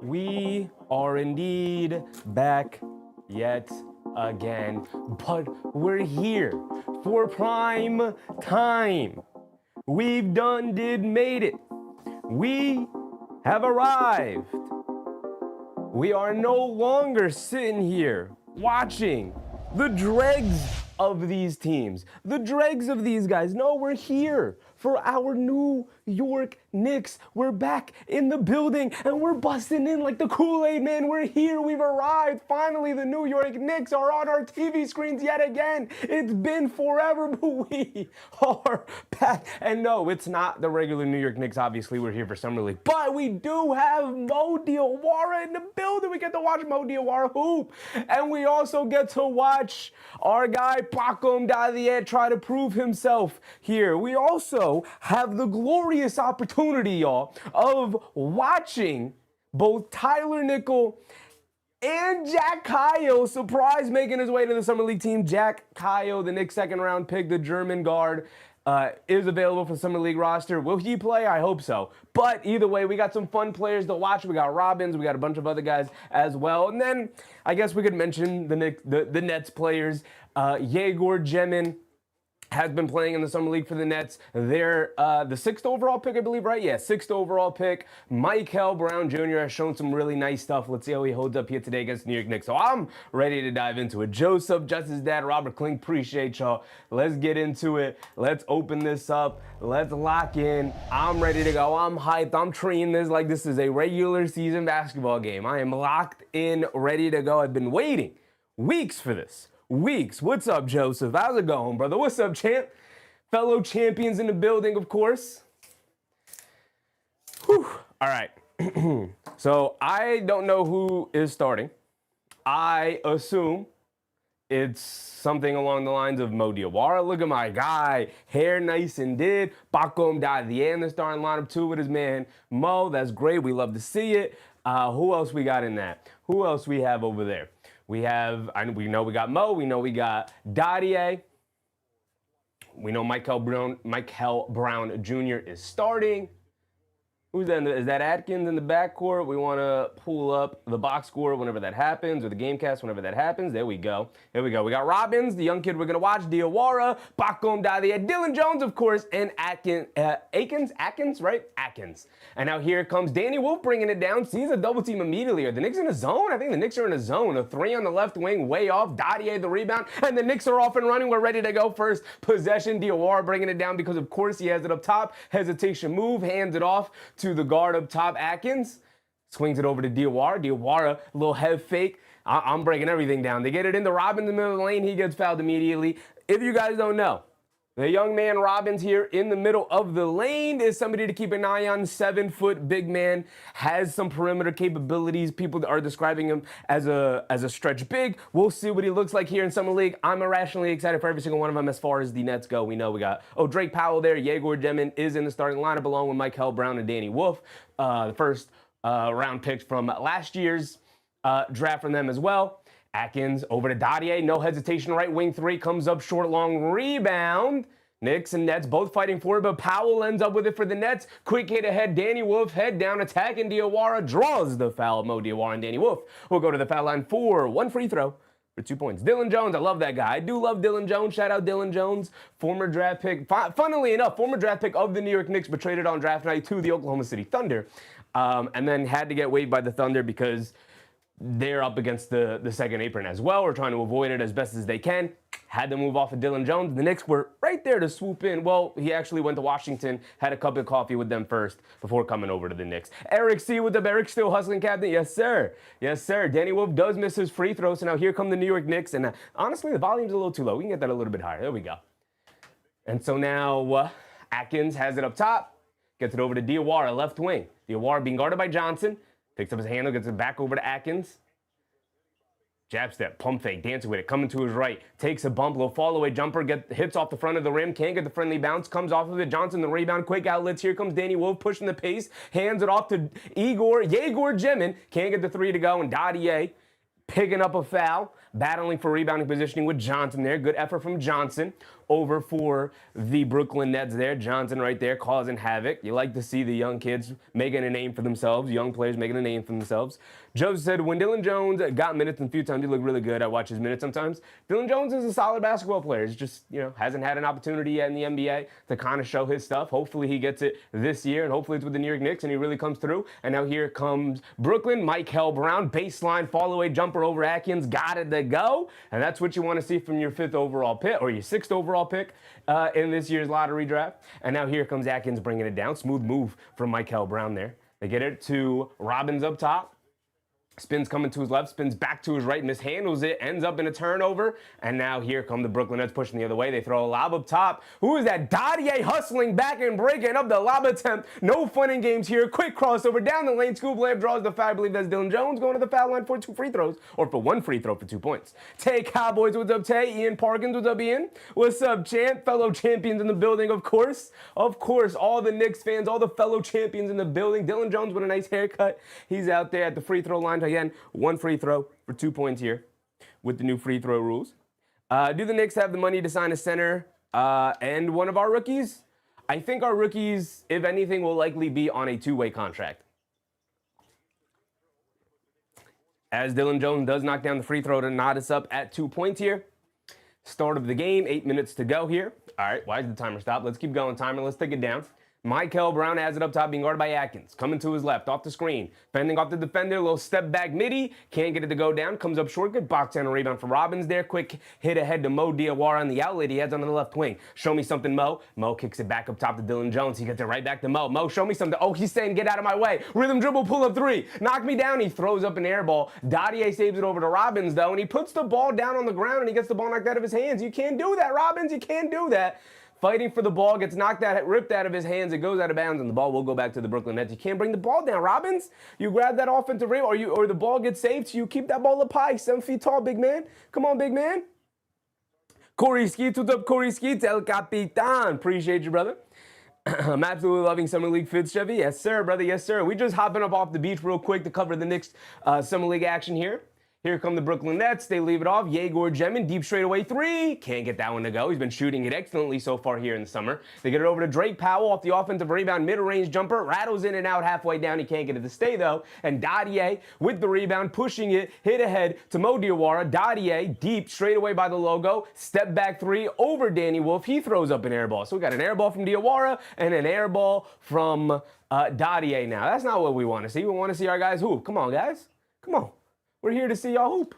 We are indeed back yet again, but we're here for prime time. We've made it. We have arrived. We are no longer sitting here watching the dregs of these teams, the dregs of these guys. No, we're here for our New York Knicks. We're back in the building and we're busting in like the Kool-Aid Man. We're here, we've arrived. Finally, the New York Knicks are on our TV screens yet again. It's been forever, but we are back. And no, it's not the regular New York Knicks. Obviously, we're here for Summer League, but we do have Mo Diawara in the building. We get to watch Mo Diawara hoop, and we also get to watch our guy Paco Diawara try to prove himself here. We also have the glorious opportunity, y'all, of watching both Tyler Nickel and Jack Caio surprise making his way to the Summer League team. Jack Caio, the Knicks second round pick, the German guard, is available for the Summer League roster. Will he play? I hope so. But either way, we got some fun players to watch. We got Robbins. We got a bunch of other guys as well. And then I guess we could mention the Nets players. Egor, Demin has been playing in the Summer League for the Nets. They're the 6th overall pick, I believe, right? Yeah, 6th overall pick. Mikel Brown Jr. has shown some really nice stuff. Let's see how he holds up here today against the New York Knicks. So I'm ready to dive into it. Joseph, Justice's dad, Robert Klink, appreciate y'all. Let's get into it. Let's open this up. Let's lock in. I'm ready to go. I'm hyped. I'm treating this like this is a regular season basketball game. I am locked in, ready to go. I've been waiting weeks for this. Weeks. What's up, Joseph? How's it going, brother? What's up, champ? Fellow champions in the building, of course. Whew. All right. So I don't know who is starting. I assume it's something along the lines of Mo Diawara. Look at my guy. Hair nice and did. Paco Diawara in the starting lineup too with his man Mo. That's great. We love to see it. Who else we got in that? Who else we have over there? We know we got Mo. We know we got Diawara. We know Mikel Brown Jr. is starting. Who's that? Is that Atkins in the backcourt? We want to pull up the box score whenever that happens, or the Gamecast whenever that happens. There we go. There we go. We got Robbins, the young kid we're going to watch, Diawara, Paco Diawara, Dylan Jones, of course, and Atkins, right? Atkins. And now here comes Danny Wolf bringing it down. Sees a double team immediately. Are the Knicks in a zone? I think the Knicks are in a zone. A 3 on the left wing, way off. Diawara the rebound, and the Knicks are off and running. We're ready to go. First possession. Diawara bringing it down because, of course, he has it up top. Hesitation move, hands it off to the guard up top, Atkins. Swings it over to Diawara. Diawara, a little head fake. I'm breaking everything down. They get it into Robbins in the middle of the lane. He gets fouled immediately. If you guys don't know, the young man Robbins here in the middle of the lane is somebody to keep an eye on. 7-foot big man, has some perimeter capabilities. People are describing him as a stretch big. We'll see what he looks like here in Summer League. I'm irrationally excited for every single one of them as far as the Nets go. We know we got Drake Powell there. Egor Demin is in the starting lineup along with Mikel Brown and Danny Wolf. The first round picks from last year's draft from them as well. Atkins over to Diawara, no hesitation, right wing 3, comes up short, long rebound. Knicks and Nets both fighting for it, but Powell ends up with it for the Nets. Quick hit ahead, Danny Wolf, head down, attacking Diawara, draws the foul. Mo Diawara and Danny Wolf will go to the foul line for one free throw for 2 points. Dylan Jones, I love that guy. I do love Dylan Jones. Shout out Dylan Jones, former draft pick, funnily enough, former draft pick of the New York Knicks, but traded on draft night to the Oklahoma City Thunder, and then had to get waived by the Thunder because they're up against the second apron as well. We're trying to avoid it as best as they can. Had to move off of Dylan Jones. The Knicks were right there to swoop in. Well, he actually went to Washington, had a cup of coffee with them first before coming over to the Knicks. Eric C. with the Eric still hustling, captain. Yes, sir. Yes, sir. Danny Wolf does miss his free throw. So now here come the New York Knicks. And honestly, the volume's a little too low. We can get that a little bit higher. There we go. And so now Atkins has it up top. Gets it over to Diawara, left wing. Diawara being guarded by Johnson. Picks up his handle, gets it back over to Atkins. Jab step, pump fake, dancing with it, coming to his right, takes a bump, little fall away jumper, hits off the front of the rim, can't get the friendly bounce, comes off of it, Johnson the rebound, quick outlets, here comes Danny Wolf pushing the pace, hands it off to Egor Demin, can't get the 3 to go, and Diawara picking up a foul, battling for rebounding positioning with Johnson there, good effort from Johnson. over for the Brooklyn Nets there. Johnson right there causing havoc. You like to see the young kids making a name for themselves, young players making a name for themselves. Joseph said, when Dylan Jones got minutes and a few times, he looked really good. I watch his minutes sometimes. Dylan Jones is a solid basketball player. He's just, hasn't had an opportunity yet in the NBA to kind of show his stuff. Hopefully he gets it this year, and hopefully it's with the New York Knicks, and he really comes through. And now here comes Brooklyn. Mikel Brown, baseline, fall-away jumper over Atkins. Got it to go. And that's what you want to see from your 5th overall pick, or your 6th overall pick in this year's lottery draft. And now here comes Atkins bringing it down. Smooth move from Mikel Brown there. They get it to Robbins up top. Spins coming to his left, spins back to his right, mishandles it, ends up in a turnover, and now here come the Brooklyn Nets pushing the other way. They throw a lob up top. Who is that? Dadier hustling back and breaking up the lob attempt. No fun and games here. Quick crossover down the lane. Scoop layup draws the foul. I believe that's Dylan Jones going to the foul line for 2 free throws, or for 1 free throw for 2 points. Tay Cowboys, what's up, Tay? Ian Parkins, what's up, Ian? What's up, champ? Fellow champions in the building, of course. Of course, all the Knicks fans, all the fellow champions in the building. Dylan Jones with a nice haircut. He's out there at the free throw line again. 1 free throw for 2 points here with the new free throw rules. Do the Knicks have the money to sign a center and one of our rookies? I think our rookies, if anything, will likely be on a 2-way contract. As Dylan Jones does knock down the free throw to knot us up at 2 points here. Start of the game, 8 minutes to go here. All right, why is the timer stop? Let's keep going, timer. Let's take it down. Mikel Brown has it up top, being guarded by Atkins. Coming to his left, off the screen. Fending off the defender, little step back midi. Can't get it to go down. Comes up short. Good box and a rebound for Robbins there. Quick hit ahead to Mo Diawara on the outlet. He has on the left wing. Show me something, Mo. Mo kicks it back up top to Dylan Jones. He gets it right back to Mo. Mo, show me something. Oh, he's saying, get out of my way. Rhythm dribble, pull up 3. Knock me down. He throws up an air ball. Dadier saves it over to Robbins, though, and he puts the ball down on the ground, and he gets the ball knocked out of his hands. You can't do that, Robbins. You can't do that. Fighting for the ball, gets knocked out, ripped out of his hands. It goes out of bounds, and the ball will go back to the Brooklyn Nets. You can't bring the ball down, Robbins. You grab that offensive rim, or the ball gets saved. So you keep that ball up high, 7 feet tall, big man. Come on, big man. Corey Skeet, what's up, Corey Skeet? El Capitan. Appreciate you, brother. I'm absolutely loving Summer League Fits, Chevy. Yes, sir, brother. Yes, sir. We just hopping up off the beach real quick to cover the Knicks Summer League action here. Here come the Brooklyn Nets. They leave it off. Egor, Demin, deep straightaway 3. Can't get that one to go. He's been shooting it excellently so far here in the summer. They get it over to Drake Powell off the offensive rebound, mid-range jumper. Rattles in and out halfway down. He can't get it to stay, though. And Dadier with the rebound, pushing it, hit ahead to Mo Diawara. Dadier, deep, straightaway by the logo. Step back 3 over Danny Wolf. He throws up an air ball. So we got an air ball from Diawara and an air ball from Dadier now. That's not what we want to see. We want to see our guys hoop. Come on, guys. Come on. We're here to see y'all hoop.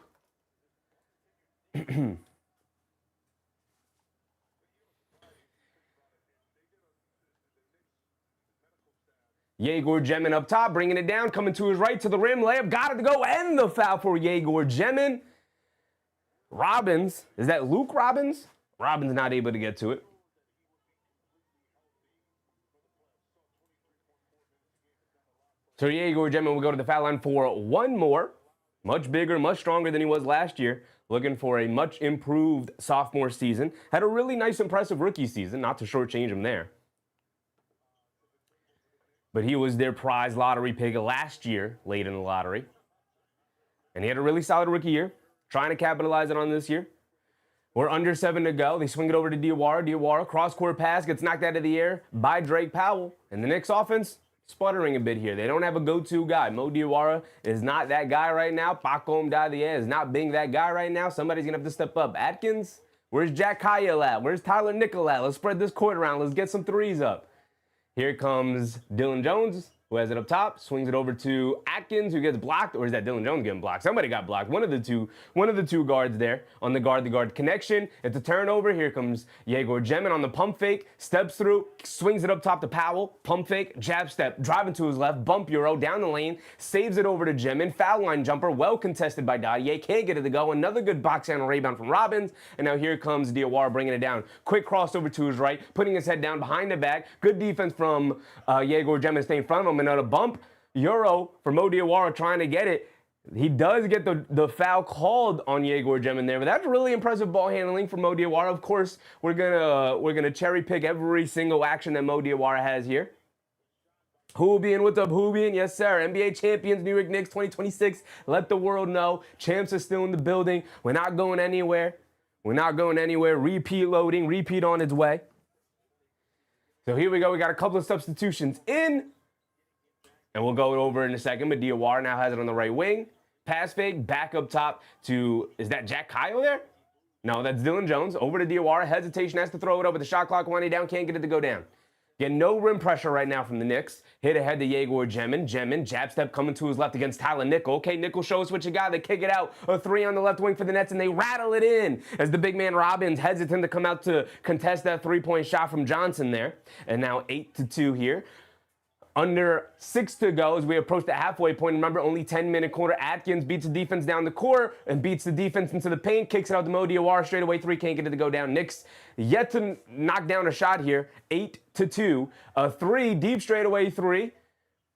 Egor Demin up top, bringing it down, coming to his right to the rim, layup, got it to go, and the foul for Egor Demin. Robbins, is that Luke Robbins? Robbins not able to get to it. So Egor Demin will go to the foul line for 1 more. Much bigger, much stronger than he was last year. Looking for a much improved sophomore season. Had a really nice, impressive rookie season, not to shortchange him there. But he was their prize lottery pick last year, late in the lottery. And he had a really solid rookie year. Trying to capitalize it on this year. We're under 7 to go. They swing it over to Diawara. Diawara, cross-court pass, gets knocked out of the air by Drake Powell. And the Knicks offense, sputtering a bit here. They don't have a go-to guy. Mo Diawara is not that guy right now. Paco Dadier is not being that guy right now. Somebody's going to have to step up. Atkins, where's Jack Kyle at? Where's Tyler Nickel at? Let's spread this court around. Let's get some threes up. Here comes Dylan Jones, who has it up top, swings it over to Atkins, who gets blocked, or is that Dylan Jones getting blocked? Somebody got blocked. One of the two guards there on the guard connection. It's a turnover. Here comes Egor Demin on the pump fake, steps through, swings it up top to Powell, pump fake, jab step, driving to his left, bump euro down the lane, saves it over to Demin, foul line jumper, well contested by Dadier, can't get it to go. Another good box and rebound from Robbins, and now here comes Diawara bringing it down. Quick crossover to his right, putting his head down behind the back. Good defense from Egor Demin, staying in front of him. Another bump euro for Mo Diawara trying to get it. He does get the foul called on Egor Demin there, but that's really impressive ball handling for Mo Diawara. Of course, we're gonna cherry pick every single action that Mo Diawara has here. Hoobien, what's up, Hoobien? Yes, sir. NBA champions, New York Knicks 2026. Let the world know. Champs are still in the building. We're not going anywhere. We're not going anywhere. Repeat loading. Repeat on its way. So here we go. We got a couple of substitutions in. And we'll go over in a second. But Diawara now has it on the right wing. Pass fake. Back up top to, is that Jack Kyle there? No, that's Dylan Jones. Over to Diawara. Hesitation, has to throw it up with the shot clock winding down. Can't get it to go down. Get no rim pressure right now from the Knicks. Hit ahead to Egor Demin. Demin, jab step coming to his left against Tyler Nickel. Okay, Nickel, show us what you got. They kick it out. A three on the left wing for the Nets, and they rattle it in as the big man Robbins hesitant to come out to contest that three-point shot from Johnson there. And now 8-2 here. Under 6 to go as we approach the halfway point. Remember, only 10-minute quarter. Atkins beats the defense down the court and beats the defense into the paint. Kicks it out to Mo Diawara. Straight away three. Can't get it to go down. Knicks yet to knock down a shot here. 8-2. A three. Deep straightaway three.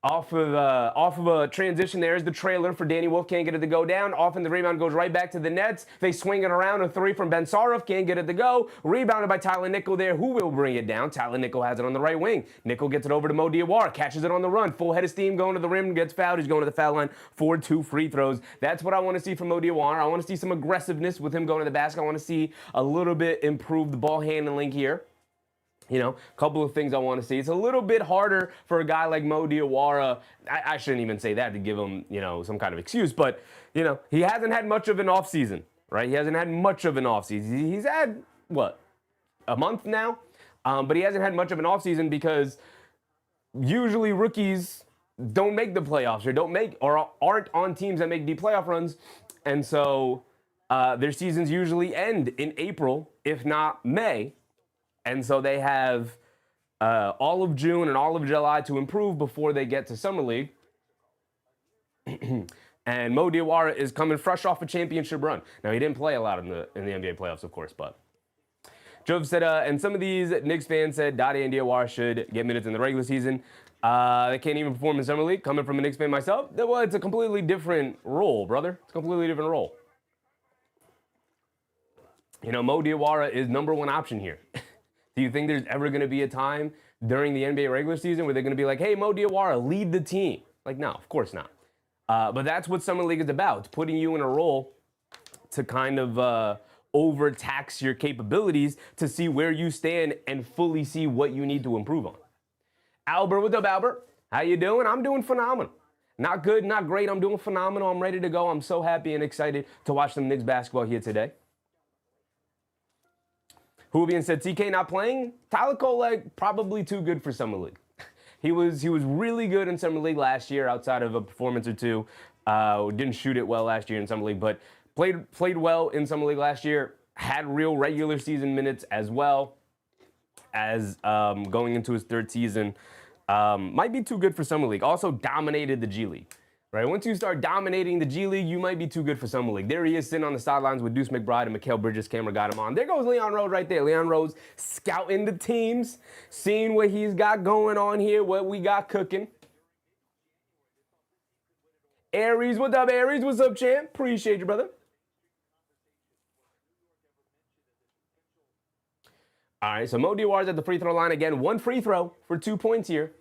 Off of a transition, there's the trailer for Danny Wolf. Can't get it to go down. Off and the rebound goes right back to the Nets. They swing it around. A three from Ben Sarov. Can't get it to go. Rebounded by Tyler Nickel there. Who will bring it down? Tyler Nickel has it on the right wing. Nickel gets it over to Mo Diawara. Catches it on the run. Full head of steam going to the rim. Gets fouled. He's going to the foul line for 2 free throws. That's what I want to see from Mo Diawara. I want to see some aggressiveness with him going to the basket. I want to see a little bit improved ball handling here. You know, a couple of things I want to see. It's a little bit harder for a guy like Mo Diawara. I shouldn't even say that to give him, you know, some kind of excuse. But, you know, he hasn't had much of an offseason, right? He hasn't had much of an offseason. He's had, what, a month now? But he hasn't had much of an offseason because usually rookies don't make the playoffs or aren't on teams that make deep playoff runs. And so their seasons usually end in April, if not May. And so they have all of June and all of July to improve before they get to Summer League. And Mo Diawara is coming fresh off a championship run. Now, he didn't play a lot in the NBA playoffs, of course, but Jove said, and some of these Knicks fans said Dottie and Diawara should get minutes in the regular season. They can't even perform in Summer League. Coming from a Knicks fan myself, well, it's a completely different role, brother. It's a completely different role. You know, Mo Diawara is number one option here. Do you think there's ever going to be a time during the NBA regular season where they're going to be like, hey, Mo Diawara, lead the team? Like, no, of course not. But that's what Summer League is about. It's putting you in a role to kind of overtax your capabilities to see where you stand and fully see what you need to improve on. Albert, what's up, Albert? How you doing? I'm doing phenomenal. Not good, not great. I'm doing phenomenal. I'm ready to go. I'm so happy and excited to watch some Knicks basketball here today. Hubian said, TK not playing? Tyler Kolek, probably too good for Summer League. He was really good in Summer League last year outside of a performance or two. Didn't shoot it well last year in Summer League, but played well in Summer League last year. Had real regular season minutes as well as going into his third season. Might be too good for Summer League. Also dominated the G League. Right? Once you start dominating the G League, you might be too good for Summer League. There he is sitting on the sidelines with Deuce McBride and Mikel Bridges. Camera got him on. There goes Leon Rose right there. Leon Rose scouting the teams, seeing what he's got going on here, what we got cooking. Aries, what's up, Aries? What's up, champ? Appreciate you, brother. All right, so Mo Diawara's at the free throw line again. 1 free throw for 2 points here.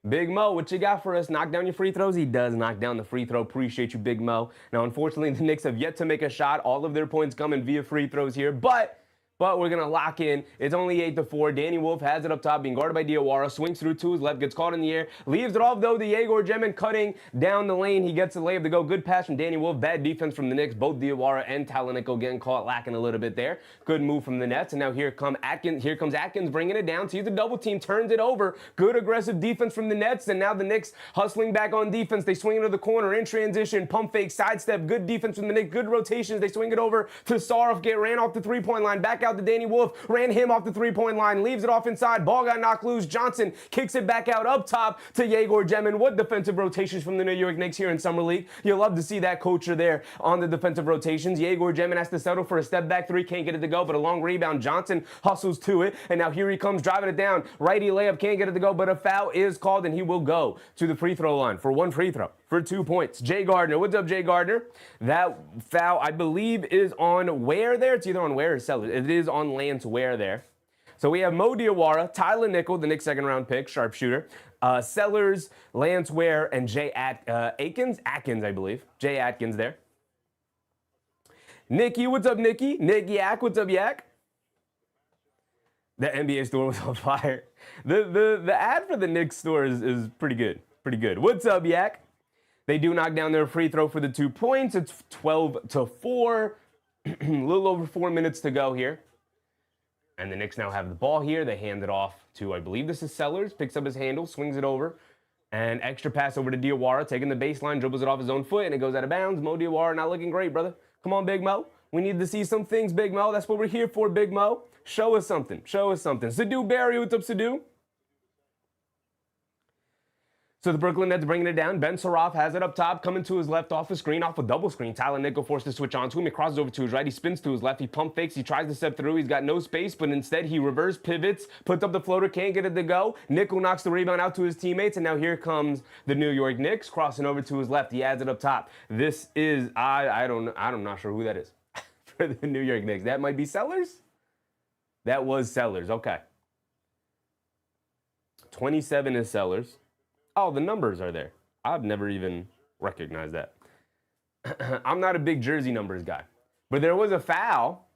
Big Mo, what you got for us? Knock down your free throws? He does knock down the free throw. Appreciate you, Big Mo. Now, unfortunately, the Knicks have yet to make a shot. All of their points coming via free throws here, but we're going to lock in. It's only 8-4. Danny Wolf has it up top, being guarded by Diawara. Swings through to his left, gets caught in the air. Leaves it off, though, to Egor Demin cutting down the lane. He gets the layup to go. Good pass from Danny Wolf. Bad defense from the Knicks. Both Diawara and Talanico getting caught, lacking a little bit there. Good move from the Nets. And now here comes Atkins bringing it down. Sees the double team, turns it over. Good aggressive defense from the Nets. And now the Knicks hustling back on defense. They swing it to the corner in transition. Pump fake, sidestep. Good defense from the Knicks. Good rotations. They swing it over to Sarov. Ran off the three-point line. Back out to Danny Wolf. Ran him off the three-point line, leaves it off inside. Ball got knocked loose. Johnson kicks it back out up top to Egor Demin. What defensive rotations from the New York Knicks here in Summer League. You'll love to see that culture there on the defensive rotations. Egor Demin has to settle for a step back three. Can't get it to go, but a long rebound. Johnson hustles to it, and now here he comes driving it down. Righty layup, can't get it to go, but a foul is called, and he will go to the free throw line for 1 free throw for 2 points. Jay Gardner. What's up, Jay Gardner? That foul, I believe, is on Ware there. It's either on Ware or Sellers. It is on Lance Ware there. So we have Mo Diawara, Tyler Nickel, the Knicks second-round pick, sharpshooter, Sellers, Lance Ware, and Atkins, I believe. Jay Atkins there. Nikki, what's up, Nikki? Nick Yak, what's up, Yak? The NBA store was on fire. The ad for the Knicks store is pretty good. Pretty good. What's up, Yak? They do knock down their free throw for the 2 points. It's 12-4. A little over 4 minutes to go here. And the Knicks now have the ball here. They hand it off to, I believe this is Sellers. Picks up his handle, swings it over. And extra pass over to Diawara, taking the baseline, dribbles it off his own foot, and it goes out of bounds. Mo Diawara not looking great, brother. Come on, Big Mo. We need to see some things, Big Mo. That's what we're here for, Big Mo. Show us something. Show us something. Sadu Barry, what's up, Sadu? So the Brooklyn Nets bringing it down. Ben Saraf has it up top, coming to his left off the screen, off a double screen. Tyler Nickel forced to switch on to him. He crosses over to his right. He spins to his left. He pump fakes. He tries to step through. He's got no space, but instead he reverse pivots, puts up the floater, can't get it to go. Nickel knocks the rebound out to his teammates, and now here comes the New York Knicks crossing over to his left. He adds it up top. This is, I'm not sure who that is for the New York Knicks. That might be Sellers? That was Sellers. Okay. 27 is Sellers. Oh, the numbers are there. I've never even recognized that. I'm not a big jersey numbers guy. But there was a foul.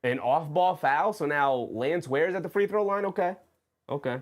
An off-ball foul. So now Lance Ware's at the free throw line. Okay. Okay.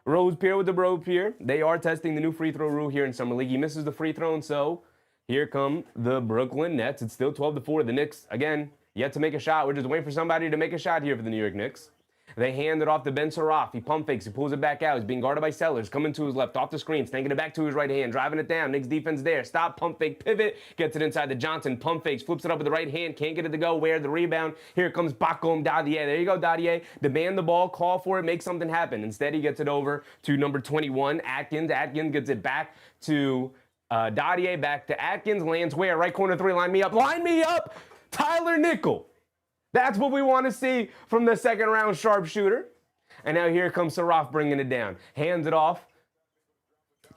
Rose Pierre with the Bro Pierre. They are testing the new free throw rule here in Summer League. He misses the free throw, and so here come the Brooklyn Nets. It's still 12-4. The Knicks, again, yet to make a shot. We're just waiting for somebody to make a shot here for the New York Knicks. They hand it off to Ben Saraf. He pump fakes. He pulls it back out. He's being guarded by Sellers. Coming to his left, off the screen, snaking it back to his right hand, driving it down. Knicks defense there. Stop, pump fake, pivot. Gets it inside to Johnson. Pump fakes, flips it up with the right hand. Can't get it to go. Where the rebound? Here comes Bakum Dadier. There you go, Dadier. Demand the ball, call for it, make something happen. Instead, he gets it over to number 21, Atkins. Atkins gets it back to Dadier, back to Atkins. Lands where? Right corner three. Line me up. Line me up. Tyler Nickel. That's what we want to see from the second round sharpshooter. And now here comes Saraf bringing it down. Hands it off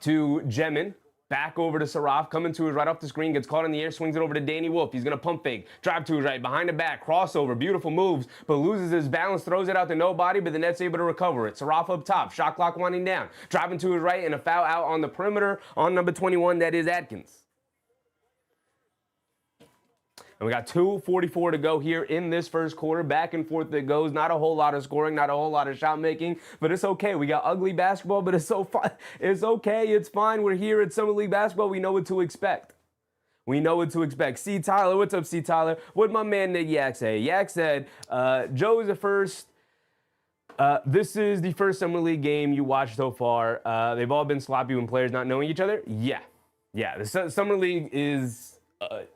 to Demin. Back over to Saraf. Coming to his right off the screen. Gets caught in the air. Swings it over to Danny Wolf. He's going to pump fake. Drive to his right. Behind the back. Crossover. Beautiful moves. But loses his balance. Throws it out to nobody. But the Nets able to recover it. Saraf up top. Shot clock winding down. Driving to his right. And a foul out on the perimeter on number 21. That is Atkins. And we got 2:44 to go here in this first quarter. Back and forth it goes. Not a whole lot of scoring, not a whole lot of shot making, but it's okay. We got ugly basketball, but it's so fun. It's okay. It's fine. We're here at Summer League basketball. We know what to expect. We know what to expect. C. Tyler, what's up, C. Tyler? What'd my man Nick Yak say? Yak said, Joe is the first. This is the first Summer League game you watched so far. They've all been sloppy when players not knowing each other. Yeah. The Summer League is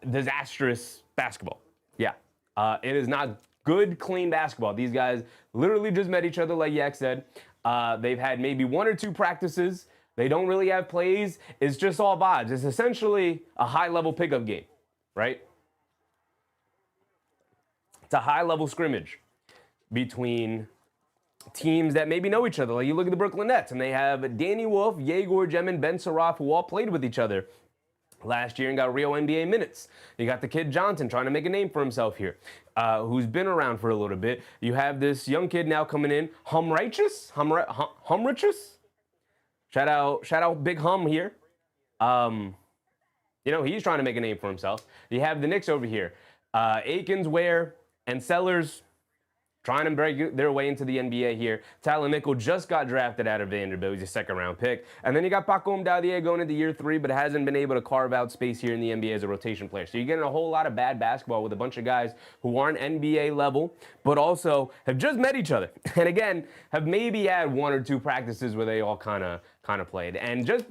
disastrous basketball. Yeah. It is not good, clean basketball. These guys literally just met each other, like Yak said. They've had maybe 1 or 2 practices. They don't really have plays. It's just all vibes. It's essentially a high-level pickup game, right? It's a high-level scrimmage between teams that maybe know each other. Like you look at the Brooklyn Nets, and they have Danny Wolf, Egor, Demin, Ben Saraf, who all played with each other last year and got real NBA minutes. You got the kid Johnson trying to make a name for himself here, who's been around for a little bit. You have this young kid now coming in, Humrichus. Shout out Big Hum here. He's trying to make a name for himself. You have the Knicks over here. Akins, Ware, and Sellers trying to break their way into the NBA here. Tyler Nickel just got drafted out of Vanderbilt. He's a second-round pick. And then you got Bakum Dadier going into year 3, but hasn't been able to carve out space here in the NBA as a rotation player. So you're getting a whole lot of bad basketball with a bunch of guys who aren't NBA level, but also have just met each other. And again, have maybe had 1 or 2 practices where they all kind of played. And just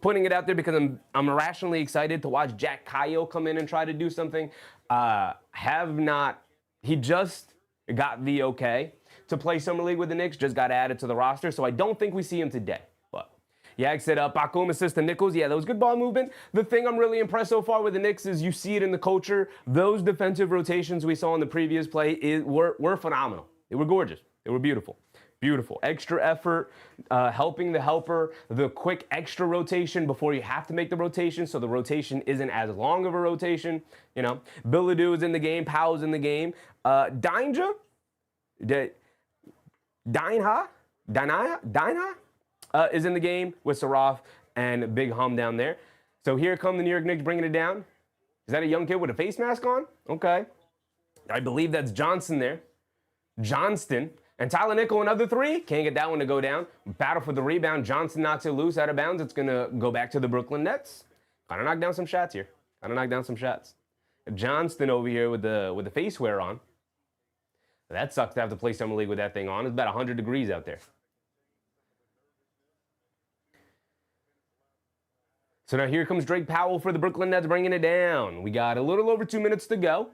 putting it out there because I'm irrationally excited to watch Jack Kyle come in and try to do something. He just got the okay to play Summer League with the Knicks, just got added to the roster, so I don't think we see him today. But Yak said, Bakum assist to Nichols. Yeah, that was good ball movement. The thing I'm really impressed so far with the Knicks is you see it in the culture. Those defensive rotations we saw in the previous play were phenomenal. They were gorgeous. They were beautiful. Beautiful. Extra effort, helping the helper, the quick extra rotation before you have to make the rotation, so the rotation isn't as long of a rotation. Billadou is in the game. Powell's in the game. Dinah is in the game with Saraf and Big Hum down there. So here come the New York Knicks bringing it down. Is that a young kid with a face mask on? Okay. I believe that's Johnson there. Johnston. And Tyler Nickel, another three. Can't get that one to go down. Battle for the rebound. Johnson knocks it loose out of bounds. It's going to go back to the Brooklyn Nets. Gotta knock down some shots here. Gotta knock down some shots. Johnston over here with the face wear on. That sucks to have to play Summer League with that thing on. It's about 100 degrees out there. So now here comes Drake Powell for the Brooklyn Nets, bringing it down. We got a little over 2 minutes to go.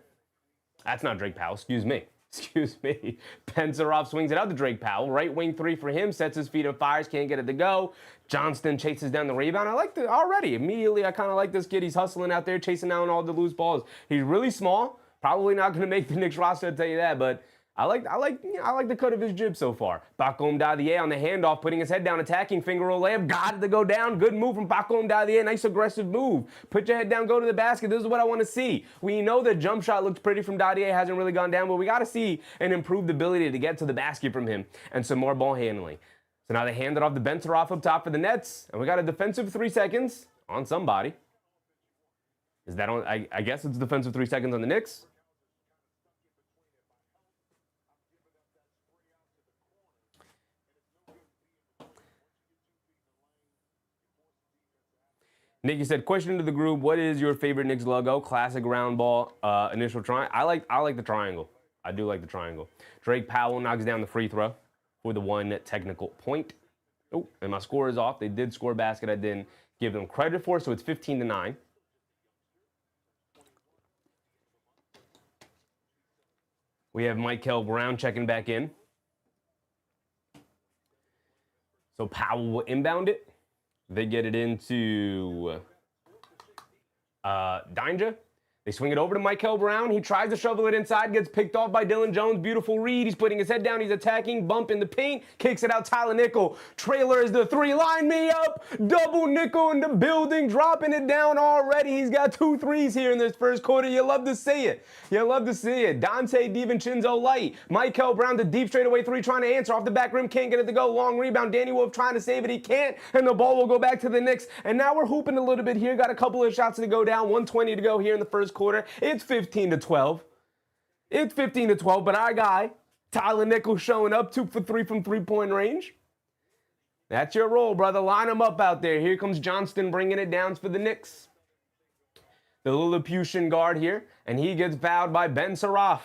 That's not Drake Powell, excuse me. Excuse me. Pensaroff swings it out to Drake Powell. Right wing three for him. Sets his feet on fires. Can't get it to go. Johnston chases down the rebound. I like the already. Immediately, I kind of like this kid. He's hustling out there, chasing down all the loose balls. He's really small. Probably not going to make the Knicks roster, I'll tell you that. But I like the cut of his jib so far. Bakom Dadier on the handoff, putting his head down, attacking, finger roll layup. Got it to go down. Good move from Bakom Dadier. Nice aggressive move. Put your head down, go to the basket. This is what I want to see. We know the jump shot looks pretty from Dadier, hasn't really gone down, but we got to see an improved ability to get to the basket from him and some more ball handling. So now they hand it off to Benteroff up top for the Nets, and we got a defensive 3 seconds on somebody. Is that on? I guess it's defensive 3 seconds on the Knicks. Nikki said, question to the group, what is your favorite Knicks logo? Classic round ball, initial triangle. I like the triangle. I do like the triangle. Drake Powell knocks down the free throw for the one technical point. Oh, and my score is off. They did score a basket I didn't give them credit for, so it's 15-9. We have Mikel Brown checking back in. So Powell will inbound it. They get it into Danger. They swing it over to Mikel Brown. He tries to shovel it inside, gets picked off by Dylan Jones. Beautiful read. He's putting his head down. He's attacking. Bump in the paint. Kicks it out. Tyler Nickel. Trailer is the three. Line me up. Double Nickel in the building. Dropping it down already. He's got 2 threes here in this first quarter. You love to see it. You love to see it. Dante DiVincenzo light. Mikel Brown, the deep straightaway three, trying to answer. Off the back rim. Can't get it to go. Long rebound. Danny Wolf trying to save it. He can't. And the ball will go back to the Knicks. And now we're hooping a little bit here. Got a couple of shots to go down. 1:20 to go here in the first quarter. It's 15-12. It's 15-12, but our guy, Tyler Nickel, showing up 2 for 3 from three-point range. That's your role, brother. Line him up out there. Here comes Johnston bringing it down for the Knicks. The Lilliputian guard here, and he gets fouled by Ben Saraf.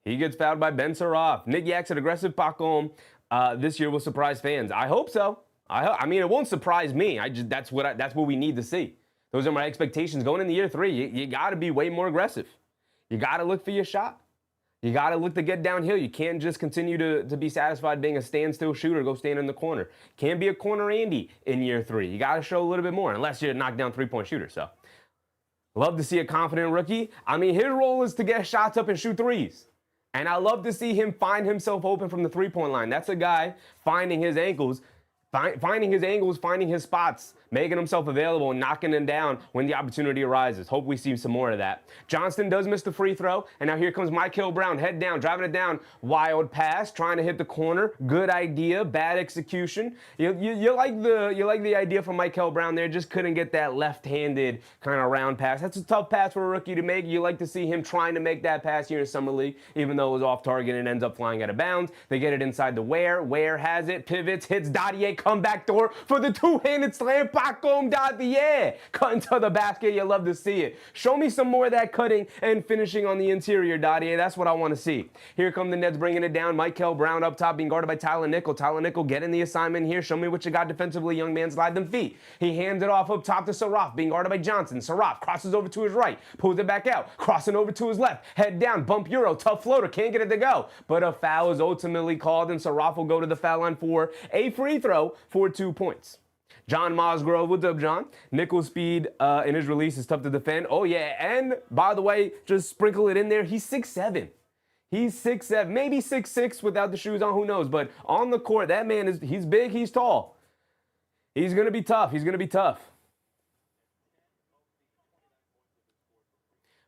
He gets fouled by Ben Saraf. Nick Yaks, an aggressive Pakom this year will surprise fans. I hope so. I mean, it won't surprise me. That's what we need to see. Those are my expectations going into year 3. You got to be way more aggressive. You got to look for your shot. You got to look to get downhill. You can't just continue to be satisfied being a standstill shooter, go stand in the corner. Can't be a corner Andy in year 3. You got to show a little bit more, unless you're a knockdown three-point shooter. So, love to see a confident rookie. I mean, his role is to get shots up and shoot threes. And I love to see him find himself open from the three-point line. That's a guy finding his ankles. Finding his angles, finding his spots, making himself available and knocking them down when the opportunity arises. Hope we see some more of that. Johnston does miss the free throw, and now here comes Mikel Brown, head down, driving it down. Wild pass, trying to hit the corner. Good idea, bad execution. You like the idea from Mikel Brown there, just couldn't get that left-handed kind of round pass. That's a tough pass for a rookie to make. You like to see him trying to make that pass here in Summer League, even though it was off target and ends up flying out of bounds. They get it inside the Ware. Ware has it, pivots, hits Dadier, comeback door for the two-handed slam. Pakom Dadier cutting to the basket. You love to see it. Show me some more of that cutting and finishing on the interior, Dadier. That's what I want to see. Here come the Nets bringing it down. Mikel Brown up top being guarded by Tyler Nickel. Tyler Nickel getting the assignment here. Show me what you got defensively, young man. Slide them feet. He hands it off up top to Saraf being guarded by Johnson. Saraf crosses over to his right. Pulls it back out. Crossing over to his left. Head down. Bump Euro. Tough floater. Can't get it to go. But a foul is ultimately called, and Saraf will go to the foul line for a free throw for 2 points. John Mosgrove, what's up, John? Nickel's speed in his release is tough to defend. Oh, yeah, and by the way, just sprinkle it in there. He's 6'7". He's 6'7", maybe 6'6" without the shoes on, who knows. But on the court, that man he's big, he's tall. He's going to be tough. He's going to be tough.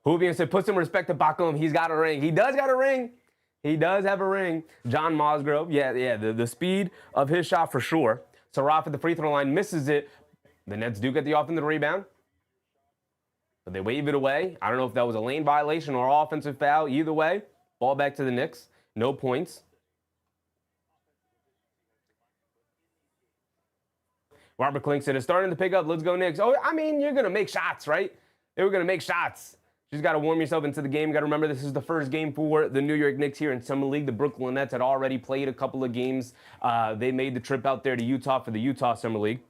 Hoovian said, put some respect to Bakum. He's got a ring. He does got a ring. He does have a ring. John Mosgrove, yeah, the speed of his shot for sure. Saraf at the free throw line misses it. The Nets do get the offensive rebound, but they wave it away. I don't know if that was a lane violation or offensive foul. Either way, ball back to the Knicks. No points. Robert Klinkson is starting to pick up. Let's go Knicks. Oh, I mean, you're going to make shots, right? They were going to make shots. You just got to warm yourself into the game. You got to remember this is the first game for the New York Knicks here in Summer League. The Brooklyn Nets had already played a couple of games. They made the trip out there to Utah for the Utah Summer League.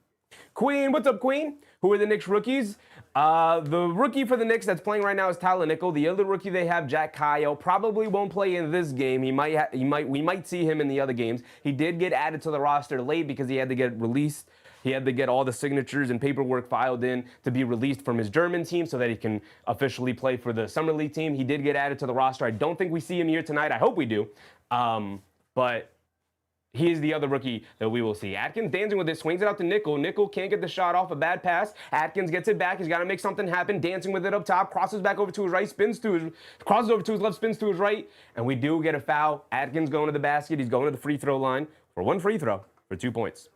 Queen, what's up, Queen? Who are the Knicks rookies? The rookie for the Knicks that's playing right now is Tyler Nickel. The other rookie they have, Jack Kyle, probably won't play in this game. We might see him in the other games. He did get added to the roster late because he had to get released. He had to get all the signatures and paperwork filed in to be released from his German team so that he can officially play for the Summer League team. He did get added to the roster. I don't think we see him here tonight. I hope we do. But he is the other rookie that we will see. Atkins dancing with it, swings it out to Nickel. Nickel can't get the shot off, a bad pass. Atkins gets it back. He's got to make something happen. Dancing with it up top, crosses back over to his right, crosses over to his left, spins to his right, and we do get a foul. Atkins going to the basket. He's going to the free throw line for one free throw for 2 points.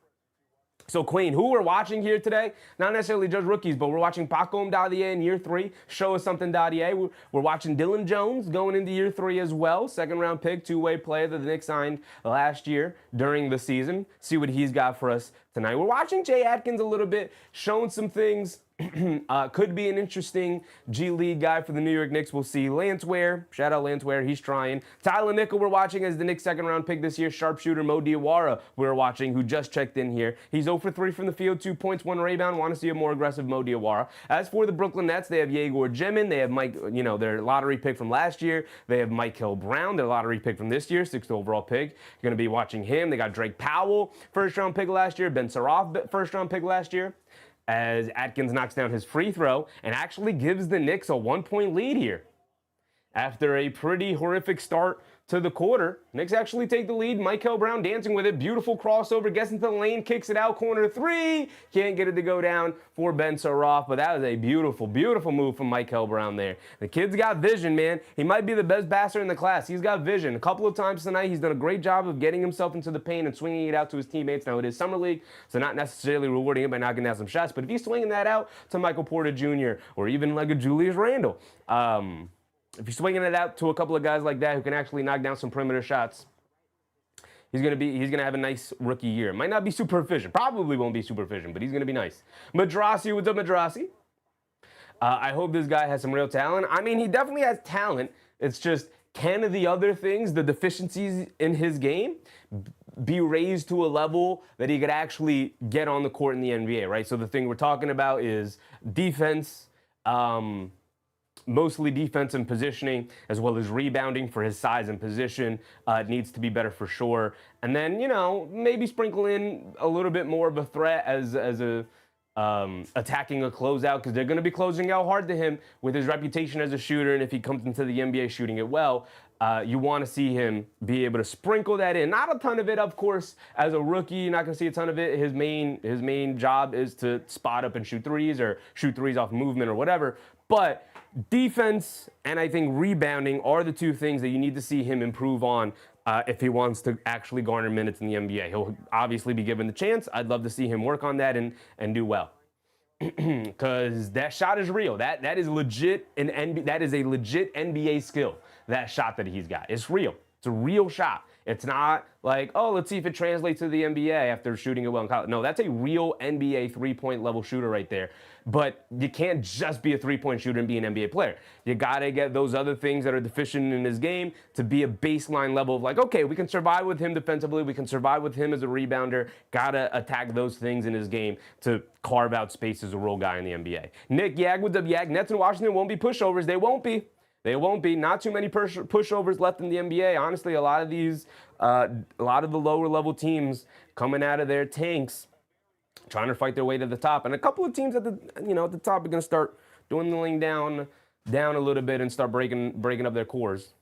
So, Queen, who we're watching here today, not necessarily just rookies, but we're watching Paco Mdadier in year 3. Show us something, Dadier. We're watching Dylan Jones going into year 3 as well. Second-round pick, two-way player that the Knicks signed last year during the season. See what he's got for us tonight. We're watching Jay Atkins a little bit, showing some things. Could be an interesting G League guy for the New York Knicks. We'll see. Lance Ware, shout out Lance Ware, he's trying. Tyler Nickel we're watching as the Knicks second-round pick this year. Sharpshooter Mo Diawara we're watching, who just checked in here. He's 0 for 3 from the field, 2 points, 1 rebound. Want to see a more aggressive Mo Diawara. As for the Brooklyn Nets, they have Egor, Demin. They have Mike, their lottery pick from last year. They have Mikel Brown, their lottery pick from this year, 6th overall pick. You're going to be watching him. They got Drake Powell, first-round pick last year. Ben Saraf, first-round pick last year. As Atkins knocks down his free throw and actually gives the Knicks a 1-point lead here. After a pretty horrific start to the quarter, Knicks actually take the lead. Mikel Brown dancing with it. Beautiful crossover. Gets into the lane. Kicks it out. Corner 3. Can't get it to go down for Ben Saraf. But that was a beautiful, beautiful move from Mikel Brown there. The kid's got vision, man. He might be the best passer in the class. He's got vision. A couple of times tonight, he's done a great job of getting himself into the paint and swinging it out to his teammates. Now, it is Summer League, so not necessarily rewarding him by knocking down some shots. But if he's swinging that out to Michael Porter Jr. or even like a Julius Randle, if you're swinging it out to a couple of guys like that who can actually knock down some perimeter shots, he's gonna have a nice rookie year. Might not be super efficient, probably won't be super efficient, but he's gonna be nice. Madrasi, what's up, Madrasi? I hope this guy has some real talent. I mean, he definitely has talent. It's just, can the other things, the deficiencies in his game, be raised to a level that he could actually get on the court in the NBA, right? So the thing we're talking about is defense, mostly defense and positioning, as well as rebounding for his size and position. It needs to be better for sure. And then, maybe sprinkle in a little bit more of a threat as a attacking a closeout, because they're going to be closing out hard to him with his reputation as a shooter. And if he comes into the NBA shooting it well, you want to see him be able to sprinkle that in. Not a ton of it, of course. As a rookie, you're not going to see a ton of it. His main job is to spot up and shoot threes, or shoot threes off movement or whatever. But defense and I think rebounding are the two things that you need to see him improve on if he wants to actually garner minutes in the NBA. He'll obviously be given the chance. I'd love to see him work on that and do well. Because that shot is real. That is legit that is a legit NBA skill, that shot that he's got. It's real. It's a real shot. It's not like, oh, let's see if it translates to the NBA after shooting it well in college. No, that's a real NBA three-point level shooter right there. But you can't just be a three-point shooter and be an NBA player. You got to get those other things that are deficient in his game to be a baseline level of like, okay, we can survive with him defensively. We can survive with him as a rebounder. Got to attack those things in his game to carve out space as a role guy in the NBA. Nick Yag, what's up, Yag? Nets in Washington won't be pushovers. They won't be. They won't be. Not too many pushovers left in the NBA. Honestly, a lot of the lower level teams coming out of their tanks, trying to fight their way to the top, and a couple of teams at the top are going to start dwindling down a little bit and start breaking up their cores.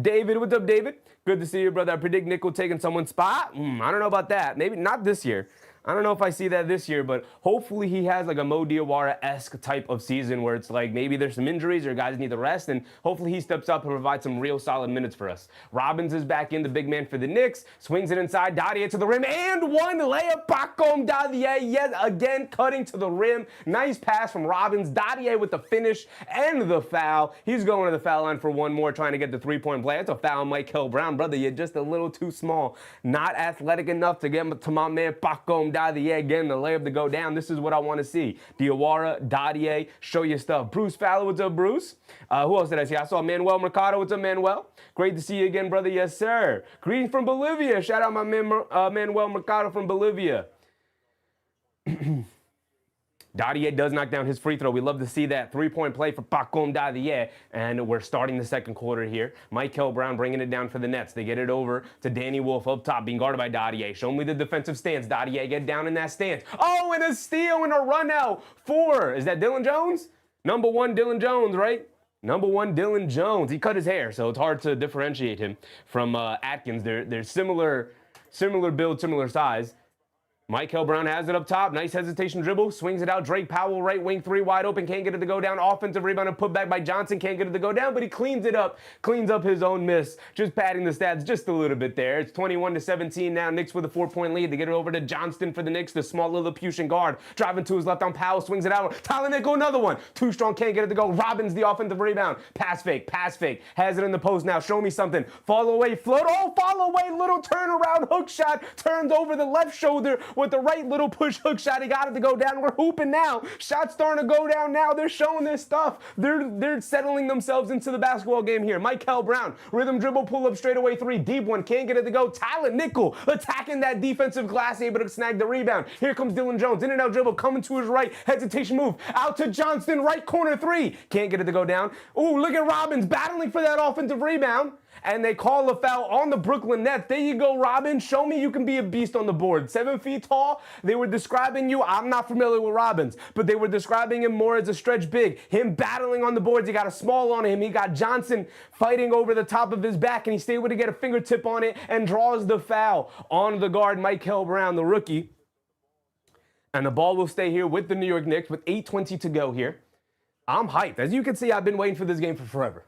David, what's up, David? Good to see you, brother. I predict Nick will take in someone's spot. I don't know about that. Maybe not this year. I don't know if I see that this year, but hopefully he has like a Mo Diawara-esque type of season where it's like maybe there's some injuries or guys need to rest, and hopefully he steps up and provides some real solid minutes for us. Robbins is back in, the big man for the Knicks, swings it inside, Dadier to the rim, and one layup, Pacom Dadier yet again cutting to the rim. Nice pass from Robbins, Dadier with the finish and the foul. He's going to the foul line for one more, trying to get the three-point play. That's a foul, Mikel Brown. Brother, you're just a little too small. Not athletic enough to get to my man Pacom Dadier, getting the layup to go down. This is what I want to see. Diawara, Dadier, show your stuff. Bruce Fowler, what's up, Bruce? Who else did I see? I saw Manuel Mercado. What's up, Manuel? Great to see you again, brother. Yes, sir. Greetings from Bolivia. Shout out my man Manuel Mercado from Bolivia. Dadier does knock down his free throw. We love to see that three-point play for Pacom Dadier. And we're starting the second quarter here. Mikel Brown bringing it down for the Nets. They get it over to Danny Wolf up top, being guarded by Dadier. Show me the defensive stance. Dadier, get down in that stance. Oh, and a steal and a run out. 4. Is that Dylan Jones? Number 1, Dylan Jones, right? Number 1, Dylan Jones. He cut his hair, so it's hard to differentiate him from Atkins. They're similar build, similar size. Mikel Brown has it up top. Nice hesitation dribble. Swings it out. Drake Powell, right wing 3, wide open. Can't get it to go down. Offensive rebound and put back by Johnson. Can't get it to go down, but he cleans it up. Cleans up his own miss. Just padding the stats just a little bit there. It's 21-17 now. Knicks with a 4-point lead. They get it over to Johnston for the Knicks, the small Lilliputian guard. Driving to his left on Powell. Swings it out. Tyler Nickel, another one. Too strong. Can't get it to go. Robbins, the offensive rebound. Pass fake. Pass fake. Has it in the post now. Show me something. Fall away. Float. Oh, fall away. Little turnaround hook shot. Turns over the left shoulder with the right little push hook shot. He got it to go down. We're hooping now. Shots starting to go down now. They're showing this stuff. They're settling themselves into the basketball game here. Mikel Brown, rhythm dribble, pull up straight away 3. Deep one. Can't get it to go. Tyler Nickel attacking that defensive glass, able to snag the rebound. Here comes Dylan Jones. In and out dribble, coming to his right. Hesitation move. Out to Johnston, right corner 3. Can't get it to go down. Ooh, look at Robbins battling for that offensive rebound. And they call a foul on the Brooklyn Nets. There you go, Robbins. Show me you can be a beast on the board. 7 feet tall. They were describing you. I'm not familiar with Robbins, but they were describing him more as a stretch big. Him battling on the boards. He got a small on him. He got Johnson fighting over the top of his back, and he's able to get a fingertip on it and draws the foul on the guard, Mikel Brown, the rookie. And the ball will stay here with the New York Knicks with 8:20 to go here. I'm hyped. As you can see, I've been waiting for this game for forever.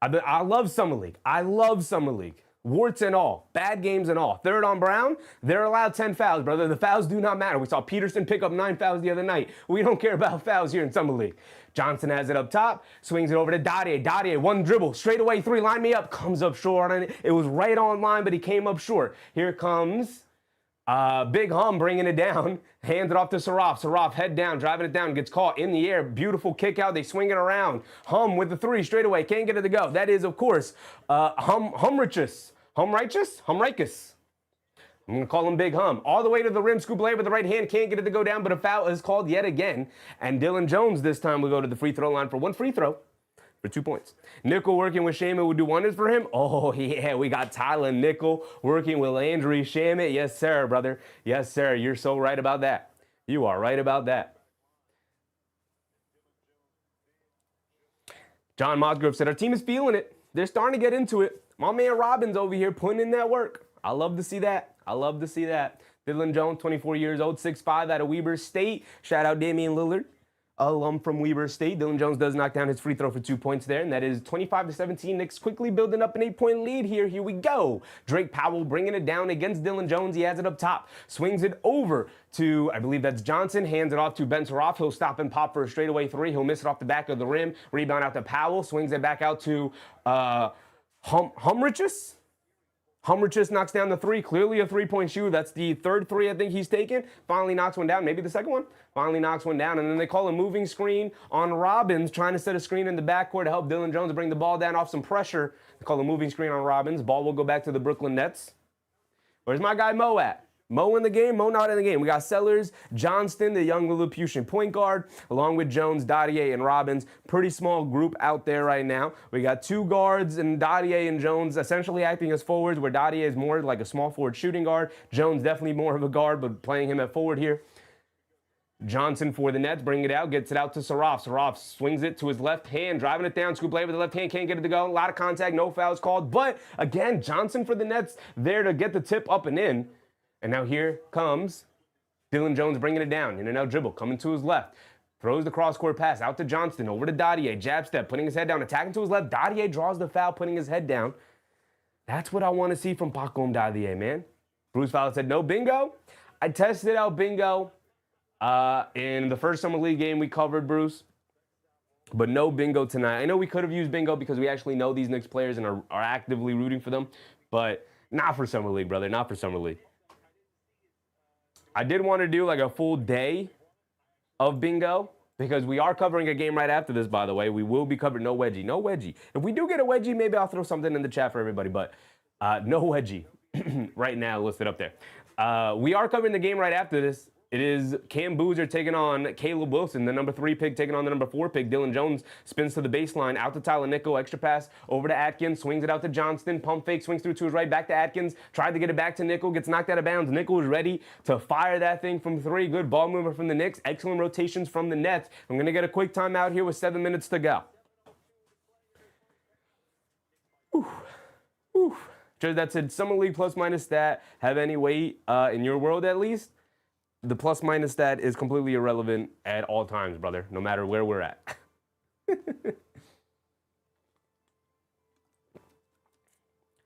I love Summer League. I love Summer League. Warts and all. Bad games and all. Third on Brown, they're allowed 10 fouls, brother. The fouls do not matter. We saw Peterson pick up 9 fouls the other night. We don't care about fouls here in Summer League. Johnson has it up top, swings it over to Dadier. Dadier, one dribble, straight away 3, line me up, comes up short on it. It was right on line, but he came up short. Here comes Big Hum bringing it down, hands it off to Saraf. Saraf head down, driving it down, gets caught in the air. Beautiful kick out. They swing it around. Hum with the 3 straight away. Can't get it to go. That is, of course, Humrighteous. Humrighteous? Humrighteous. I'm going to call him Big Hum. All the way to the rim. Scoop lay with the right hand. Can't get it to go down, but a foul is called yet again. And Dylan Jones this time will go to the free throw line for 1 free throw. For 2 points. Nickel working with Shaman would do wonders for him. Oh, yeah, we got Tyler Nickel working with Landry Shaman. Yes, sir, brother. Yes, sir. You're so right about that. You are right about that. John Mosgrove said, our team is feeling it. They're starting to get into it. My man Robbins over here putting in that work. I love to see that. I love to see that. Dylan Jones, 24 years old, 6'5", out of Weber State. Shout out Damian Lillard. Alum from Weber State. Dylan Jones does knock down his free throw for 2 points there, and that is 25-17. Knicks quickly building up an 8-point lead here. Here we go. Drake Powell bringing it down against Dylan Jones. He has it up top. Swings it over to, I believe that's Johnson. Hands it off to Ben Saraf. He'll stop and pop for a straightaway 3. He'll miss it off the back of the rim. Rebound out to Powell. Swings it back out to Humrighteous. Humrighteous knocks down the 3. Clearly a 3-point shooter. That's the 3rd 3 I think he's taken. Finally knocks one down. Maybe the 2nd one. Finally knocks one down. And then they call a moving screen on Robbins, trying to set a screen in the backcourt to help Dylan Jones bring the ball down off some pressure. They call a moving screen on Robbins. Ball will go back to the Brooklyn Nets. Where's my guy Mo at? Mo in the game, Mo not in the game. We got Sellers, Johnston, the young Lilliputian point guard, along with Jones, Dadier, and Robbins. Pretty small group out there right now. We got 2 guards, and Dadier and Jones essentially acting as forwards, where Dadier is more like a small forward shooting guard. Jones definitely more of a guard, but playing him at forward here. Johnson for the Nets, bring it out, gets it out to Saraf. Saraf swings it to his left hand, driving it down. Scoop play with the left hand, can't get it to go. A lot of contact, no fouls called. But again, Johnson for the Nets there to get the tip up and in. And now here comes Dylan Jones bringing it down. In and out dribble. Coming to his left. Throws the cross-court pass out to Johnston. Over to Dadier. Jab step. Putting his head down. Attacking to his left. Dadier draws the foul. Putting his head down. That's what I want to see from Pacom Dadier, man. Bruce Fowler said no bingo. I tested out bingo in the first Summer League game we covered, Bruce. But no bingo tonight. I know we could have used bingo because we actually know these Knicks players and are actively rooting for them. But not for Summer League, brother. Not for Summer League. I did want to do like a full day of bingo because we are covering a game right after this, by the way. We will be covering no wedgie. No wedgie. If we do get a wedgie, maybe I'll throw something in the chat for everybody. But no wedgie right now listed up there. We are covering the game right after this. It is Cam Boozer taking on Caleb Wilson, the number 3 pick, taking on the number 4 pick. Dylan Jones spins to the baseline, out to Tyler Nickel, extra pass over to Atkins, swings it out to Johnston, pump fake, swings through to his right, back to Atkins, tried to get it back to Nickel, gets knocked out of bounds. Nickel is ready to fire that thing from 3. Good ball mover from the Knicks. Excellent rotations from the Nets. I'm going to get a quick timeout here with 7 minutes to go. Just that said, Summer League plus minus stat have any weight in your world at least? The plus minus stat is completely irrelevant at all times, brother, no matter where we're at.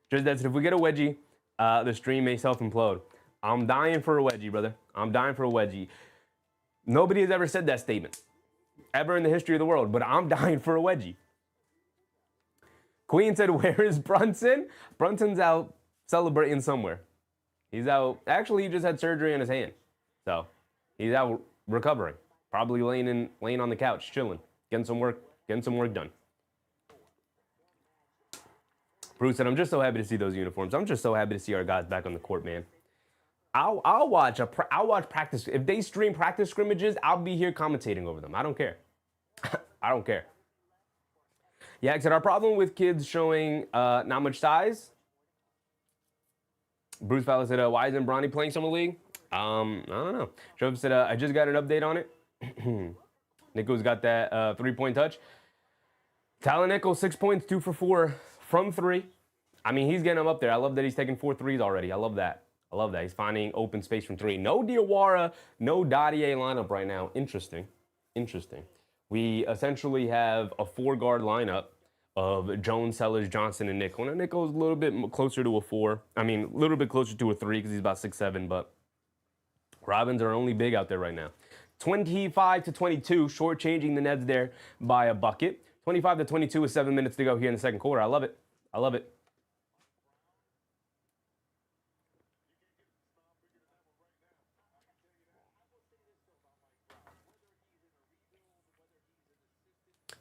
Just that if we get a wedgie, the stream may self-implode. I'm dying for a wedgie, brother. I'm dying for a wedgie. Nobody has ever said that statement, ever in the history of the world, but I'm dying for a wedgie. Queen said, where is Brunson? Brunson's out celebrating somewhere. He's out. Actually, he just had surgery on his hand. So he's out recovering, probably laying on the couch, chilling, getting some work done. Bruce said, I'm just so happy to see those uniforms. I'm just so happy to see our guys back on the court, man. I'll watch practice. If they stream practice scrimmages, I'll be here commentating over them. I don't care. I don't care. Yeah, said our problem with kids showing not much size. Bruce Fowler said, why isn't Bronny playing Summer League? I don't know. Joe said, I just got an update on it. Nico's got that 3-point touch. Tyler Nickel, 6 points, 2 for 4 from 3. I mean, he's getting them up there. I love that he's taking 4 threes already. I love that. I love that. He's finding open space from 3. No Diawara, no Dadier lineup right now. Interesting. We essentially have a 4-guard lineup of Jones, Sellers, Johnson, and Nickel. Now, Nickel's a little bit closer to a 4. I mean, a little bit closer to a 3 because he's about 6'7", but Robins are only big out there right now. 25 to 22, shortchanging the Nets there by a bucket. 25 to 22 with 7 minutes to go here in the second quarter. I love it. I love it.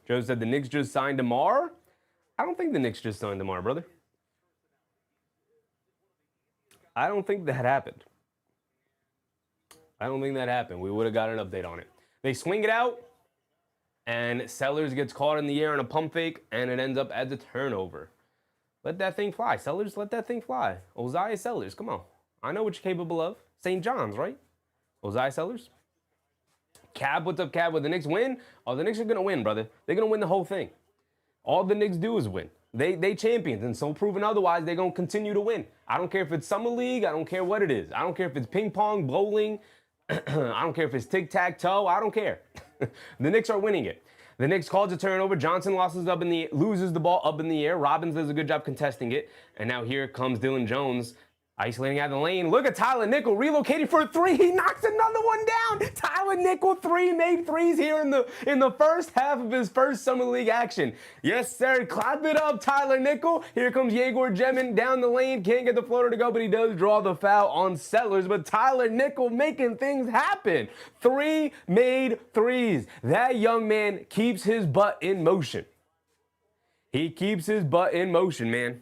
Joe said the Knicks just signed DeMar. I don't think the Knicks just signed DeMar, brother. I don't think that happened. We would have got an update on it. They swing it out, and Sellers gets caught in the air on a pump fake, and it ends up as a turnover. Let that thing fly. Sellers, let that thing fly. Oziah Sellers, come on. I know what you're capable of. St. John's, right? Oziah Sellers. Cab, what's up, Cab? Will the Knicks win? Oh, the Knicks are going to win, brother. They're going to win the whole thing. All the Knicks do is win. They champions, and so proven otherwise, they're going to continue to win. I don't care if it's Summer League. I don't care what it is. I don't care if it's ping pong, bowling. I don't care if it's tic-tac-toe. I don't care. The Knicks are winning it. The Knicks calls a turnover. Johnson loses the ball up in the air. Robbins does a good job contesting it. And now here comes Dylan Jones isolating out of the lane. Look at Tyler Nickel relocating for a 3. He knocks another one down. Tyler Nickel made threes here in the first half of his first Summer League action. Yes, sir. Clap it up, Tyler Nickel. Here comes Egor Demin down the lane. Can't get the floater to go, but he does draw the foul on Sellers. But Tyler Nickel making things happen. 3 made threes. That young man keeps his butt in motion. He keeps his butt in motion, man.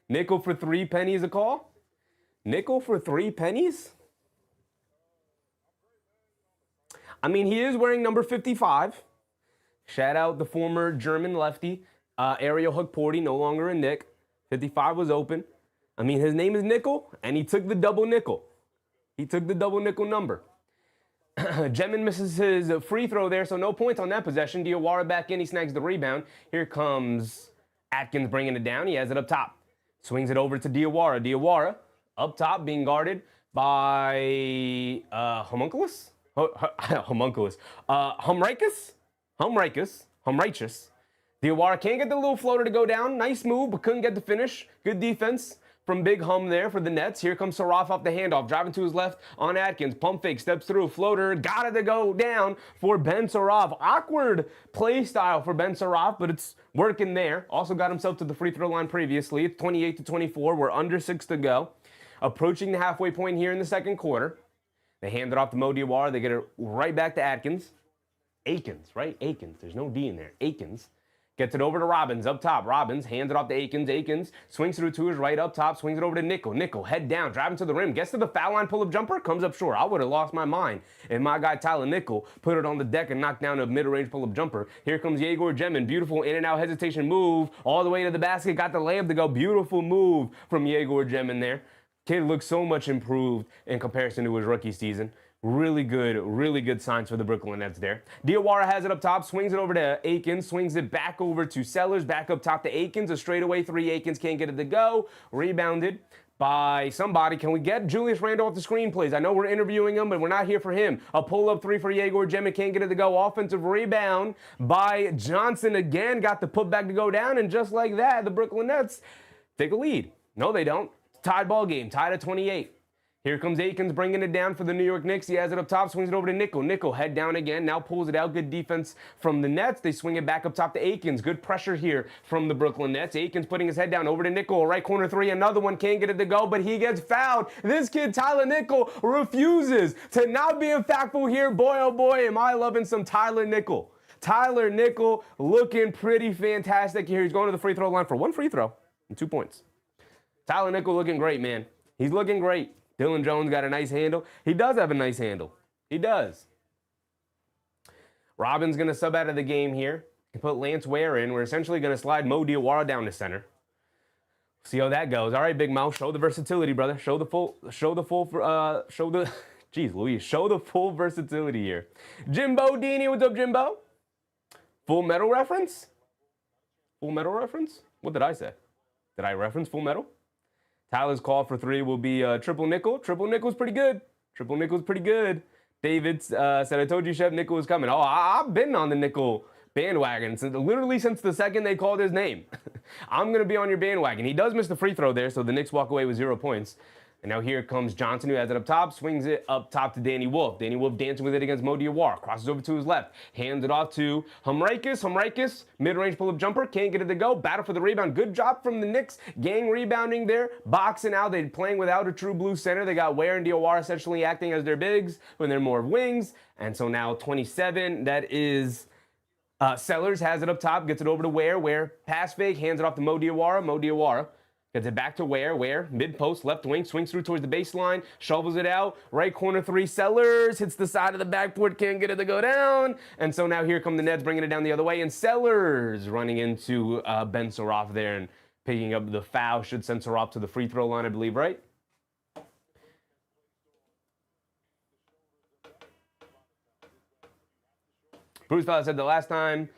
Nickel for 3 pennies a call? Nickel for 3 pennies? I mean, he is wearing number 55. Shout out the former German lefty, Ariel Hukporty, no longer a Knick. 55 was open. I mean, his name is Nickel, and he took the double nickel. He took the double nickel number. Demin misses his free throw there, so no points on that possession. Diawara back in, he snags the rebound. Here comes Atkins bringing it down. He has it up top. Swings it over to Diawara. Diawara up top being guarded by Homunculus? Homunculus. Humraikus. Diawara can't get the little floater to go down. Nice move, but couldn't get the finish. Good defense from Big Hum there for the Nets. Here comes Saraf off the handoff, driving to his left on Atkins. Pump fake, steps through, floater, got it to go down for Ben Saraf. Awkward play style for Ben Saraf, but it's working there. Also got himself to the free throw line previously. It's 28-24. We're under 6 to go. Approaching the halfway point here in the second quarter. They hand it off to Mo Diawara. They get it right back to Atkins. Akins, right? Akins. There's no D in there. Akins. Gets it over to Robbins up top. Robbins hands it off to Akins. Akins swings through to his right up top. Swings it over to Nickel. Nickel head down, driving to the rim. Gets to the foul line, pull-up jumper. Comes up short. I would have lost my mind if my guy Tyler Nickel put it on the deck and knocked down a mid-range pull-up jumper. Here comes Egor Demin. Beautiful in-and-out hesitation move. All the way to the basket. Got the layup to go. Beautiful move from Egor Demin there. Kid looks so much improved in comparison to his rookie season. Really good signs for the Brooklyn Nets there. Diawara has it up top, swings it over to Akins, swings it back over to Sellers, back up top to Akins, a straightaway three. Akins can't get it to go. Rebounded by somebody. Can we get Julius Randle off the screen, please? I know we're interviewing him, but we're not here for him. A pull-up three for Egor Demin, can't get it to go. Offensive rebound by Johnson again. Got the putback to go down, and just like that, the Brooklyn Nets take a lead. No, they don't. Tied ball game, tied at 28. Here comes Akins bringing it down for the New York Knicks. He has it up top, swings it over to Nickel. Nickel head down again, now pulls it out. Good defense from the Nets. They swing it back up top to Akins. Good pressure here from the Brooklyn Nets. Akins putting his head down over to Nickel. Right corner three, another one, can't get it to go, but he gets fouled. This kid, Tyler Nickel, refuses to not be impactful here. Boy, oh boy, am I loving some Tyler Nickel. Tyler Nickel looking pretty fantastic here. He's going to the free throw line for one free throw and 2 points. Tyler Nickel looking great, man. He's looking great. Dylan Jones got a nice handle. He does have a nice handle. He does. Robin's going to sub out of the game here and put Lance Ware in. We're essentially going to slide Mo Diawara down to center. See how that goes. All right, Big Mo, show the versatility, brother. Show the full versatility here. Jimbo Dini, what's up, Jimbo? Full Metal reference? Full Metal reference? What did I say? Did I reference Full Metal? Tyler's call for three will be triple nickel. Triple nickel's pretty good. Triple nickel's pretty good. David said, I told you Chef Nickel was coming. Oh, I've been on the nickel bandwagon literally since the second they called his name. I'm going to be on your bandwagon. He does miss the free throw there, so the Knicks walk away with 0 points. And now here comes Johnson, who has it up top, swings it up top to Danny Wolf. Danny Wolf dancing with it against Mo Diawara. Crosses over to his left. Hands it off to Humraikus. Mid-range pull-up jumper. Can't get it to go. Battle for the rebound. Good job from the Knicks. Gang rebounding there. Boxing out. They're playing without a true blue center. They got Ware and Diawara essentially acting as their bigs when they're more of wings. And so now 27. That is... Sellers has it up top. Gets it over to Ware. Ware pass fake. Hands it off to Mo Diawara. Mo Diawara gets it back to Ware, mid-post, left wing, swings through towards the baseline, shovels it out, right corner three, Sellers, hits the side of the backboard, can't get it to go down, and so now here come the Nets bringing it down the other way, and Sellers running into Ben Saraf there and picking up the foul, should send Saraf to the free throw line, I believe, right? Bruce Fowler said the last time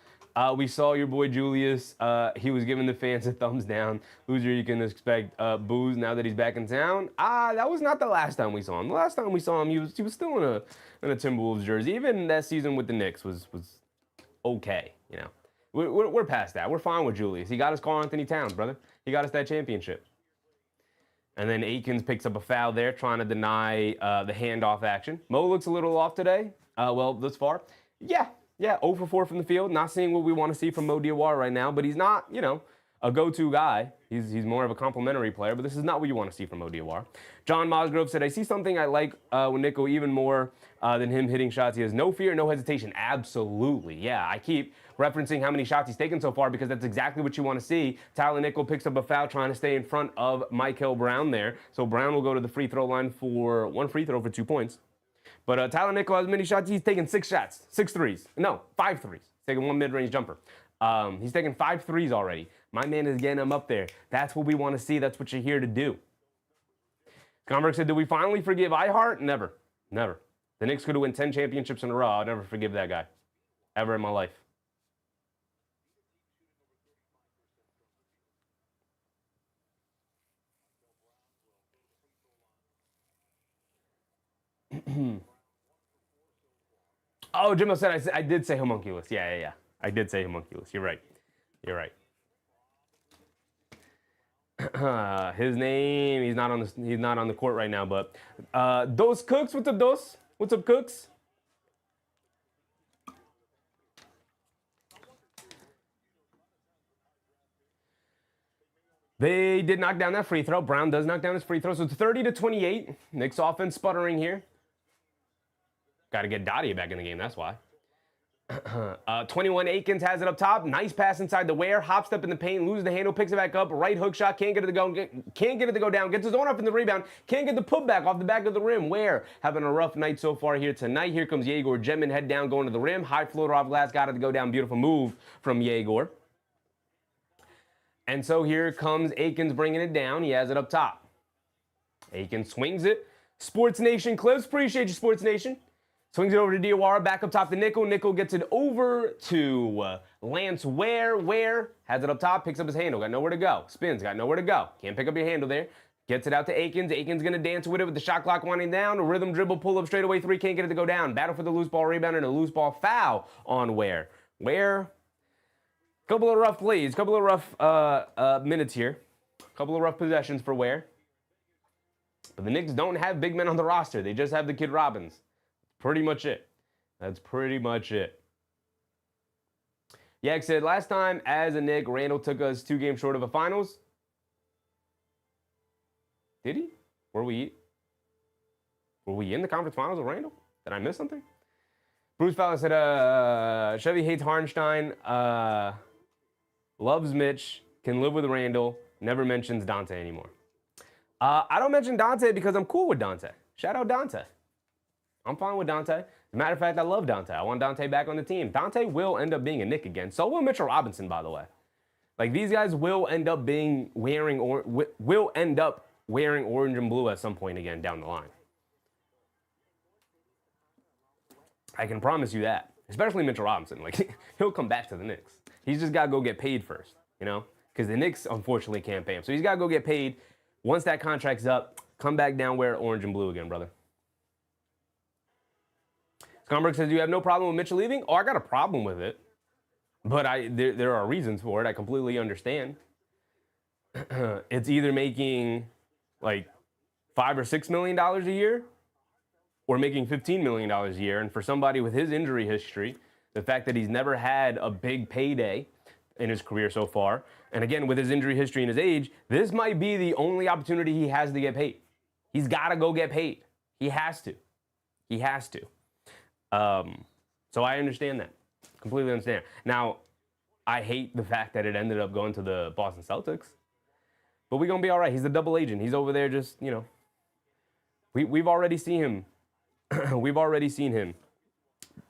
we saw your boy Julius, he was giving the fans a thumbs down. Loser, you can expect booze now that he's back in town. That was not the last time we saw him. The last time we saw him, he was still in a Timberwolves jersey. Even that season with the Knicks was okay, you know. We're past that. We're fine with Julius. He got us Karl Anthony Towns, brother. He got us that championship. And then Akins picks up a foul there, trying to deny the handoff action. Mo looks a little off today. Well, thus far. Yeah, 0 for 4 from the field. Not seeing what we want to see from Mo Diawara right now, but he's not, you know, a go-to guy. He's more of a complimentary player, but this is not what you want to see from Mo Diawara. John Mosgrove said, I see something I like with Nico even more than him hitting shots. He has no fear, no hesitation. Absolutely. Yeah, I keep referencing how many shots he's taken so far because that's exactly what you want to see. Tyler Nickel picks up a foul trying to stay in front of Mikel Brown there. So Brown will go to the free throw line for one free throw for 2 points. But Tyler Nickel has many shots. He's taken 6 shots, 6 threes. No, 5 threes. He's taking 1 mid-range jumper. He's taken 5 threes already. My man is getting him up there. That's what we want to see. That's what you're here to do. Skomberg said, do we finally forgive Ihart? Never. Never. The Knicks could win 10 championships in a row. I'll never forgive that guy. Ever in my life. Oh, Jimbo said I did say homunculus. Yeah. I did say homunculus. You're right. His name, he's not on the court right now, but Dos Cooks, what's up, Dos? What's up, Cooks? They did knock down that free throw. Brown does knock down his free throw, so it's 30-28. Knicks offense sputtering here. Got to get Dottie back in the game, that's why. 21 Akins has it up top. Nice pass inside the wear. Hop step in the paint. Loses the handle. Picks it back up. Right hook shot. Can't get it to go. Can't get it to go down. Gets his own up in the rebound. Can't get the putback off the back of the rim. Ware having a rough night so far here tonight. Here comes Egor. Demin head down going to the rim. High floater off glass. Got it to go down. Beautiful move from Egor. And so here comes Akins bringing it down. He has it up top. Akins swings it. Sports Nation clips. Appreciate you, Sports Nation. Swings it over to Diawara, back up top to Nickel. Nickel gets it over to Lance Ware. Ware has it up top, picks up his handle, got nowhere to go. Spins, got nowhere to go. Can't pick up your handle there. Gets it out to Akins. Akins gonna dance with it with the shot clock winding down. A rhythm dribble, pull up straight away three, can't get it to go down. Battle for the loose ball rebound and a loose ball foul on Ware. Ware, couple of rough plays, couple of rough minutes here. Couple of rough possessions for Ware. But the Knicks don't have big men on the roster. They just have the kid Robbins. Pretty much it. That's pretty much it. Yak said, last time as a Knick, Randall took us 2 games short of a finals. Did he? Were we in the conference finals with Randall? Did I miss something? Bruce Fowler said, Chevy hates Harnstein, loves Mitch, can live with Randall, never mentions Dante anymore. I don't mention Dante because I'm cool with Dante. Shout out Dante. I'm fine with Dante. As a matter of fact, I love Dante. I want Dante back on the team. Dante will end up being a Knick again. So will Mitchell Robinson, by the way. Like, these guys will end up wearing orange and blue at some point again down the line. I can promise you that. Especially Mitchell Robinson. Like, he'll come back to the Knicks. He's just got to go get paid first, you know? Because the Knicks, unfortunately, can't pay him. So he's got to go get paid. Once that contract's up, come back down, wear orange and blue again, brother. Scomberg says, you have no problem with Mitchell leaving? Oh, I got a problem with it. But there are reasons for it. I completely understand. It's either making like $5 or $6 million a year or making $15 million a year. And for somebody with his injury history, the fact that he's never had a big payday in his career so far, and again, with his injury history and his age, this might be the only opportunity he has to get paid. He's got to go get paid. He has to. He has to. So I understand that. Completely understand. Now, I hate the fact that it ended up going to the Boston Celtics. But we're going to be all right. He's a double agent. He's over there just, you know. We've already seen him. We've already seen him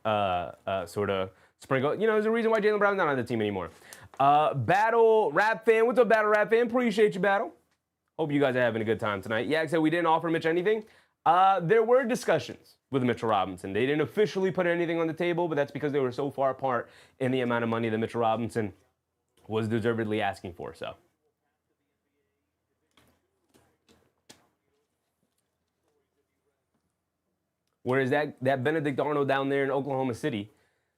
sort of sprinkle. You know, there's a reason why Jaylen Brown's not on the team anymore. Battle Rap Fan. What's up, Battle Rap Fan? Appreciate you, Battle. Hope you guys are having a good time tonight. Yeah, said we didn't offer Mitch anything. There were discussions with Mitchell Robinson. They didn't officially put anything on the table, but that's because they were so far apart in the amount of money that Mitchell Robinson was deservedly asking for. So, whereas that Benedict Arnold down there in Oklahoma City,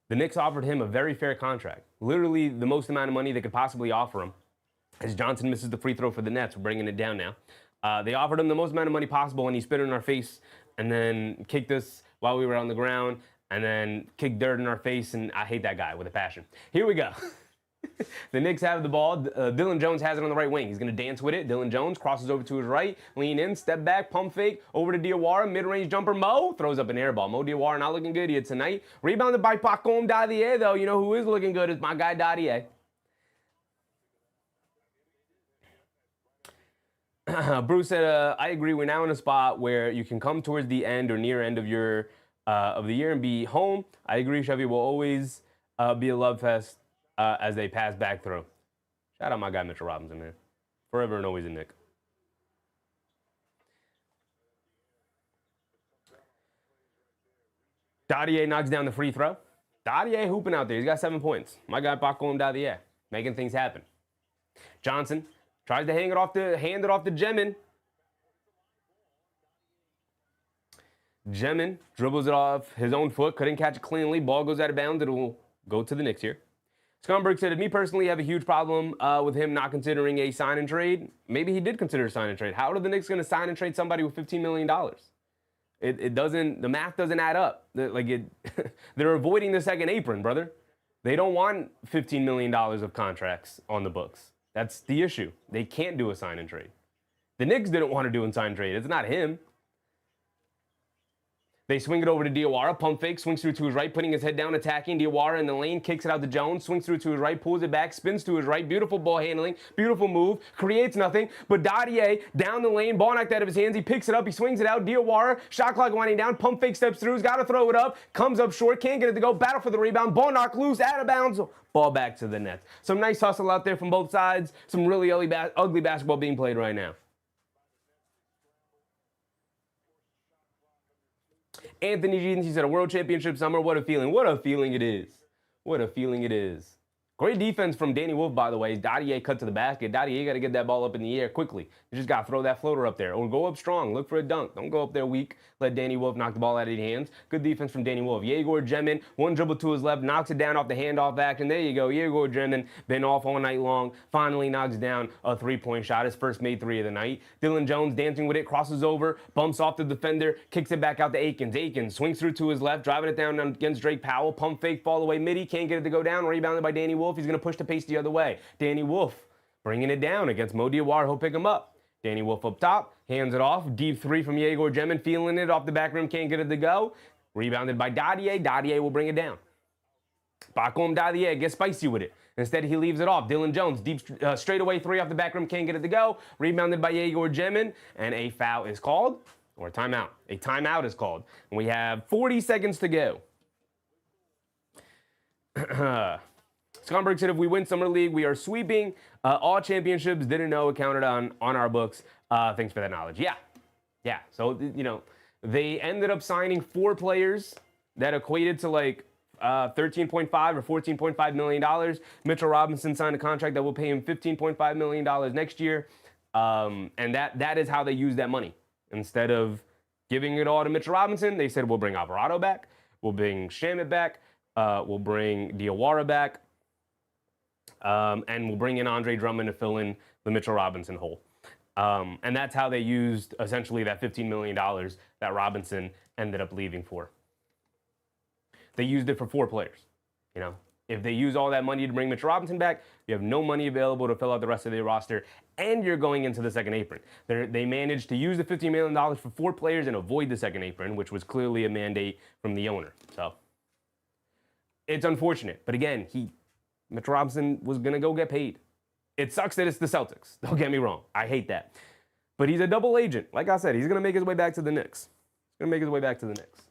the Knicks offered him a very fair contract. Literally the most amount of money they could possibly offer him. As Johnson misses the free throw for the Nets, we're bringing it down now. They offered him the most amount of money possible, and he spit in our face and then kicked us while we were on the ground and then kicked dirt in our face, and I hate that guy with a passion. Here we go. The Knicks have the ball. Dylan Jones has it on the right wing. He's going to dance with it. Dylan Jones crosses over to his right, lean in, step back, pump fake, over to Diawara, mid-range jumper. Mo throws up an air ball. Mo Diawara not looking good here tonight. Rebounded by Pacom Dadier, though. You know who is looking good is my guy Dadier. Bruce said, I agree. We're now in a spot where you can come towards the end or near end of your of the year and be home. I agree. Chevy will always be a love fest as they pass back through. Shout out my guy Mitchell Robinson, man. Forever and always a Knick. Dadier knocks down the free throw. Dadier hooping out there. He's got 7 points. My guy Paco Dadier making things happen. Johnson tries to hand it off to Demin. Demin dribbles it off his own foot, couldn't catch it cleanly. Ball goes out of bounds. It'll go to the Knicks here. Skonberg said, me personally have a huge problem with him not considering a sign and trade. Maybe he did consider a sign and trade. How are the Knicks going to sign and trade somebody with $15 million? It doesn't, the math doesn't add up. They're avoiding the second apron, brother. They don't want $15 million of contracts on the books. That's the issue. They can't do a sign and trade. The Knicks didn't want to do a sign and trade. It's not him. They swing it over to Diawara, pump fake, swings through to his right, putting his head down, attacking. Diawara in the lane, kicks it out to Jones, swings through to his right, pulls it back, spins to his right. Beautiful ball handling, beautiful move, creates nothing. But Dadier down the lane, ball knocked out of his hands. He picks it up, he swings it out. Diawara, shot clock winding down, pump fake steps through, he's got to throw it up, comes up short, can't get it to go, battle for the rebound, ball knocked loose, out of bounds, ball back to the net. Some nice hustle out there from both sides. Some really ugly basketball being played right now. Anthony Jeans, he said, a world championship summer. What a feeling. What a feeling it is. What a feeling it is. Great defense from Danny Wolf, by the way. Dadier cut to the basket. Dadier got to get that ball up in the air quickly. You just got to throw that floater up there. Or go up strong. Look for a dunk. Don't go up there weak. Let Danny Wolf knock the ball out of your hands. Good defense from Danny Wolf. Egor Demin, one dribble to his left, knocks it down off the handoff action. There you go. Egor Demin, been off all night long. Finally knocks down a three-point shot. His first made three of the night. Dylan Jones dancing with it, crosses over, bumps off the defender, kicks it back out to Akins. Akins swings through to his left, driving it down against Drake Powell. Pump fake, fall away midi. Can't get it to go down. Rebounded by Danny Wolf. He's going to push the pace the other way. Danny Wolf bringing it down against Mo Diawara. He'll pick him up. Danny Wolf up top, hands it off. Deep three from Egor Demin, feeling it off the back rim, can't get it to go. Rebounded by Dadier. Dadier will bring it down. Back home, Dadier gets spicy with it. Instead, he leaves it off. Dylan Jones, deep straightaway three off the back rim, can't get it to go. Rebounded by Egor Demin, and a foul is called, or a timeout. A timeout is called. And we have 40 seconds to go. Skonberg said, if we win Summer League, we are sweeping all championships. Didn't know it counted on our books. Thanks for that knowledge. Yeah. So, you know, they ended up signing 4 players that equated to like $13.5 or $14.5 million. Mitchell Robinson signed a contract that will pay him $15.5 million next year. And that is how they use that money. Instead of giving it all to Mitchell Robinson, they said, we'll bring Alvarado back. We'll bring Shamit back. We'll bring Diawara back. And we'll bring in Andre Drummond to fill in the Mitchell Robinson hole. And that's how they used essentially that $15 million that Robinson ended up leaving for. They used it for 4 players. You know, if they use all that money to bring Mitchell Robinson back, you have no money available to fill out the rest of their roster, and you're going into the second apron. They managed to use the $15 million for 4 players and avoid the second apron, which was clearly a mandate from the owner. So it's unfortunate. But again, Mitchell Robinson was going to go get paid. It sucks that it's the Celtics. Don't get me wrong. I hate that. But he's a double agent. Like I said, he's going to make his way back to the Knicks. He's going to make his way back to the Knicks.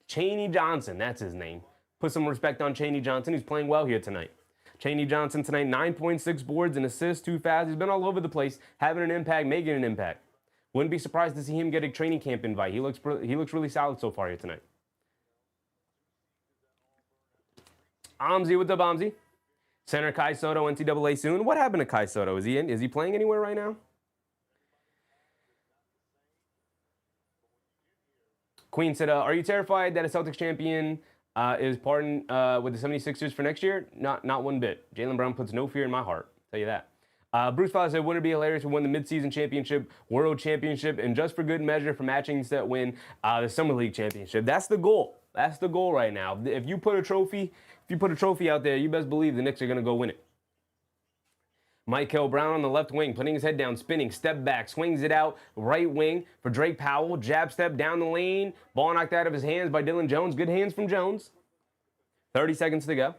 Chaney Johnson, that's his name. Put some respect on Chaney Johnson. He's playing well here tonight. Chaney Johnson tonight, 9.6 boards, an assist, 2 fouls. He's been all over the place, having an impact, making an impact. Wouldn't be surprised to see him get a training camp invite. He looks really solid so far here tonight. Amzi, what's up, Amzi? Center Kai Soto, NCAA soon. What happened to Kai Soto? Is he playing anywhere right now? Queen said, are you terrified that a Celtics champion is parting with the 76ers for next year? Not one bit. Jaylen Brown puts no fear in my heart. I'll tell you that. Bruce Fowler said, wouldn't it be hilarious to win the midseason championship, world championship, and just for good measure for matching set win the Summer League championship? That's the goal. That's the goal right now. If you put a trophy out there, you best believe the Knicks are going to go win it. Mikel Brown on the left wing, putting his head down, spinning, step back, swings it out, right wing for Drake Powell, jab step down the lane, ball knocked out of his hands by Dylan Jones. Good hands from Jones. 30 seconds to go.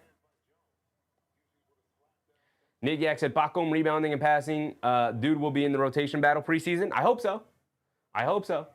Nick Yak said, Paco rebounding and passing. Dude will be in the rotation battle preseason. I hope so.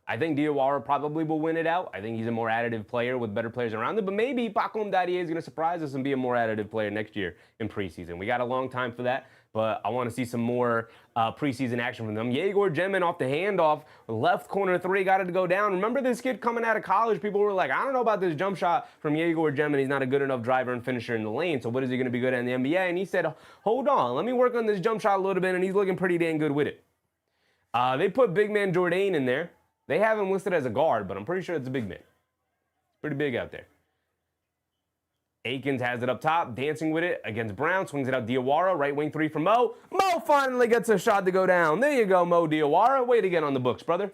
I think Diawara probably will win it out. I think he's a more additive player with better players around him. But maybe Paco Dadier is going to surprise us and be a more additive player next year in preseason. We got a long time for that, but I want to see some more preseason action from them. Egor Demin off the handoff, left corner 3, got it to go down. Remember this kid coming out of college? People were like, I don't know about this jump shot from Egor Demin. He's not a good enough driver and finisher in the lane, so what is he going to be good at in the NBA? And he said, hold on, let me work on this jump shot a little bit, and he's looking pretty dang good with it. They put big man Jordan in there. They have him listed as a guard, but I'm pretty sure it's a big man. Pretty big out there. Akins has it up top, dancing with it against Brown, swings it out Diawara, right wing three from Mo. Mo finally gets a shot to go down. There you go, Mo Diawara. Way to get on the books, brother.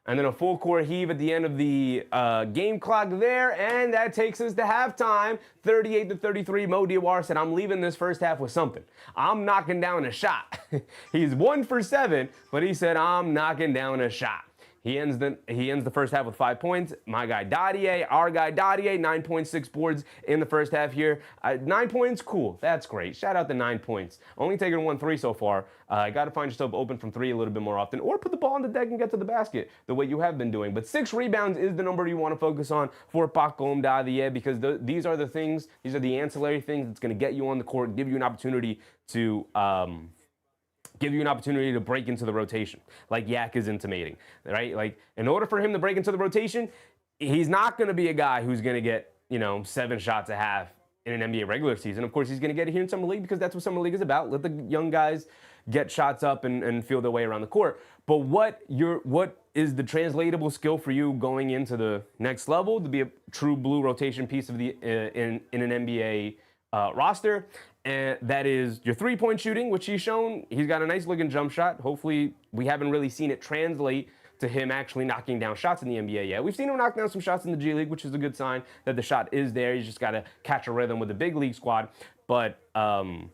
And then a full court heave at the end of the game clock there, and that takes us to halftime. 38-33, Mo Diawara said, I'm leaving this first half with something. I'm knocking down a shot. He's 1 for 7, but he said, I'm knocking down a shot. He ends the first half with 5 points. My guy Dadier, our guy Dadier, 9.6 boards in the first half here. 9 points, cool. That's great. Shout out to 9 points. Only taking 1 3 so far. Got to find yourself open from 3 a little bit more often, or put the ball on the deck and get to the basket the way you have been doing. But 6 rebounds is the number you want to focus on for Pacom Dadier, because these are the things, these are the ancillary things that's going to get you on the court, give you an opportunity to break into the rotation, like Yak is intimating, right? Like, in order for him to break into the rotation, he's not going to be a guy who's going to get, 7 shots a half in an NBA regular season. Of course, he's going to get it here in Summer League because that's what Summer League is about. Let the young guys get shots up and feel their way around the court. But what is the translatable skill for you going into the next level to be a true blue rotation piece of the in an NBA roster? And that is your three-point shooting, which he's shown. He's got a nice looking jump shot. Hopefully, we haven't really seen it translate to him actually knocking down shots in the NBA yet. We've seen him knock down some shots in the G League, which is a good sign that the shot is there. He's just got to catch a rhythm with the big league squad. But Dadier,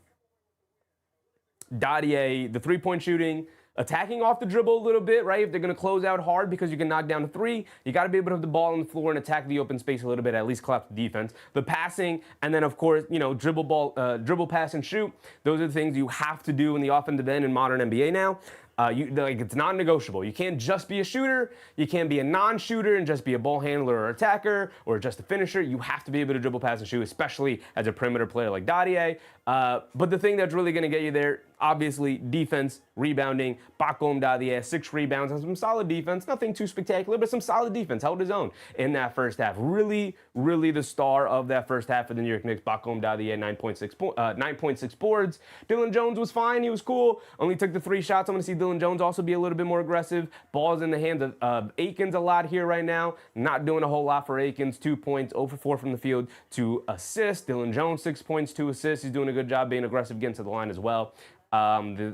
the three-point shooting, attacking off the dribble a little bit, right? If they're going to close out hard because you can knock down a 3, you got to be able to have the ball on the floor and attack the open space a little bit, at least collapse the defense. The passing, and then, of course, dribble, pass, and shoot. Those are the things you have to do in the offensive end in modern NBA now. It's non-negotiable. You can't just be a shooter. You can't be a non-shooter and just be a ball handler or attacker or just a finisher. You have to be able to dribble, pass, and shoot, especially as a perimeter player like Dadier. But the thing that's really going to get you there, obviously, defense, rebounding. Pacom Dadier, 6 rebounds and some solid defense. Nothing too spectacular, but some solid defense. Held his own in that first half. Really, really the star of that first half of the New York Knicks. Pacom Dadier, 9.6 boards. Dylan Jones was fine. He was cool. Only took the 3 shots. I'm going to see Dylan Jones also be a little bit more aggressive. Ball's in the hands of Akins a lot here right now. Not doing a whole lot for Akins. 2 points, 0 for 4 from the field, 2 assists. Dylan Jones, 6 points, 2 assists. He's doing a good job being aggressive, getting to the line as well.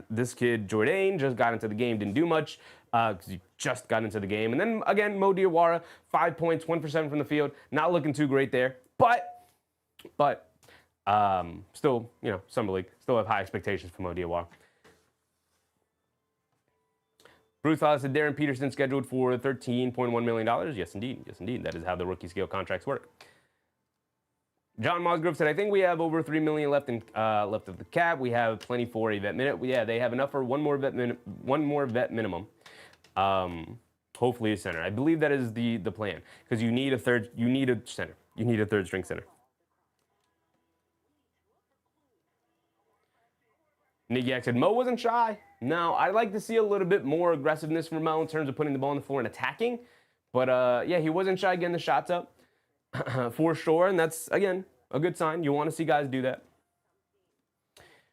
This kid, Jordan, just got into the game, didn't do much because he just got into the game. And then, again, Mo Diawara, 5 points, 1 for 7 from the field. Not looking too great there. But still, Summer League. Still have high expectations for Mo Diawara. Bruce Hollis said Darren Peterson scheduled for $13.1 million. Yes, indeed. Yes, indeed. That is how the rookie scale contracts work. John Mosgrove said, I think we have over $3 million left of the cap. We have plenty for a vet minute. Yeah, they have enough for one more vet minimum. Hopefully a center. I believe that is the plan, because you need a center. You need a third string center. Nick Yak said, Mo wasn't shy. No, I'd like to see a little bit more aggressiveness from Mo in terms of putting the ball on the floor and attacking. But yeah, he wasn't shy getting the shots up for sure. And that's, again, a good sign. You want to see guys do that.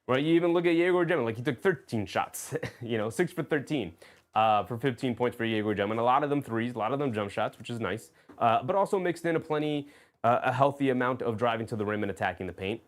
Right? You even look at Egor Demin. Like, he took 13 shots, 6 for 13 for 15 points for Egor Demin. A lot of them threes, a lot of them jump shots, which is nice. But also mixed in a healthy amount of driving to the rim and attacking the paint.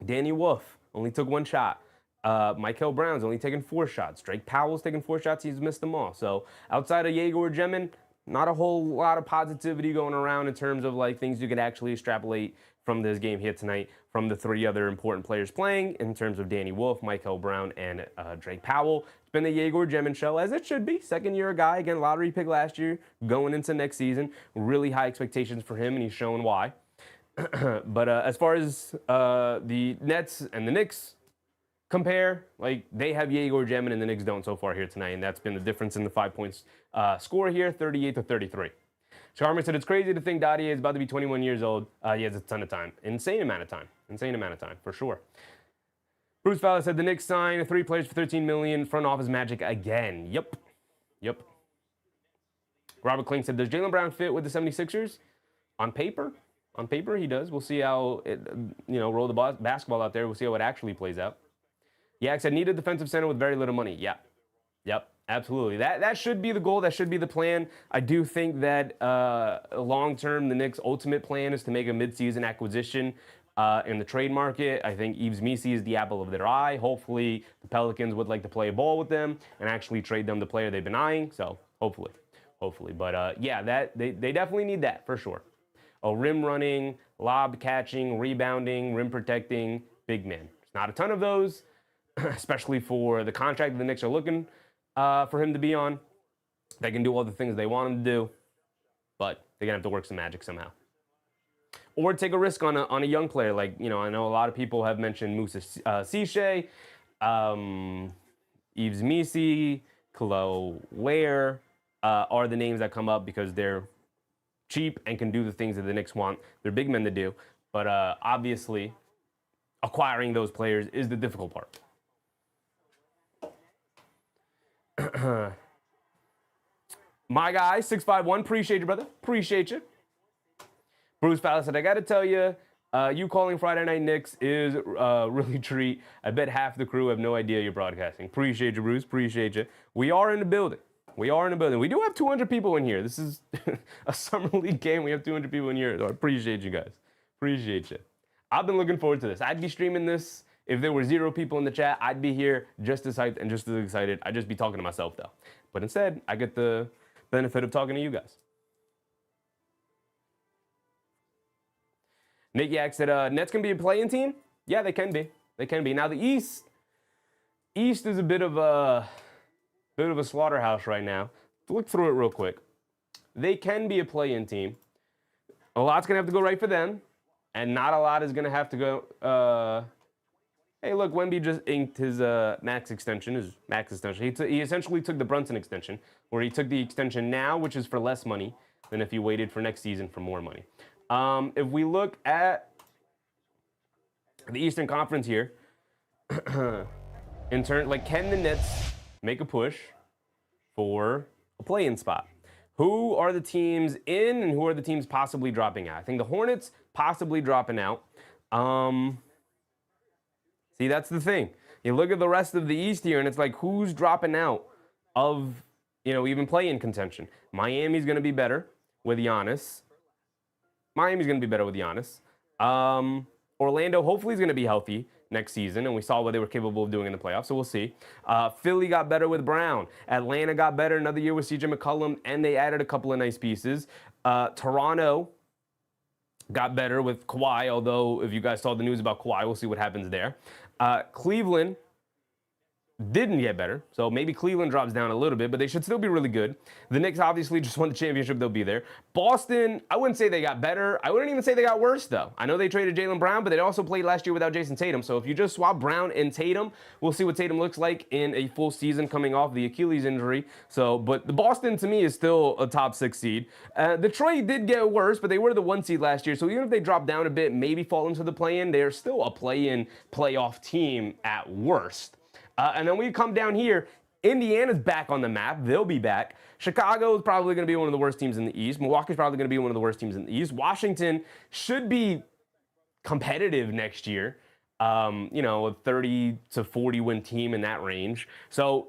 Danny Wolf only took 1 shot. Mikel Brown's only taken 4 shots. Drake Powell's taken 4 shots. He's missed them all. So outside of Egor Demin, not a whole lot of positivity going around in terms of like things you could actually extrapolate from this game here tonight from the 3 other important players playing in terms of Danny Wolf, Mikel Brown, and Drake Powell. It's been the Egor Demin show, as it should be. 2nd-year guy, again, lottery pick last year, going into next season. Really high expectations for him, and he's shown why. But as far as the Nets and the Knicks compare, like, they have Egor Demin and the Knicks don't so far here tonight, and that's been the difference in the 5 points score here, 38-33. Charmer said, it's crazy to think Dadier is about to be 21 years old. He has a ton of time. Insane amount of time, for sure. Bruce Fowler said, the Knicks signed 3 players for $13 million, front office magic again. Yep. Robert Kling said, does Jaylen Brown fit with the 76ers? On paper, he does. We'll see how it, roll the basketball out there. We'll see how it actually plays out. Yak said, need a defensive center with very little money. Yep. Absolutely. That should be the goal. That should be the plan. I do think that long term, the Knicks' ultimate plan is to make a midseason acquisition in the trade market. I think Yves Missi is the apple of their eye. Hopefully, the Pelicans would like to play ball with them and actually trade them the player they've been eyeing. So hopefully. But yeah, they definitely need that for sure. A rim running, lob catching, rebounding, rim protecting big man. There's not a ton of those, especially for the contract that the Knicks are looking for him to be on. They can do all the things they want him to do, but they're gonna have to work some magic somehow. Or take a risk on a young player. Like, I know a lot of people have mentioned Moussa Cisse, Yves Missi, Kalo Ware are the names that come up because they're cheap and can do the things that the Knicks want their big men to do. But obviously, acquiring those players is the difficult part. My guy, 651, appreciate you, brother. Appreciate you. Bruce Fowler said, I got to tell you, you calling Friday Night Knicks is really a treat. I bet half the crew have no idea you're broadcasting. Appreciate you, Bruce. Appreciate you. We are in the building. We do have 200 people in here. This is a summer league game. We have 200 people in here. So I appreciate you guys. Appreciate you. I've been looking forward to this. I'd be streaming this. If there were 0 people in the chat, I'd be here just as hyped and just as excited. I'd just be talking to myself, though. But instead, I get the benefit of talking to you guys. Nick Yak said, Nets can be a play-in team? Yeah, they can be. They can be. Now, the East is a bit of a slaughterhouse right now. Look through it real quick. They can be a play-in team. A lot's going to have to go right for them, and not a lot is going to have to go... Hey, look, Wemby just inked his max extension. He essentially took the Brunson extension, where he took the extension now, which is for less money than if he waited for next season for more money. If we look at the Eastern Conference here, can the Nets make a push for a play-in spot? Who are the teams in and who are the teams possibly dropping out? I think the Hornets possibly dropping out. See, that's the thing. You look at the rest of the East here, and it's like, who's dropping out of, even play-in contention? Miami's going to be better with Giannis. Orlando hopefully is going to be healthy next season, and we saw what they were capable of doing in the playoffs, so we'll see. Philly got better with Brown. Atlanta got better another year with CJ McCollum, and they added a couple of nice pieces. Toronto got better with Kawhi, although if you guys saw the news about Kawhi, we'll see what happens there. Cleveland didn't get better, so maybe Cleveland drops down a little bit, but they should still be really good. The Knicks obviously just won the championship. They'll be there. Boston, I wouldn't say they got better. I wouldn't even say they got worse, though. I know they traded Jaylen Brown, but they also played last year without Jason Tatum. So if you just swap Brown and Tatum, we'll see what Tatum looks like in a full season coming off the Achilles injury. But the Boston, to me, is still a top 6 seed. Detroit did get worse, but they were the 1 seed last year. So even if they drop down a bit, maybe fall into the play-in, they're still a play-in playoff team at worst. And then we come down here, Indiana's back on the map. They'll be back. Chicago is probably going to be one of the worst teams in the East. Milwaukee's probably going to be one of the worst teams in the East. Washington should be competitive next year. A 30 to 40 win team in that range. So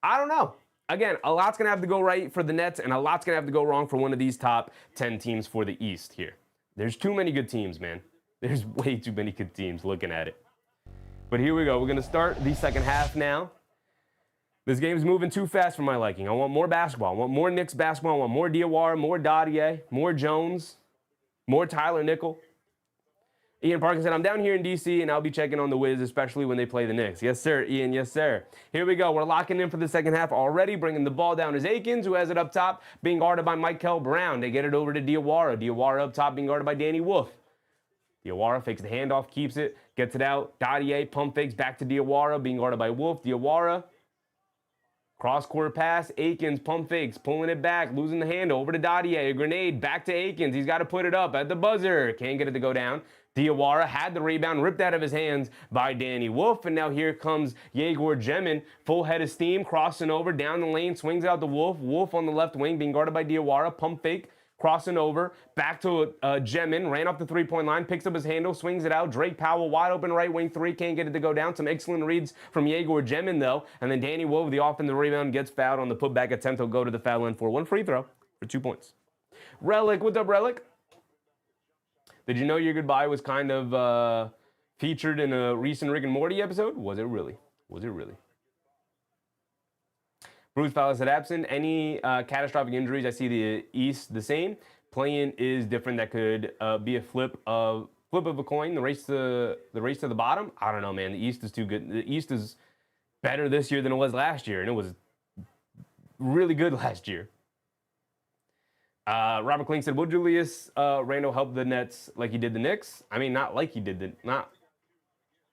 I don't know. Again, a lot's going to have to go right for the Nets, and a lot's going to have to go wrong for one of these top 10 teams for the East here. There's too many good teams, man. There's way too many good teams looking at it. But here we go. We're going to start the second half now. This game's moving too fast for my liking. I want more basketball. I want more Knicks basketball. I want more Diawara, more Dadier, more Jones, more Tyler Nickel. Ian Parker said, I'm down here in D.C., and I'll be checking on the Wiz, especially when they play the Knicks. Yes, sir, Ian. Yes, sir. Here we go. We're locking in for the second half already. Bringing the ball down is Akins, who has it up top, being guarded by Mikel Brown. They get it over to Diawara. Diawara up top, being guarded by Danny Wolf. Diawara fakes the handoff, keeps it, gets it out. Dadier pump fakes back to Diawara, being guarded by Wolf. Diawara, cross-court pass. Akins pump fakes, pulling it back, losing the handle over to Dadier. A grenade back to Akins. He's got to put it up at the buzzer. Can't get it to go down. Diawara had the rebound ripped out of his hands by Danny Wolf. And now here comes Egor Demin, full head of steam, crossing over down the lane, swings out to Wolf. Wolf on the left wing, being guarded by Diawara. Pump fake. crossing over, back to Demin, ran up the three-point line, picks up his handle, swings it out. Drake Powell, wide open right wing three, can't get it to go down. Some excellent reads from Egor Demin, though. And then Danny Wolf, the offensive rebound, gets fouled on the putback attempt. He'll go to the foul line for one free throw for 2 points. Relic, what's up, Relic? Did you know your goodbye was kind of featured in a recent Rick and Morty episode? Was it really? Was it really? Bruce Fowler said absent. Any catastrophic injuries? I see the East the same. Play-in is different. That could be a flip of a coin. The race to the bottom. I don't know, man. The East is too good. The East is better this year than it was last year, and it was really good last year. Robert Kling said, "Will Julius Randle help the Nets like he did the Knicks?" I mean, not like he did not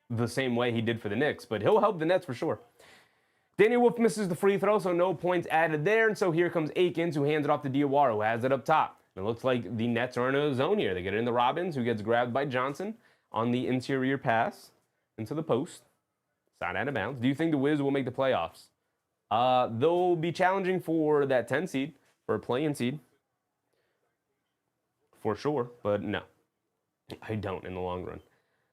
the same way he did for the Knicks, but he'll help the Nets for sure. Danny Wolf misses the free throw, so no points added there. And so here comes Akins, who hands it off to Diawara, who has it up top. And it looks like the Nets are in a zone here. They get it into Robbins, who gets grabbed by Johnson on the interior pass into the post. Side out of bounds. Do you think the Wiz will make the playoffs? They'll be challenging for that 10 seed, for a play-in seed. For sure, but no. I don't in the long run.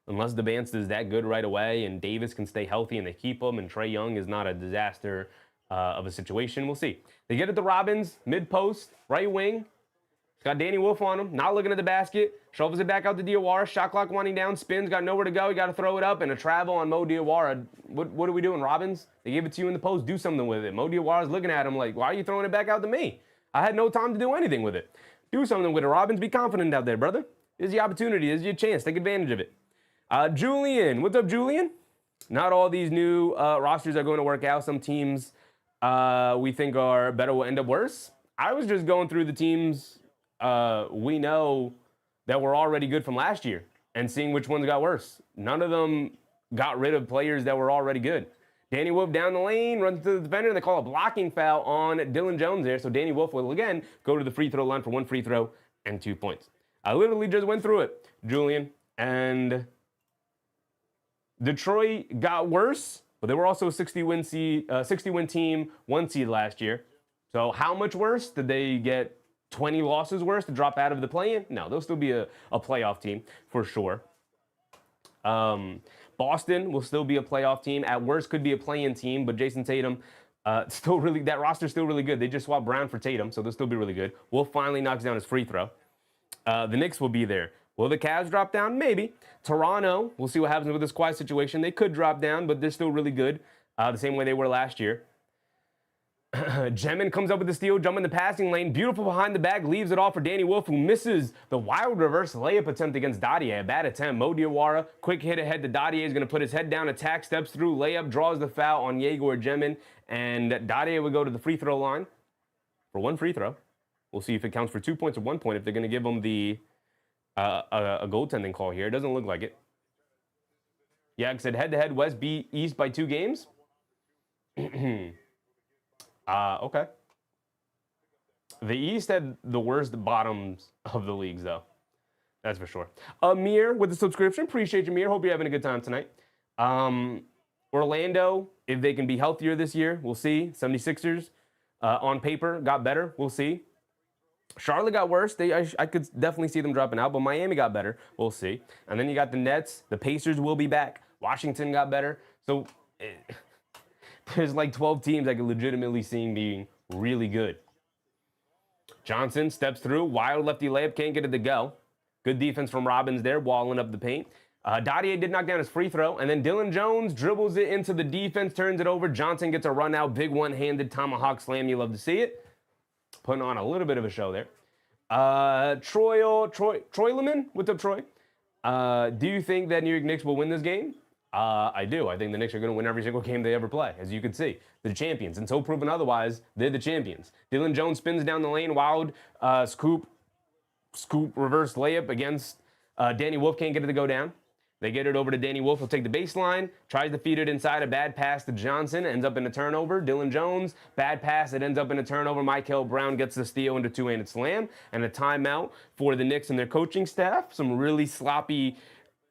Unless Debanst is that good right away and Davis can stay healthy and they keep him and Trae Young is not a disaster of a situation, we'll see. They get it to Robbins, mid-post, right wing. It's got Danny Wolf on him, not looking at the basket. Shovels it back out to Diawara. Shot clock winding down, spins, got nowhere to go. You got to throw it up and a travel on Mo Diawara. What are we doing, Robbins? They gave it to you in the post. Do something with it. Mo Diawara's looking at him like, why are you throwing it back out to me? I had no time to do anything with it. Do something with it, Robbins. Be confident out there, brother. Here's the opportunity. Here's your chance. Take advantage of it. Julian. What's up, Julian? Not all these new rosters are going to work out. Some teams we think are better will end up worse. I was just going through the teams we know that were already good from last year and seeing which ones got worse. None of them got rid of players that were already good. Danny Wolf down the lane, runs to the defender, and they call a blocking foul on Dillon Jones there. So Danny Wolf will again go to the free throw line for one free throw and 2 points. I literally just went through it, Julian. And Detroit got worse, but they were also a 60-win team, 1 seed last year. So how much worse? Did they get 20 losses worse to drop out of the play-in? No, they'll still be a playoff team for sure. Boston will still be a playoff team. At worst, could be a play-in team, but Jason Tatum, that roster's still really good. They just swapped Brown for Tatum, so they'll still be really good. Wolf finally knocks down his free throw. The Knicks will be there. Will the Cavs drop down? Maybe. Toronto, we'll see what happens with this quiet situation. They could drop down, but they're still really good, the same way they were last year. Demin comes up with the steal, jump in the passing lane. Beautiful behind the back, leaves it off for Danny Wolf, who misses the wild reverse layup attempt against Dadier. A bad attempt. Mo Diawara, quick hit ahead to Dadier. Is going to put his head down, attack, steps through, layup, draws the foul on Egor Demin. And Dadier will go to the free throw line for one free throw. We'll see if it counts for 2 points or 1 point, if they're going to give him the a goaltending call here. It doesn't look like it. Yeah, I said head-to-head, West beat East by 2 games. Okay. The East had the worst bottoms of the leagues, though. That's for sure. Amir with the subscription. Appreciate you, Amir. Hope you're having a good time tonight. Orlando, if they can be healthier this year, we'll see. 76ers, on paper, got better. We'll see. Charlotte got worse. I could definitely see them dropping out, but Miami got better. We'll see. And then you got the Nets. The Pacers will be back. Washington got better. So there's like 12 teams I could legitimately see being really good. Johnson steps through. Wild lefty layup. Can't get it to go. Good defense from Robbins there, walling up the paint. Dadier did knock down his free throw. And then Dillon Jones dribbles it into the defense, turns it over. Johnson gets a run out. Big one-handed tomahawk slam. You love to see it. Putting on a little bit of a show there. Troyleman, what's up, Troy? Do you think that New York Knicks will win this game? I do. I think the Knicks are going to win every single game they ever play. As you can see, they're the champions. Until proven otherwise, they're the champions. Dillon Jones spins down the lane, wild scoop, reverse layup against Danny Wolf. Can't get it to go down. They get it over to Danny Wolf. He'll take the baseline, tries to feed it inside. A bad pass to Johnson, ends up in a turnover. Dillon Jones, bad pass. It ends up in a turnover. Mikel Brown gets the steal into two-handed slam. And a timeout for the Knicks and their coaching staff. Some really sloppy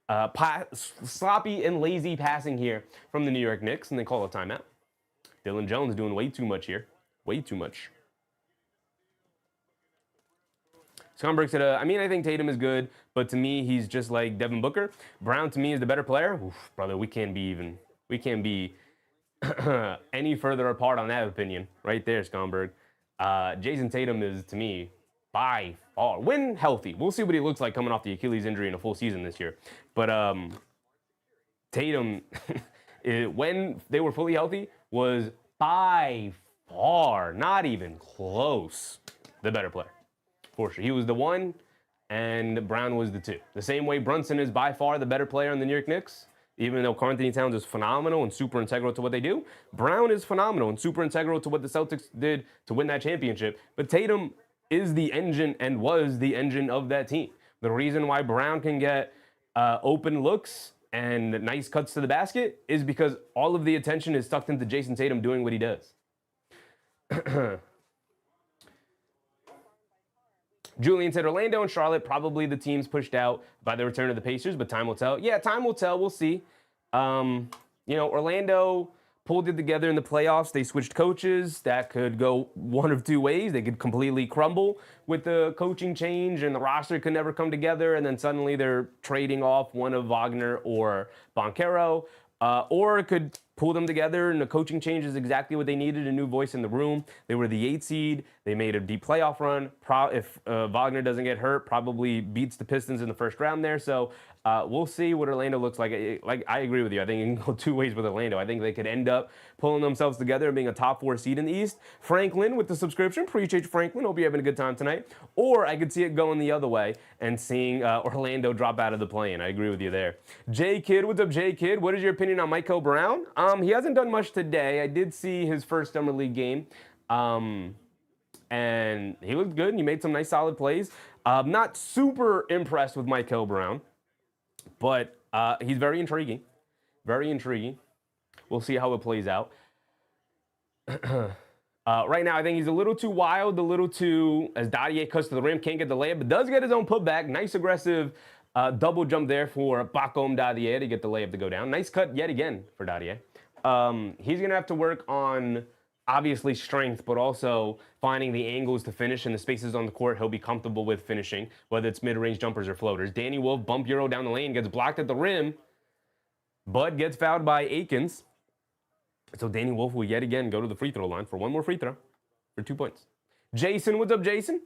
and lazy passing here from the New York Knicks, and they call a timeout. Dillon Jones doing way too much here. Way too much. Scumberg said, I mean, I think Tatum is good, but to me, he's just like Devin Booker. Brown, to me, is the better player. Oof, brother, we can't be any further apart on that opinion. Right there, Scumberg. Jason Tatum is, to me, by far, when healthy. We'll see what he looks like coming off the Achilles injury in a full season this year. But Tatum, when they were fully healthy, was by far, not even close, the better player. For sure. He was the one, and Brown was the two. The same way Brunson is by far the better player in the New York Knicks, even though Karl-Anthony Towns is phenomenal and super integral to what they do. Brown is phenomenal and super integral to what the Celtics did to win that championship. But Tatum is the engine and was the engine of that team. The reason why Brown can get open looks and nice cuts to the basket is because all of the attention is sucked into Jason Tatum doing what he does. Julian said Orlando and Charlotte, probably the teams pushed out by the return of the Pacers, but time will tell. Yeah, time will tell. We'll see. Orlando pulled it together in the playoffs. They switched coaches. That could go one of two ways. They could completely crumble with the coaching change and the roster could never come together, and then suddenly they're trading off one of Wagner or Banchero. Or it could pull them together and the coaching change is exactly what they needed, a new voice in the room. They were the 8th seed. They made a deep playoff run. If Wagner doesn't get hurt, probably beats the Pistons in the first round there. So we'll see what Orlando looks like. I agree with you. I think it can go two ways with Orlando. I think they could end up pulling themselves together and being a top 4 seed in the East. Franklin with the subscription. Appreciate you, Franklin. Hope you're having a good time tonight. Or I could see it going the other way and seeing Orlando drop out of the play-in. I agree with you there. J Kid, what's up, J Kid? What is your opinion on Mikel Brown? He hasn't done much today. I did see his first summer league game. And he looked good and he made some nice solid plays. Not super impressed with Mikel Brown, but he's very intriguing. Very intriguing. We'll see how it plays out. Right now, I think he's a little too wild, a little too, as Dadier cuts to the rim, can't get the layup, but does get his own putback. Nice aggressive double jump there for Bakom Dadier to get the layup to go down. Nice cut yet again for Dadier. He's going to have to work on, obviously, strength, but also finding the angles to finish and the spaces on the court he'll be comfortable with finishing, whether it's mid-range jumpers or floaters. Danny Wolf, bump Euro down the lane, gets blocked at the rim. Bud gets fouled by Akins. So Danny Wolf will yet again go to the free throw line for one more free throw for 2 points. Jason, what's up, Jason?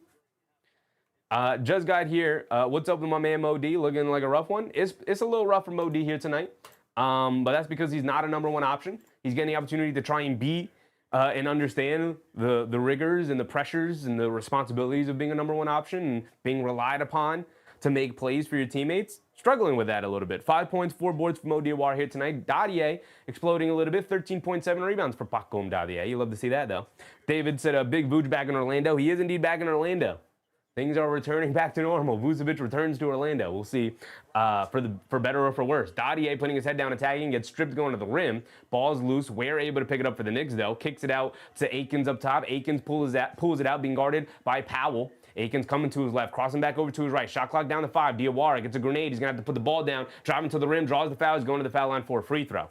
Just got here. What's up with my man Mo D? Looking like a rough one. It's a little rough for Mo D here tonight. But that's because he's not a number one option. He's getting the opportunity to try and be and understand the rigors and the pressures and the responsibilities of being a number one option and being relied upon to make plays for your teammates. Struggling with that a little bit. 5 points, 4 boards for Mo Diawara here tonight. Dadier exploding a little bit. 13.7 rebounds for Bakom Dadier. You love to see that, though. David said a big Vooch back in Orlando. He is indeed back in Orlando. Things are returning back to normal. Vucevic returns to Orlando. We'll see for better or for worse. Dadier putting his head down attacking, gets stripped going to the rim. Ball's loose. We're able to pick it up for the Knicks, though. Kicks it out to Akins up top. Akins pulls it out, being guarded by Powell. Akins coming to his left, crossing back over to his right. Shot clock down to 5. Diawara gets a grenade. He's going to have to put the ball down, driving to the rim, draws the foul. He's going to the foul line for a free throw.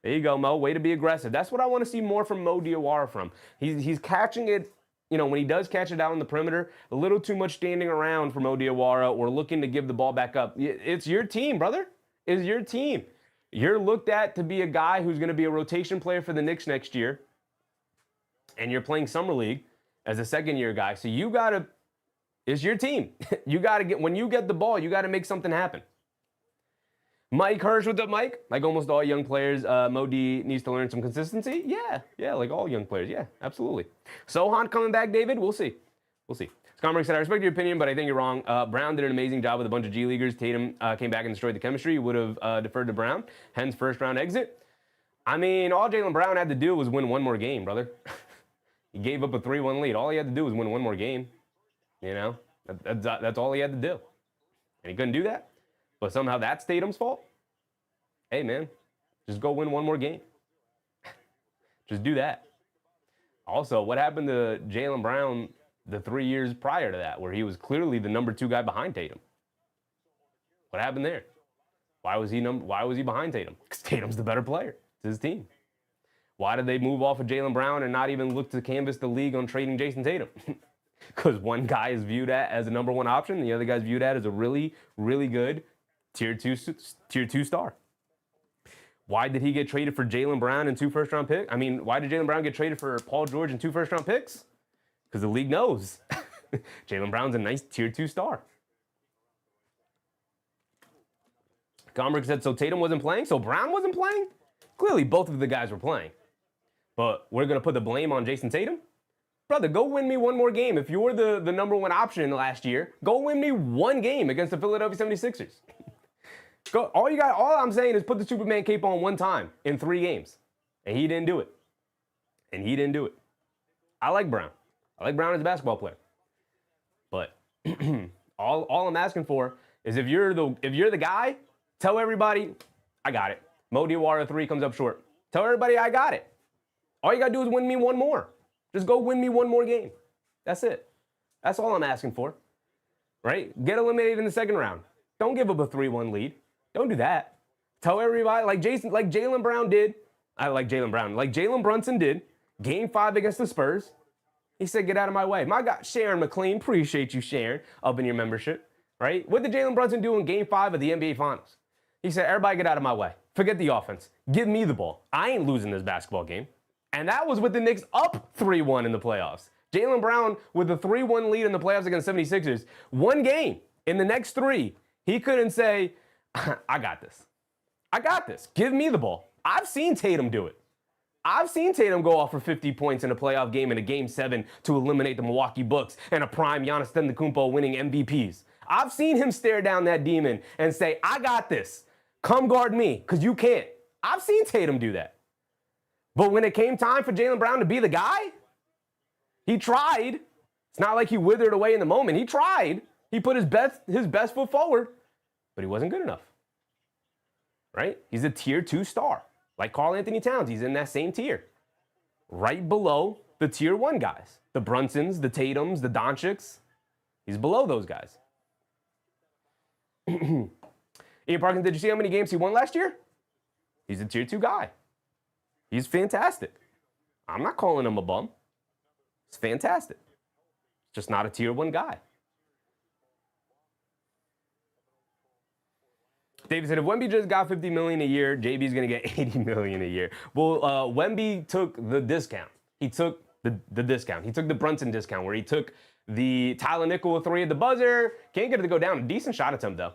There you go, Mo. Way to be aggressive. That's what I want to see more from Mo Diawara from. He's catching it, when he does catch it out on the perimeter, a little too much standing around for Mo Diawara or looking to give the ball back up. It's your team, brother. It's your team. You're looked at to be a guy who's going to be a rotation player for the Knicks next year, and you're playing Summer League as a second-year guy. So you got to... It's your team. You got to when you get the ball, you got to make something happen. Mike Hirsch, what's up, Mike? Like almost all young players, Mo D needs to learn some consistency. Yeah, like all young players. Yeah, absolutely. Sohan coming back, David? We'll see. Scomberg said, I respect your opinion, but I think you're wrong. Brown did an amazing job with a bunch of G Leaguers. Tatum came back and destroyed the chemistry. Would have deferred to Brown, hence first round exit. I mean, all Jaylen Brown had to do was win one more game, brother. He gave up a 3-1 lead. All he had to do was win one more game. That's all he had to do. And he couldn't do that. But somehow that's Tatum's fault. Hey, man, just go win one more game. Just do that. Also, what happened to Jaylen Brown the 3 years prior to that, where he was clearly the number 2 guy behind Tatum? What happened there? Why was he behind Tatum? Because Tatum's the better player. It's his team. Why did they move off of Jaylen Brown and not even look to canvas the league on trading Jason Tatum? Because one guy is viewed as a number one option, and the other guy's viewed as a really, really good tier two star. Why did he get traded for Jaylen Brown and 2 first-round picks? I mean, why did Jaylen Brown get traded for Paul George and 2 first-round picks? Because the league knows. Jaylen Brown's a nice tier 2 star. Gomberg said, so Tatum wasn't playing, so Brown wasn't playing? Clearly, both of the guys were playing. But we're going to put the blame on Jason Tatum? Brother, go win me one more game. If you were the number one option last year, go win me one game against the Philadelphia 76ers. All I'm saying is put the Superman cape on one time in 3 games. And he didn't do it. I like Brown. I like Brown as a basketball player. But all I'm asking for is if you're the guy, tell everybody, I got it. Mo Diawara 3 comes up short. Tell everybody I got it. All you got to do is win me one more. Just go win me one more game. That's it. That's all I'm asking for. Right? Get eliminated in the second round. Don't give up a 3-1 lead. Don't do that. Tell everybody, like Jaylen Brown did. I like Jaylen Brown. Like Jalen Brunson did. Game 5 against the Spurs. He said, get out of my way. My God, Sharon McLean, appreciate you, Sharon, up in your membership. Right? What did Jalen Brunson do in Game 5 of the NBA Finals? He said, everybody get out of my way. Forget the offense. Give me the ball. I ain't losing this basketball game. And that was with the Knicks up 3-1 in the playoffs. Jaylen Brown with a 3-1 lead in the playoffs against 76ers. One game in the next 3, he couldn't say, I got this. I got this. Give me the ball. I've seen Tatum do it. I've seen Tatum go off for 50 points in a playoff game in a Game 7 to eliminate the Milwaukee Bucks and a prime Giannis Antetokounmpo winning MVPs. I've seen him stare down that demon and say, I got this. Come guard me, because you can't. I've seen Tatum do that. But when it came time for Jaylen Brown to be the guy, he tried. It's not like he withered away in the moment. He tried. He put his best foot forward, but he wasn't good enough. Right? He's a tier 2 star. Like Karl Anthony Towns, he's in that same tier. Right below the tier 1 guys. The Brunsons, the Tatums, the Doncics. He's below those guys. Ian Parkins, did you see how many games he won last year? He's a tier 2 guy. He's fantastic. I'm not calling him a bum. It's fantastic. Just not a tier 1 guy. David said, if Wemby just got $50 million a year, JB's going to get $80 million a year. Well, Wemby took the discount. He took the discount. He took the Brunson discount where he took the Tyler Nickel 3 at the buzzer. Can't get it to go down. A decent shot attempt, though.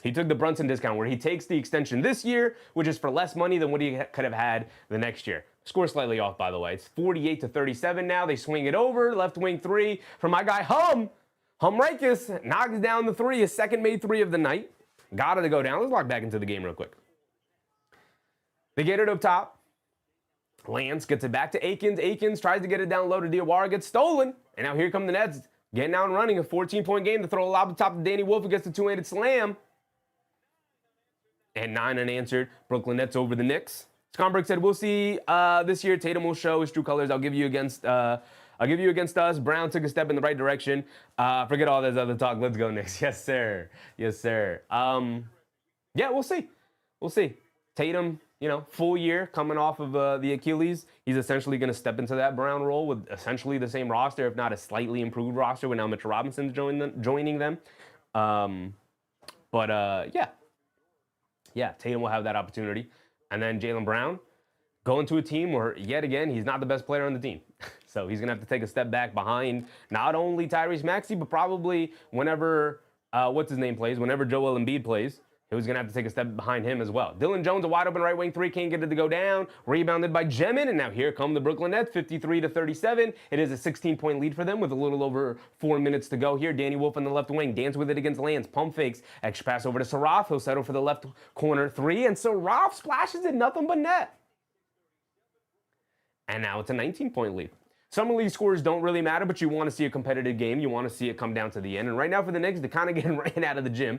He took the Brunson discount where he takes the extension this year, which is for less money than what he could have had the next year. Score slightly off, by the way. It's 48-37 now. They swing it over. Left wing 3 from my guy Humrakis knocks down the 3, his second made 3 of the night. Got it to go down. Let's lock back into the game real quick. They get it up top. Lance gets it back to Akins. Akins tries to get it down low to Diawara, gets stolen. And now here come the Nets getting out and running. A 14-point game to throw a lob up top to Danny Wolf against the 2-handed slam. And 9 unanswered. Brooklyn Nets over the Knicks. Skomberg said, we'll see this year. Tatum will show his true colors. I'll give you against us. Brown took a step in the right direction. Forget all this other talk. Let's go, Knicks. Yes, sir. Yes, sir. Yeah, we'll see. We'll see. Tatum, full year coming off of the Achilles. He's essentially going to step into that Brown role with essentially the same roster, if not a slightly improved roster with now Mitchell Robinson joining them. Yeah, Tatum will have that opportunity. And then Jaylen Brown going to a team where, yet again, he's not the best player on the team. So he's going to have to take a step back behind not only Tyrese Maxey, but probably whenever, whenever Joel Embiid plays, he was going to have to take a step behind him as well. Dylan Jones, a wide open right wing 3, can't get it to go down. Rebounded by Demin, and now here come the Brooklyn Nets, 53-37. It is a 16-point lead for them with a little over 4 minutes to go here. Danny Wolf on the left wing, dance with it against Lance, pump fakes, extra pass over to Saraf. He'll settle for the left corner 3, and Saraf splashes it nothing but net. And now it's a 19-point lead. Summer League scores don't really matter, but you want to see a competitive game. You want to see it come down to the end. And right now for the Knicks, they're kind of getting ran out of the gym.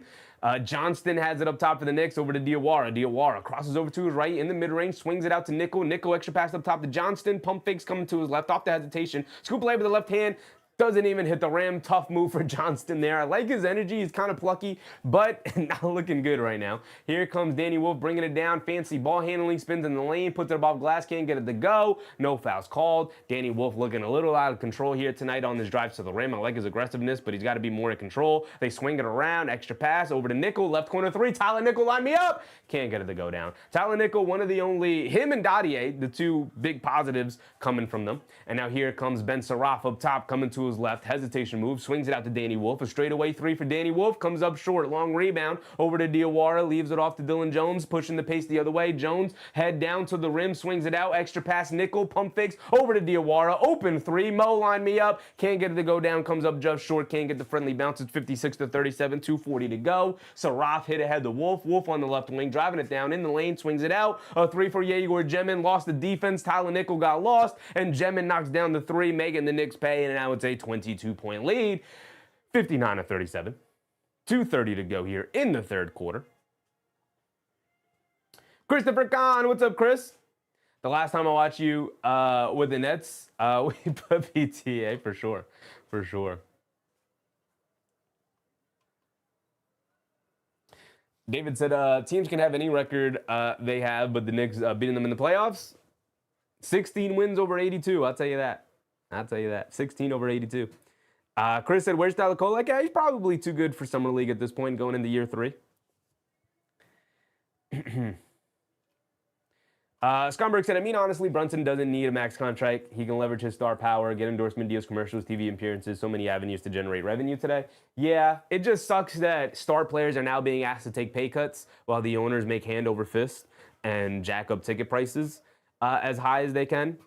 Johnston has it up top for the Knicks over to Diawara. Diawara crosses over to his right in the mid-range, swings it out to Nickel. Nickel extra pass up top to Johnston. Pump fakes coming to his left off the hesitation. Scoop play with the left hand. Doesn't even hit the rim. Tough move for Johnston there. I like his energy. He's kind of plucky, but not looking good right now. Here comes Danny Wolf bringing it down. Fancy ball handling. Spins in the lane. Puts it above glass. Can't get it to go. No fouls called. Danny Wolf looking a little out of control here tonight on this drive to the rim. I like his aggressiveness, but he's got to be more in control. They swing it around. Extra pass over to Nickel. Left corner three. Tyler Nickel line me up. Can't get it to go down. Tyler Nickel, one of the only, him and Dadier, the two big positives coming from them. And now here comes Ben Saraf up top, coming to his left. Hesitation move. Swings it out to Danny Wolf. A straightaway three for Danny Wolf. Comes up short. Long rebound over to Diawara. Leaves it off to Dylan Jones. Pushing the pace the other way. Jones head down to the rim. Swings it out. Extra pass. Nickel. Pump fakes over to Diawara. Open three. Mo line me up. Can't get it to go down. Comes up just short. Can't get the friendly bounce. It's 56-37. 2:40 to go. Saraf hit ahead to Wolf. Wolf on the left wing. Driving it down in the lane. Swings it out. A three for Egor. Demin lost the defense. Tyler Nickel got lost. And Demin knocks down the three, making the Knicks pay. And now it's a 22-point lead. 59-37. 2:30 to go here in the third quarter. Christopher Kahn, what's up, Chris? The last time I watched you with the Nets, we put PTA for sure. For sure. David said, teams can have any record they have, but the Knicks beating them in the playoffs. 16 wins over 82. I'll tell you that. 16 over 82. Chris said, where's Tyler Kolek? Yeah, he's probably too good for Summer League at this point, going into year 3. Scumberg said, I mean, honestly, Brunson doesn't need a max contract. He can leverage his star power, get endorsement deals, commercials, TV appearances, so many avenues to generate revenue today. Yeah, it just sucks that star players are now being asked to take pay cuts while the owners make hand over fist and jack up ticket prices as high as they can.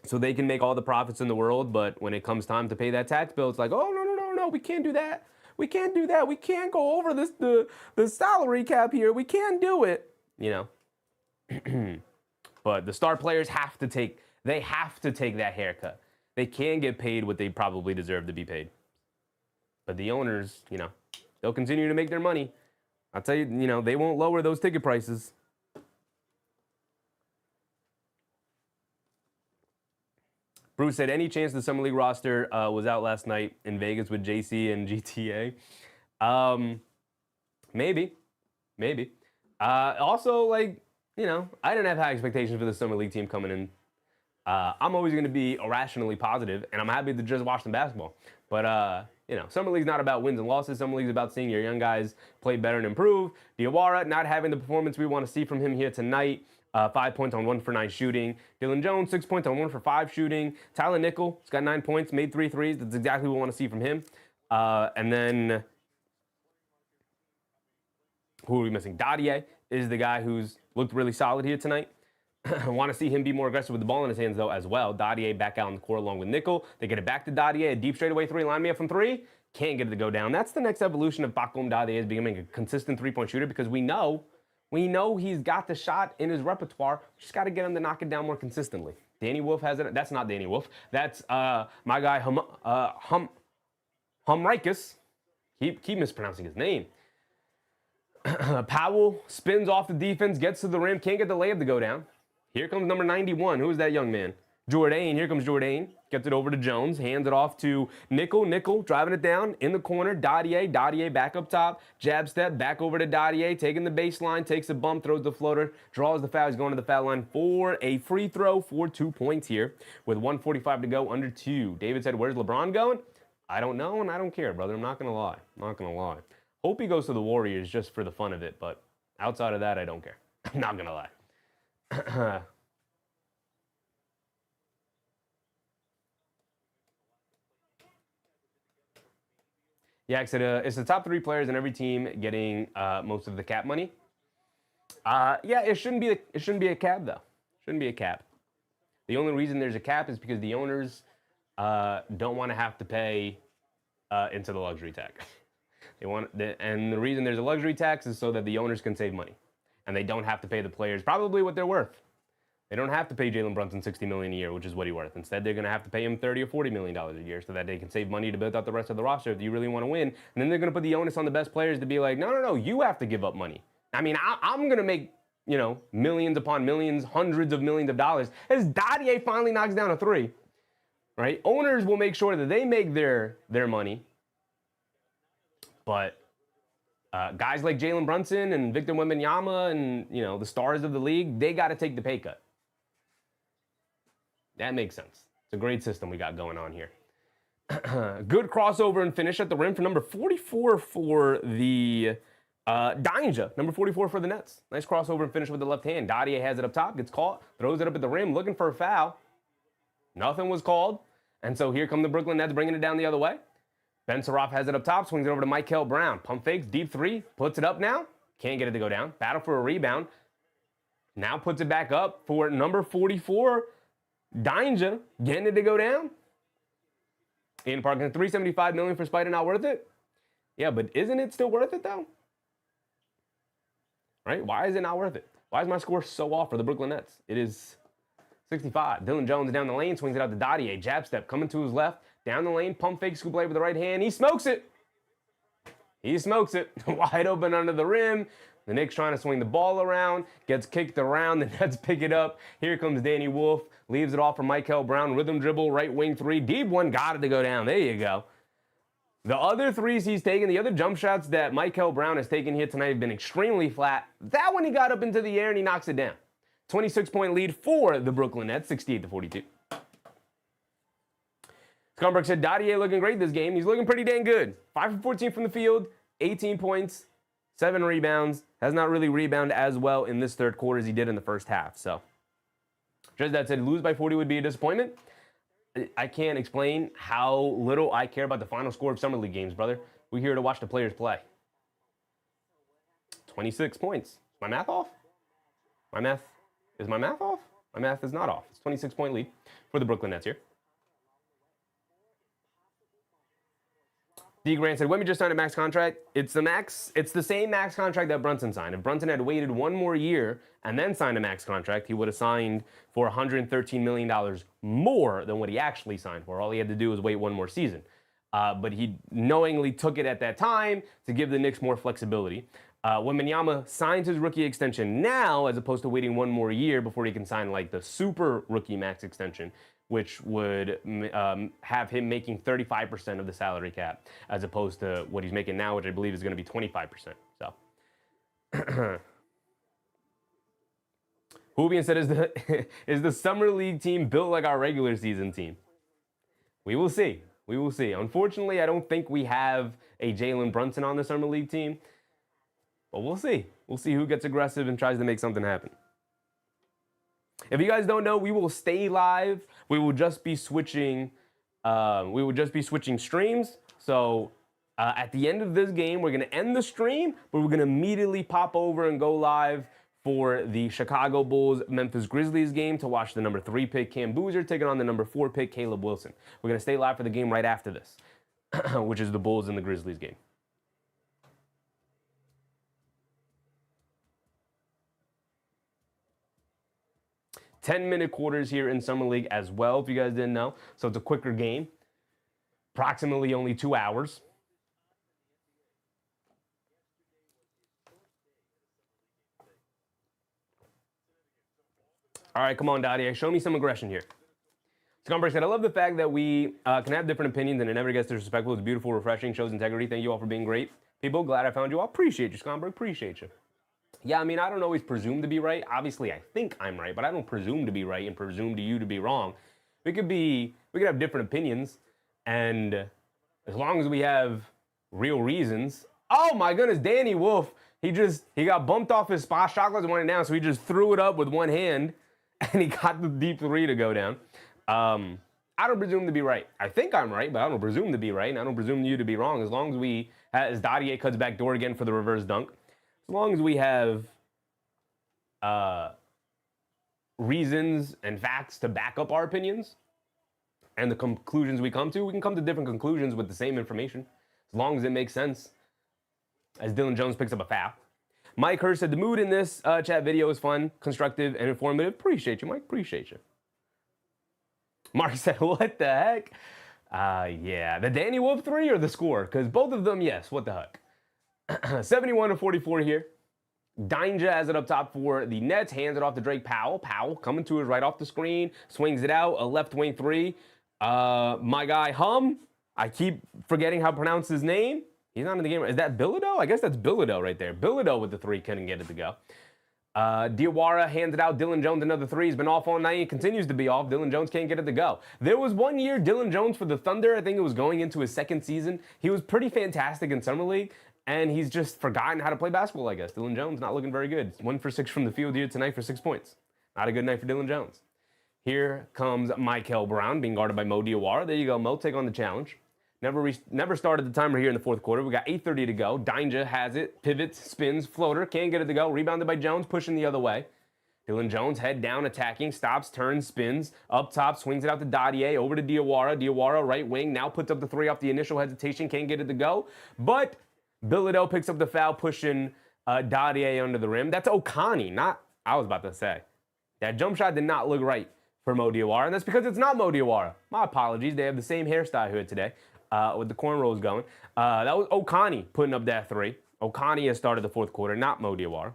So they can make all the profits in the world, but when it comes time to pay that tax bill, it's like, oh, no, we can't do that. We can't do that. We can't go over the salary cap here. We can't do it, you know. But the star players have to take that haircut. They can get paid what they probably deserve to be paid. But the owners, you know, they'll continue to make their money. I'll tell you, you know, they won't lower those ticket prices. Bruce said, any chance the Summer League roster was out last night in Vegas with JC and GTA? Maybe. Also, like, you know, I didn't have high expectations for the Summer League team coming in. I'm always going to be irrationally positive, and I'm happy to just watch some basketball. But, you know, Summer League's not about wins and losses. Summer League's about seeing your young guys play better and improve. Diawara not having the performance we want to see from him here tonight. 5 points on 1 for 9 shooting. Dylan Jones, 6 points on 1 for 5 shooting. Tyler Nickel, he's got 9 points, made 3 threes. That's exactly what we want to see from him. And then, who are we missing? Dadier is the guy who's looked really solid here tonight. I want to see him be more aggressive with the ball in his hands, though, as well. Dadier back out on the court along with Nickel. They get it back to Dadier. A deep straightaway three. Line me up from 3. Can't get it to go down. That's the next evolution of Bakum Dadier, is becoming a consistent three-point shooter, because we know he's got the shot in his repertoire. We just got to get him to knock it down more consistently. Danny Wolf has it. That's not Danny Wolf. That's my guy, Humrikis. Keep mispronouncing his name. Powell spins off the defense, gets to the rim, can't get the layup to go down. Here comes number 91. Who is that young man? Jourdain. Here comes Jourdain. Gets it over to Jones. Hands it off to Nickel. Nickel driving it down in the corner. Dadier. Dadier back up top. Jab step. Back over to Dadier. Taking the baseline. Takes a bump. Throws the floater. Draws the foul. He's going to the foul line for a free throw for 2 points here with 1:45 to go, under 2. David said, where's LeBron going? I don't know, and I don't care, brother. I'm not going to lie. Hope he goes to the Warriors just for the fun of it, but outside of that, I don't care. I'm not going to lie. Yeah, it's the top 3 players in every team getting most of the cap money. Yeah, it shouldn't be a cap, though. Shouldn't be a cap. The only reason there's a cap is because the owners don't want to have to pay into the luxury tax. And the reason there's a luxury tax is so that the owners can save money, and they don't have to pay the players probably what they're worth. They don't have to pay Jalen Brunson $60 million a year, which is what he's worth. Instead, they're going to have to pay him $30 or $40 million a year so that they can save money to build out the rest of the roster if you really want to win. And then they're going to put the onus on the best players to be like, no, you have to give up money. I mean, I'm going to make, you know, millions upon millions, hundreds of millions of dollars. As Dadier finally knocks down a 3. right? Owners will make sure that they make their money, but guys like Jalen Brunson and Victor Wembanyama and, you know, the stars of the league, they got to take the pay cut. That makes sense. It's a great system we got going on here. Good crossover and finish at the rim for number 44 for the Diawara, number 44 for the Nets. Nice crossover and finish with the left hand. Diawara has it up top, gets caught, throws it up at the rim, looking for a foul. Nothing was called. And so here come the Brooklyn Nets bringing it down the other way. Ben Saraf has it up top, swings it over to Mikel Brown. Pump fakes, deep three, puts it up now. Can't get it to go down. Battle for a rebound. Now puts it back up for number 44, Diawara, getting it to go down. Ian Parkinson, $375 million for Spider, not worth it? Yeah, but isn't it still worth it, though? Right? Why is it not worth it? Why is my score so off for the Brooklyn Nets? It is 65. Dylan Jones down the lane, swings it out to Diawara. Jab step coming to his left. Down the lane, pump fake, scoop blade with the right hand. He smokes it. He smokes it. Wide open under the rim. The Knicks trying to swing the ball around. Gets kicked around. The Nets pick it up. Here comes Danny Wolf. Leaves it off for Mikel Brown. Rhythm dribble, right wing three. Deep one, got it to go down. There you go. The other threes he's taken, the other jump shots that Mikel Brown has taken here tonight have been extremely flat. That one he got up into the air and he knocks it down. 26-point lead for the Brooklyn Nets, 68-42. Scumberg said, Diawara looking great this game. He's looking pretty dang good. 5 for 14 from the field, 18 points, 7 rebounds. Has not really rebounded as well in this third quarter as he did in the first half. So, just that said, lose by 40 would be a disappointment. I can't explain how little I care about the final score of Summer League games, brother. We're here to watch the players play. 26 points. Is my math off? Is my math off? My math is not off. It's 26-point lead for the Brooklyn Nets here. D. Grant said, Wemby just signed a max contract. It's the same max contract that Brunson signed. If Brunson had waited one more year and then signed a max contract, he would have signed for $113 million more than what he actually signed for. All he had to do was wait one more season. But he knowingly took it at that time to give the Knicks more flexibility. Wembanyama signs his rookie extension now as opposed to waiting one more year before he can sign like the super rookie max extension, which would have him making 35% of the salary cap as opposed to what he's making now, which I believe is going to be 25%. So, Hubian said, is the Summer League team built like our regular season team? We will see. We will see. Unfortunately, I don't think we have a Jalen Brunson on the Summer League team, but we'll see. We'll see who gets aggressive and tries to make something happen. If you guys don't know, we will stay live. We will just be switching. Streams. So at the end of this game, we're gonna end the stream, but we're gonna immediately pop over and go live for the Chicago Bulls Memphis Grizzlies game to watch the number 3 pick Cam Boozer taking on the number 4 pick Caleb Wilson. We're gonna stay live for the game right after this, which is the Bulls and the Grizzlies game. 10-minute quarters here in Summer League as well, if you guys didn't know. So it's a quicker game. Approximately only 2 hours. All right, come on, Diawara. Show me some aggression here. Scumberg said, I love the fact that we can have different opinions and it never gets disrespectful. It's beautiful, refreshing, shows integrity. Thank you all for being great. People, glad I found you all. Appreciate you, Scumberg. Appreciate you. Yeah, I mean, I don't always presume to be right. Obviously, I think I'm right, but I don't presume to be right and presume to you to be wrong. We could have different opinions, and as long as we have real reasons. Oh my goodness, Danny Wolf, he got bumped off his spot. Shot clock went down, so he just threw it up with one hand, and he got the deep 3 to go down. I don't presume to be right. I think I'm right, but I don't presume to be right, and I don't presume you to be wrong. As long as as Diawara cuts back door again for the reverse dunk. As long as we have reasons and facts to back up our opinions and the conclusions we can come to different conclusions with the same information, as long as it makes sense. As Dylan Jones picks up a foul. Mike Hurst said, the mood in this chat video is fun, constructive, and informative. Appreciate you, Mike. Appreciate you. Mark said, what the heck? Yeah, the Danny Wolf 3 or the score? Because both of them, yes, what the heck? 71-44 here. Diawara has it up top for the Nets. Hands it off to Drake Powell. Powell coming to his right off the screen. Swings it out. A left wing 3. My guy Hum. I keep forgetting how to pronounce his name. He's not in the game. Is that Bilodeau? I guess that's Bilodeau right there. Bilodeau with the 3 couldn't get it to go. Diawara handed out Dylan Jones another 3. He's been off all night. He continues to be off. Dylan Jones can't get it to go. There was one year Dylan Jones for the Thunder. I think it was going into his 2nd season. He was pretty fantastic in Summer League, and he's just forgotten how to play basketball, I guess. Dylan Jones not looking very good. 1 for 6 from the field here tonight for 6 points. Not a good night for Dylan Jones. Here comes Mikel Brown being guarded by Mo Diawara. There you go, Mo. Take on the challenge. Never started the timer here in the 4th quarter. We got 8:30 to go. Dainja has it. Pivots, spins, floater. Can't get it to go. Rebounded by Jones, pushing the other way. Dylan Jones, head down, attacking. Stops, turns, spins. Up top, swings it out to Dadier. Over to Diawara. Diawara, right wing. Now puts up the 3 off the initial hesitation. Can't get it to go. But Bilodeau picks up the foul, pushing Dadier under the rim. That's Okani, not... I was about to say. That jump shot did not look right for Mo Diawara, and that's because it's not Mo Diawara. My apologies. They have the same hairstyle here today. With the cornrows going. That was Okani putting up that 3. Okani has started the 4th quarter, not Mo Diawara.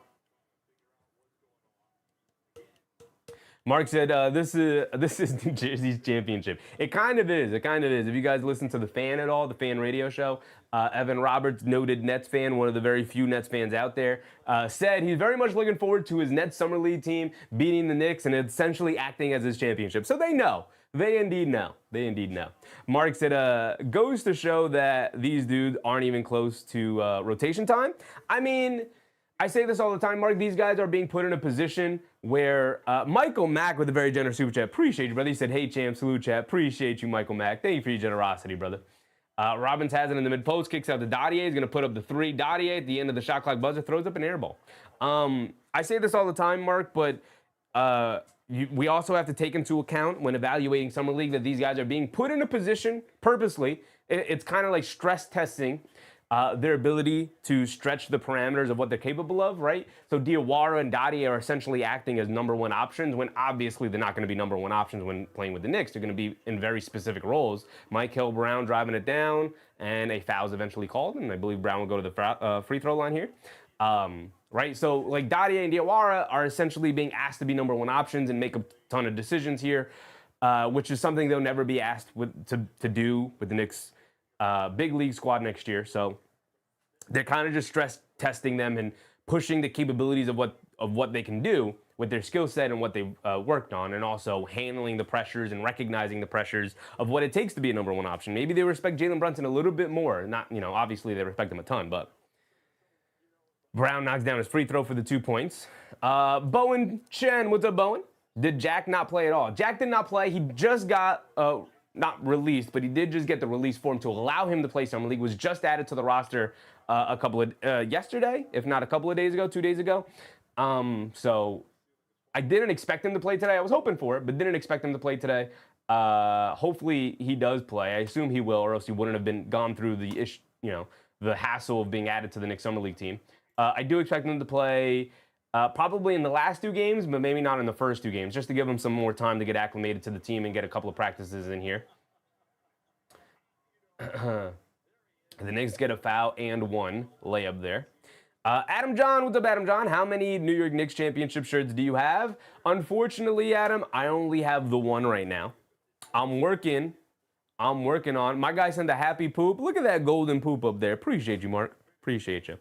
Mark said, this is New Jersey's championship. It kind of is. It kind of is. If you guys listen to The Fan at all, the Fan radio show, Evan Roberts, noted Nets fan, one of the very few Nets fans out there, said he's very much looking forward to his Nets Summer League team beating the Knicks and essentially acting as his championship. So they know. They indeed know. They indeed know. Mark said, goes to show that these dudes aren't even close to rotation time. I mean, I say this all the time, Mark. These guys are being put in a position where Michael Mack with a very generous super chat. Appreciate you, brother. He said, hey, champ, salute chat. Appreciate you, Michael Mack. Thank you for your generosity, brother. Robbins has it in the mid-post, kicks out to Dadier. He's going to put up the 3. Dadier at the end of the shot clock buzzer throws up an air ball. I say this all the time, Mark, but... we also have to take into account when evaluating Summer League that these guys are being put in a position purposely. It's kind of like stress testing their ability to stretch the parameters of what they're capable of, right? So Diawara and Dadier are essentially acting as number 1 options when obviously they're not going to be number 1 options when playing with the Knicks. They're going to be in very specific roles. Mikel Brown driving it down, and a foul's eventually called, and I believe Brown will go to the free throw line here. Right, so like Dadier and Diawara are essentially being asked to be number 1 options and make a ton of decisions here, which is something they'll never be asked to do with the Knicks big league squad next year. So they're kind of just stress testing them and pushing the capabilities of what they can do with their skill set and what they've worked on, and also handling the pressures and recognizing the pressures of what it takes to be a number 1 option. Maybe they respect Jalen Brunson a little bit more. Not, obviously they respect him a ton, but. Brown knocks down his free throw for the 2 points. Bowen Chen, what's up, Bowen? Did Jack not play at all? Jack did not play. He just got, not released, but he did just get the release form to allow him to play Summer League. Was just added to the roster yesterday, if not a couple of days ago, 2 days ago. So I didn't expect him to play today. I was hoping for it, but didn't expect him to play today. Hopefully he does play. I assume he will, or else he wouldn't have gone through the hassle of being added to the Knicks Summer League team. I do expect him to play probably in the last 2 games, but maybe not in the first 2 games, just to give him some more time to get acclimated to the team and get a couple of practices in here. The Knicks get a foul and 1 layup there. Adam John, what's up, Adam John? How many New York Knicks championship shirts do you have? Unfortunately, Adam, I only have the 1 right now. I'm working on. My guy sent a happy poop. Look at that golden poop up there. Appreciate you, Mark. Appreciate you.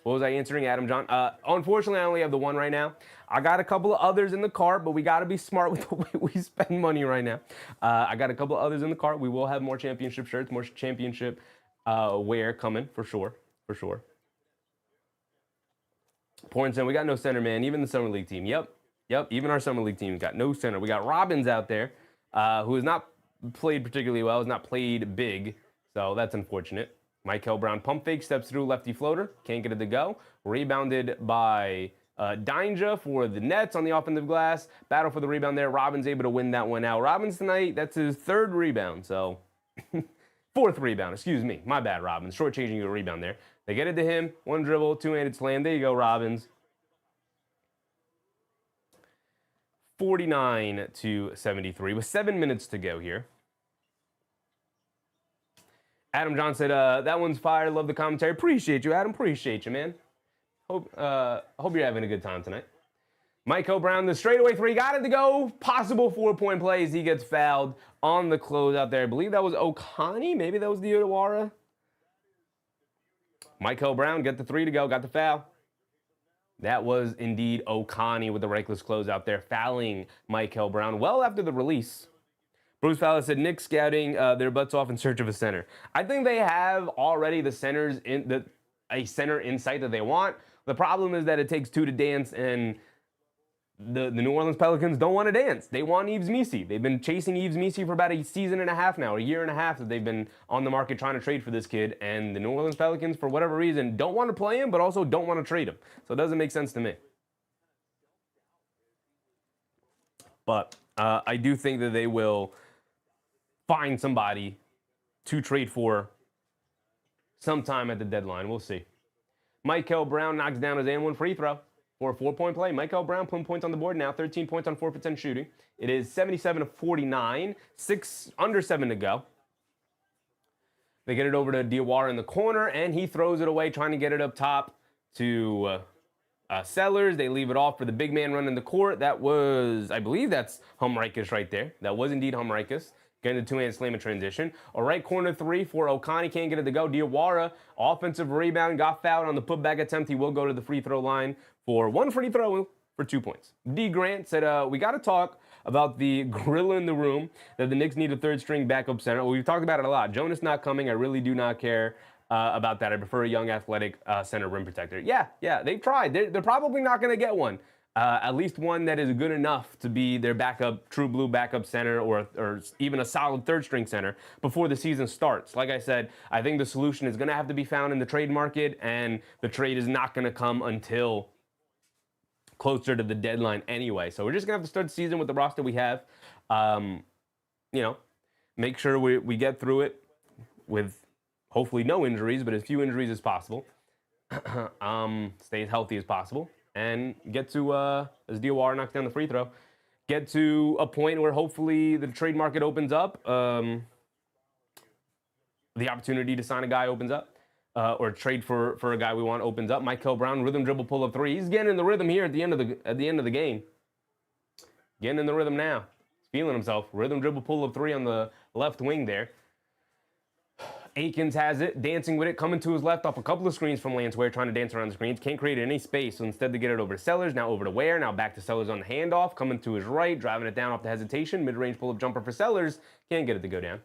What was I answering, Adam John? Unfortunately, I only have the 1 right now. I got a couple of others in the cart, but we got to be smart with the way we spend money right now. I got a couple of others in the cart. We will have more championship shirts, more championship wear coming for sure. For sure. Pornson, we got no center, man. Even the Summer League team. Yep. Even our Summer League team got no center. We got Robbins out there, who has not played particularly well, has not played big. So that's unfortunate. Mikel Brown pump fake, steps through, lefty floater, can't get it to go. Rebounded by Dainja for the Nets on the offensive glass. Battle for the rebound there. Robbins able to win that one out. Robbins tonight, that's his 3rd rebound, so 4th rebound, excuse me. My bad, Robbins. Shortchanging you a rebound there. They get it to him. 1 dribble, 2-handed slam. There you go, Robbins. 49-73 with 7 minutes to go here. Adam John said, that one's fire. Love the commentary. Appreciate you, Adam. Appreciate you, man. Hope you're having a good time tonight. Mikel Brown, the straightaway three, got it to go. Possible 4-point plays. He gets fouled on the close out there. I believe that was Okani. Maybe that was Diawara. Mikel Brown, get the three to go. Got the foul. That was indeed Okani with the reckless close out there, fouling Mikel Brown well after the release. Bruce Fowler said, Knicks scouting their butts off in search of a center. I think they have already the centers in a center in sight that they want. The problem is that it takes two to dance, and the New Orleans Pelicans don't want to dance. They want Yves Missi. They've been chasing Yves Missi for about a season and a half now, a year and a half that they've been on the market trying to trade for this kid. And the New Orleans Pelicans, for whatever reason, don't want to play him, but also don't want to trade him. So it doesn't make sense to me. But I do think that they will find somebody to trade for sometime at the deadline. We'll see. Mikel Brown knocks down his and one free throw for a 4-point play. Mikel Brown putting points on the board now, 13 points on 4% shooting. It is 77-49, under 7 to go. They get it over to Diawara in the corner, and he throws it away, trying to get it up top to Sellers. They leave it off for the big man running the court. That was, I believe that's Humrikus right there. That was indeed Humrikus. Getting the two-hand slam in transition. A right corner three for Okani. Can't get it to go. Diawara, offensive rebound, got fouled on the putback attempt. He will go to the free throw line for one free throw for 2 points. D. Grant said, we got to talk about the gorilla in the room that the Knicks need a third-string backup center. Well, we've talked about it a lot. Jonas not coming. I really do not care about that. I prefer a young, athletic center rim protector. Yeah, they've tried. They're probably not going to get one. At least one that is good enough to be their backup, true blue backup center, or even a solid third-string center before the season starts. Like I said, I think the solution is going to have to be found in the trade market, and the trade is not going to come until closer to the deadline anyway. So we're just going to have to start the season with the roster we have. Make sure we get through it with hopefully no injuries, but as few injuries as possible. Stay as healthy as possible. And get to, as Diawara knocks down the free throw, get to a point where hopefully the trade market opens up, the opportunity to sign a guy opens up, or trade for a guy we want opens up. Mikel Brown, rhythm dribble pull up three. He's getting in the rhythm here at the end of the game. Getting in the rhythm now. He's feeling himself. Rhythm dribble pull up three on the left wing there. Akins has it, dancing with it, coming to his left off a couple of screens from Lance Ware, trying to dance around the screens. Can't create any space, so instead they get it over to Sellers, now over to Ware, now back to Sellers on the handoff, coming to his right, driving it down off the hesitation, mid-range pull-up jumper for Sellers. Can't get it to go down.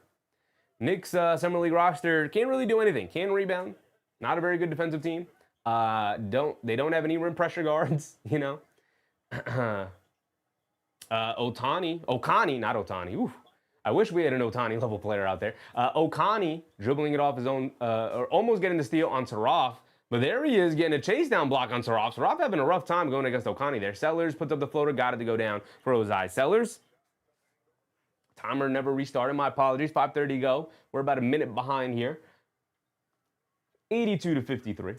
Knicks Summer League roster can't really do anything. Can rebound. Not a very good defensive team. They don't have any rim pressure guards, you know. Okani, not Otani. Oof. I wish we had an Otani level player out there. Okani dribbling it off his own, or almost getting the steal on Saraf. But there he is getting a chase down block on Saraf. Saraf having a rough time going against Okani there. Sellers puts up the floater, got it to go down for Ozai. Sellers. Timer never restarted. My apologies. 5:30 to go. We're about a minute behind here. 82-53.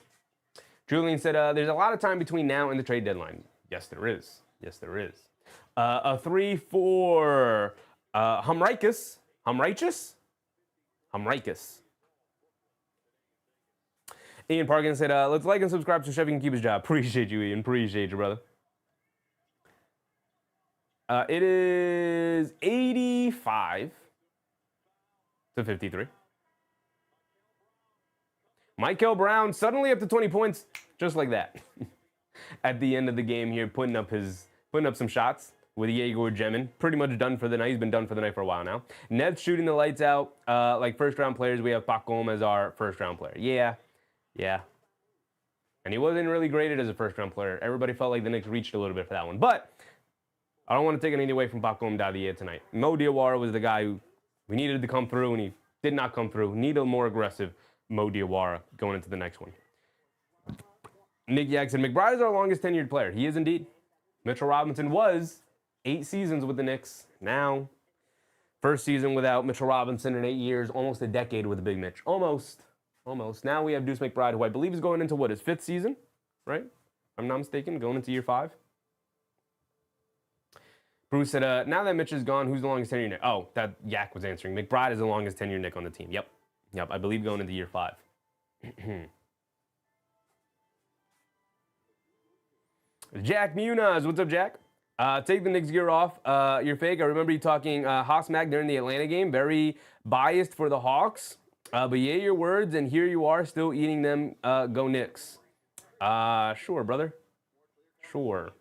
Julian said, there's a lot of time between now and the trade deadline. Yes, there is. Yes, there is. A 3 for... Humrikus. Ian Parkin said, let's like and subscribe so Chevy can keep his job. Appreciate you, Ian. Appreciate you, brother. It is 85-53. Mikel Brown suddenly up to 20 points, just like that. At the end of the game here, putting up some shots. With Egor, Demin, pretty much done for the night. He's been done for the night for a while now. Nets shooting the lights out. Like first-round players, we have Pacom as our first-round player. Yeah. And he wasn't really graded as a first-round player. Everybody felt like the Knicks reached a little bit for that one. But I don't want to take anything away from Pacom Davier tonight. Mo Diawara was the guy who we needed to come through, and he did not come through. Need a more aggressive Mo Diawara going into the next one. Nick Jackson, McBride is our longest tenured player. He is indeed. Mitchell Robinson was 8 seasons with the Knicks. Now, first season without Mitchell Robinson in 8 years, almost a decade with the Big Mitch. Almost. Now we have Deuce McBride, who I believe is going into his 5th season, right? If I'm not mistaken, going into year 5. Bruce said, now that Mitch is gone, who's the longest tenured Knick? Oh, that Yak was answering. McBride is the longest tenured Knick on the team. Yep, I believe going into year 5. Jack Muniz, what's up, Jack? Take the Knicks gear off. You're fake. I remember you talking Hawks Mac during the Atlanta game. Very biased for the Hawks. But yeah, your words, and here you are still eating them. Go Knicks. Sure, brother. Sure.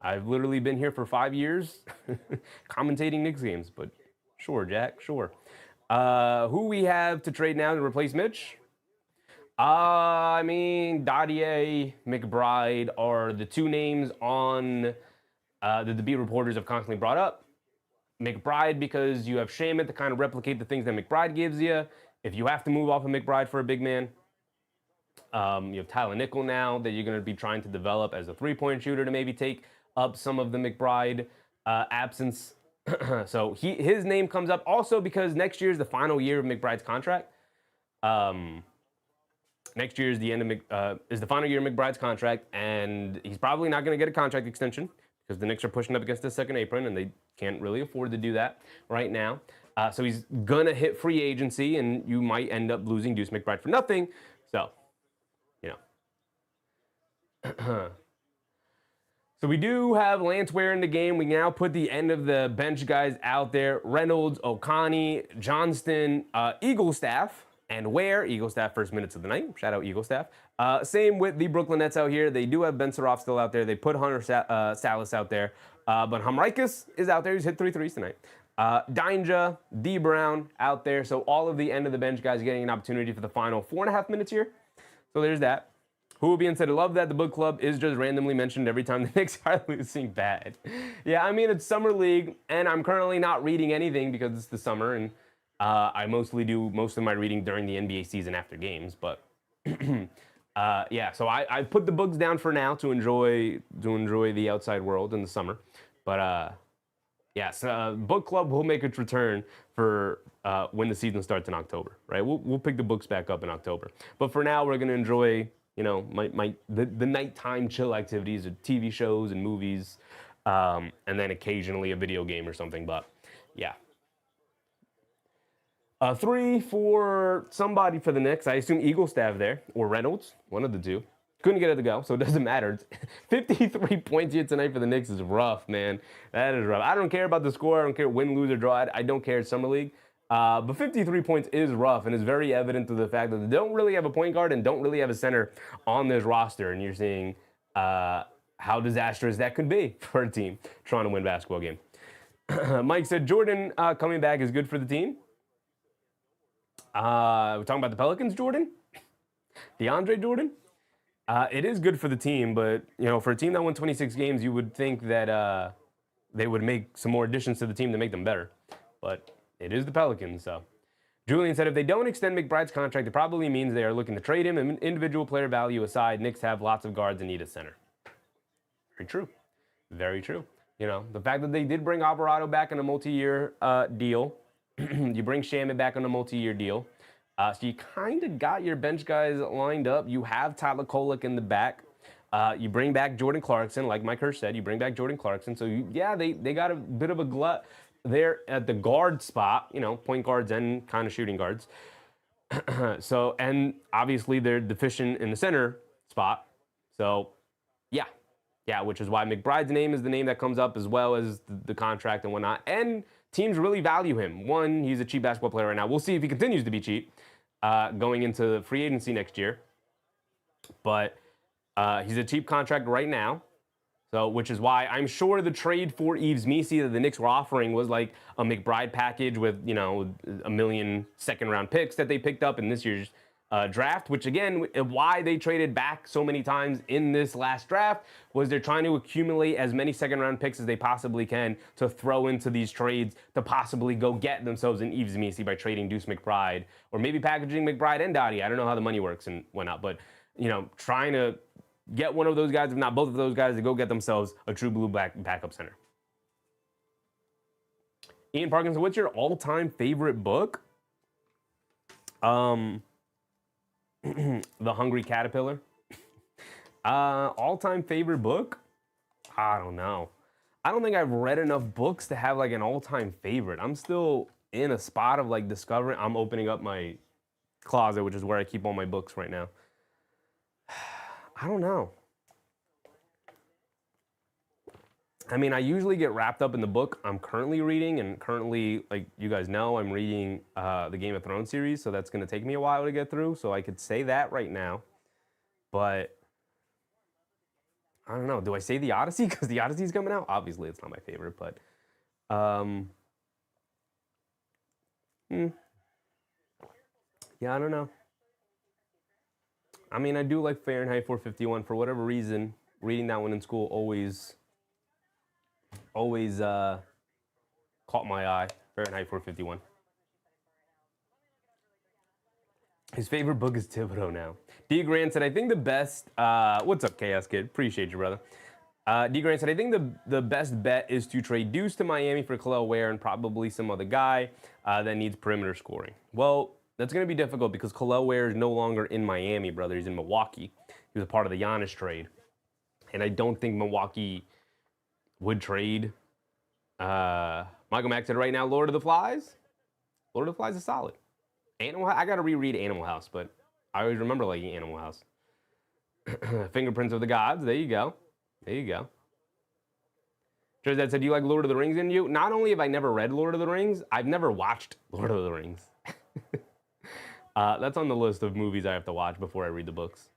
I've literally been here for 5 years commentating Knicks games, but sure, Jack, sure. Who we have to trade now to replace Mitch? I mean, Dadier, McBride are the two names on that the beat reporters have constantly brought up. McBride, because you have Shamet to kind of replicate the things that McBride gives you. If you have to move off of McBride for a big man, you have Tyler Nickel now that you're going to be trying to develop as a three-point shooter to maybe take up some of the McBride absence. So his name comes up also because next year is the final year of McBride's contract. Next year is the end of is the final year of McBride's contract, and he's probably not going to get a contract extension because the Knicks are pushing up against the second apron, and they can't really afford to do that right now. So he's gonna hit free agency, and you might end up losing Deuce McBride for nothing. So, you know. So we do have Lance Ware in the game. We now put the end of the bench guys out there. Reynolds, Okani, Johnston, Eaglestaff, and Ware. Eaglestaff first minutes of the night. Shout out Eaglestaff. Same with the Brooklyn Nets out here. They do have Ben Saroff still out there. They put Hunter Salas out there. But Hamrikas is out there. He's hit 3 threes tonight. Dainja, D. Brown out there. So all of the end of the bench guys getting an opportunity for the final 4.5 minutes here. So there's that. Who will be inside? I love that the book club is just randomly mentioned every time the Knicks are losing bad. Yeah, I mean, it's summer league, and I'm currently not reading anything because it's the summer, and I mostly do most of my reading during the NBA season after games. But yeah, so I put the books down for now to enjoy the outside world in the summer. But yes, book club will make its return for when the season starts in October, right? We'll pick the books back up in October. But for now, we're gonna enjoy, you know, the nighttime chill activities of TV shows and movies, and then occasionally a video game or something. But yeah. 3 for somebody for the Knicks. I assume Eaglestaff there, or Reynolds, one of the two. Couldn't get it to go, so it doesn't matter. 53 points here tonight for the Knicks is rough, man. That is rough. I don't care about the score. I don't care win, lose, or draw. I don't care. It's Summer League. But 53 points is rough, and it's very evident to the fact that they don't really have a point guard and don't really have a center on this roster. And you're seeing how disastrous that could be for a team trying to win a basketball game. Mike said Jordan coming back is good for the team. We're talking about the Pelicans, Jordan? DeAndre Jordan? It is good for the team, but, you know, for a team that won 26 games, you would think that they would make some more additions to the team to make them better. But it is the Pelicans, so. Julian said if they don't extend McBride's contract, it probably means they are looking to trade him. And individual player value aside, Knicks have lots of guards and need a center. Very true. Very true. You know, the fact that they did bring Alvarado back on a multi-year deal. You bring Shamet back on a multi-year deal. So you kind of got your bench guys lined up. You have Tyler Kolek in the back. You bring back Jordan Clarkson, like Mike Hirsch said. You bring back Jordan Clarkson. So, they got a bit of a glut there at the guard spot, you know, point guards and kind of shooting guards. So, and obviously they're deficient in the center spot. So, yeah, which is why McBride's name is the name that comes up as well as the contract and whatnot. And teams really value him. One, he's a cheap basketball player right now. We'll see if he continues to be cheap going into free agency next year. But he's a cheap contract right now. So, which is why I'm sure the trade for Yves Missi that the Knicks were offering was like a McBride package with, you know, a million second-round picks that they picked up in this year's draft, which again, why they traded back so many times in this last draft was they're trying to accumulate as many second-round picks as they possibly can to throw into these trades to possibly go get themselves an Yves Missi by trading Deuce McBride or maybe packaging McBride and Dottie. I don't know how the money works and whatnot, but, you know, trying to get one of those guys, if not both of those guys, to go get themselves a true blue backup center. Ian Parkinson, what's your all-time favorite book? The Hungry Caterpillar. All-time favorite book? I don't know. I don't think I've read enough books to have like an all-time favorite. I'm still in a spot of like discovering. I'm opening up my closet, which is where I keep all my books right now. I don't know. I mean, I usually get wrapped up in the book I'm currently reading, and currently, like you guys know, I'm reading the Game of Thrones series, so that's going to take me a while to get through, so I could say that right now. But I don't know. Do I say the Odyssey? Because the Odyssey's coming out? Obviously, it's not my favorite, but yeah, I don't know. I mean, I do like Fahrenheit 451 for whatever reason. Reading that one in school always caught my eye. Fahrenheit 451. His favorite book is Thibodeau now. D. Grant said, I think the best, what's up, Chaos Kid? Appreciate you, brother. D. Grant said, I think the best bet is to trade Deuce to Miami for Khalil Ware and probably some other guy that needs perimeter scoring. Well, that's going to be difficult because Khalil Ware is no longer in Miami, brother. He's in Milwaukee. He was a part of the Giannis trade. And I don't think Milwaukee would trade. Michael Mack said right now, Lord of the Flies. Lord of the Flies is solid. I got to reread Animal House, but I always remember liking Animal House. Fingerprints of the Gods. There you go. There you go. Trizad said, do you like Lord of the Rings in you? Not only have I never read Lord of the Rings, I've never watched Lord of the Rings. That's on the list of movies I have to watch before I read the books.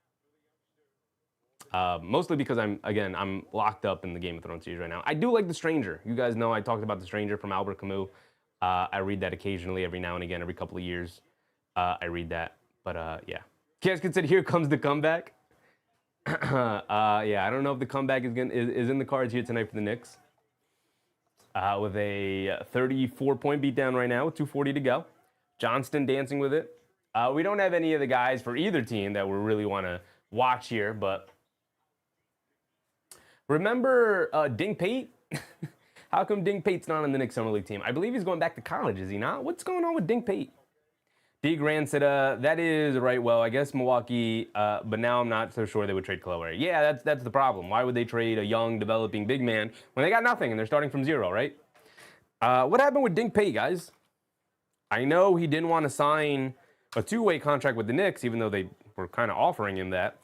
Mostly because I'm locked up in the Game of Thrones series right now. I do like The Stranger. You guys know I talked about The Stranger from Albert Camus. I read that occasionally, every now and again, every couple of years. I read that, but yeah. Casket said, here comes the comeback. Yeah, I don't know if the comeback is in the cards here tonight for the Knicks. With a 34-point beatdown right now with 2:40 to go. Johnston dancing with it. We don't have any of the guys for either team that we really want to watch here, but remember Ding Pate? How come Ding Pate's not on the Knicks Summer League team? I believe he's going back to college, is he not? What's going on with Ding Pate? D. Grand said, that is right. Well, I guess Milwaukee, but now I'm not so sure they would trade Khalil Ware. Yeah, that's the problem. Why would they trade a young, developing big man when they got nothing and they're starting from zero, right? What happened with Ding Pate, guys? I know he didn't want to sign a two-way contract with the Knicks, even though they were kind of offering him that,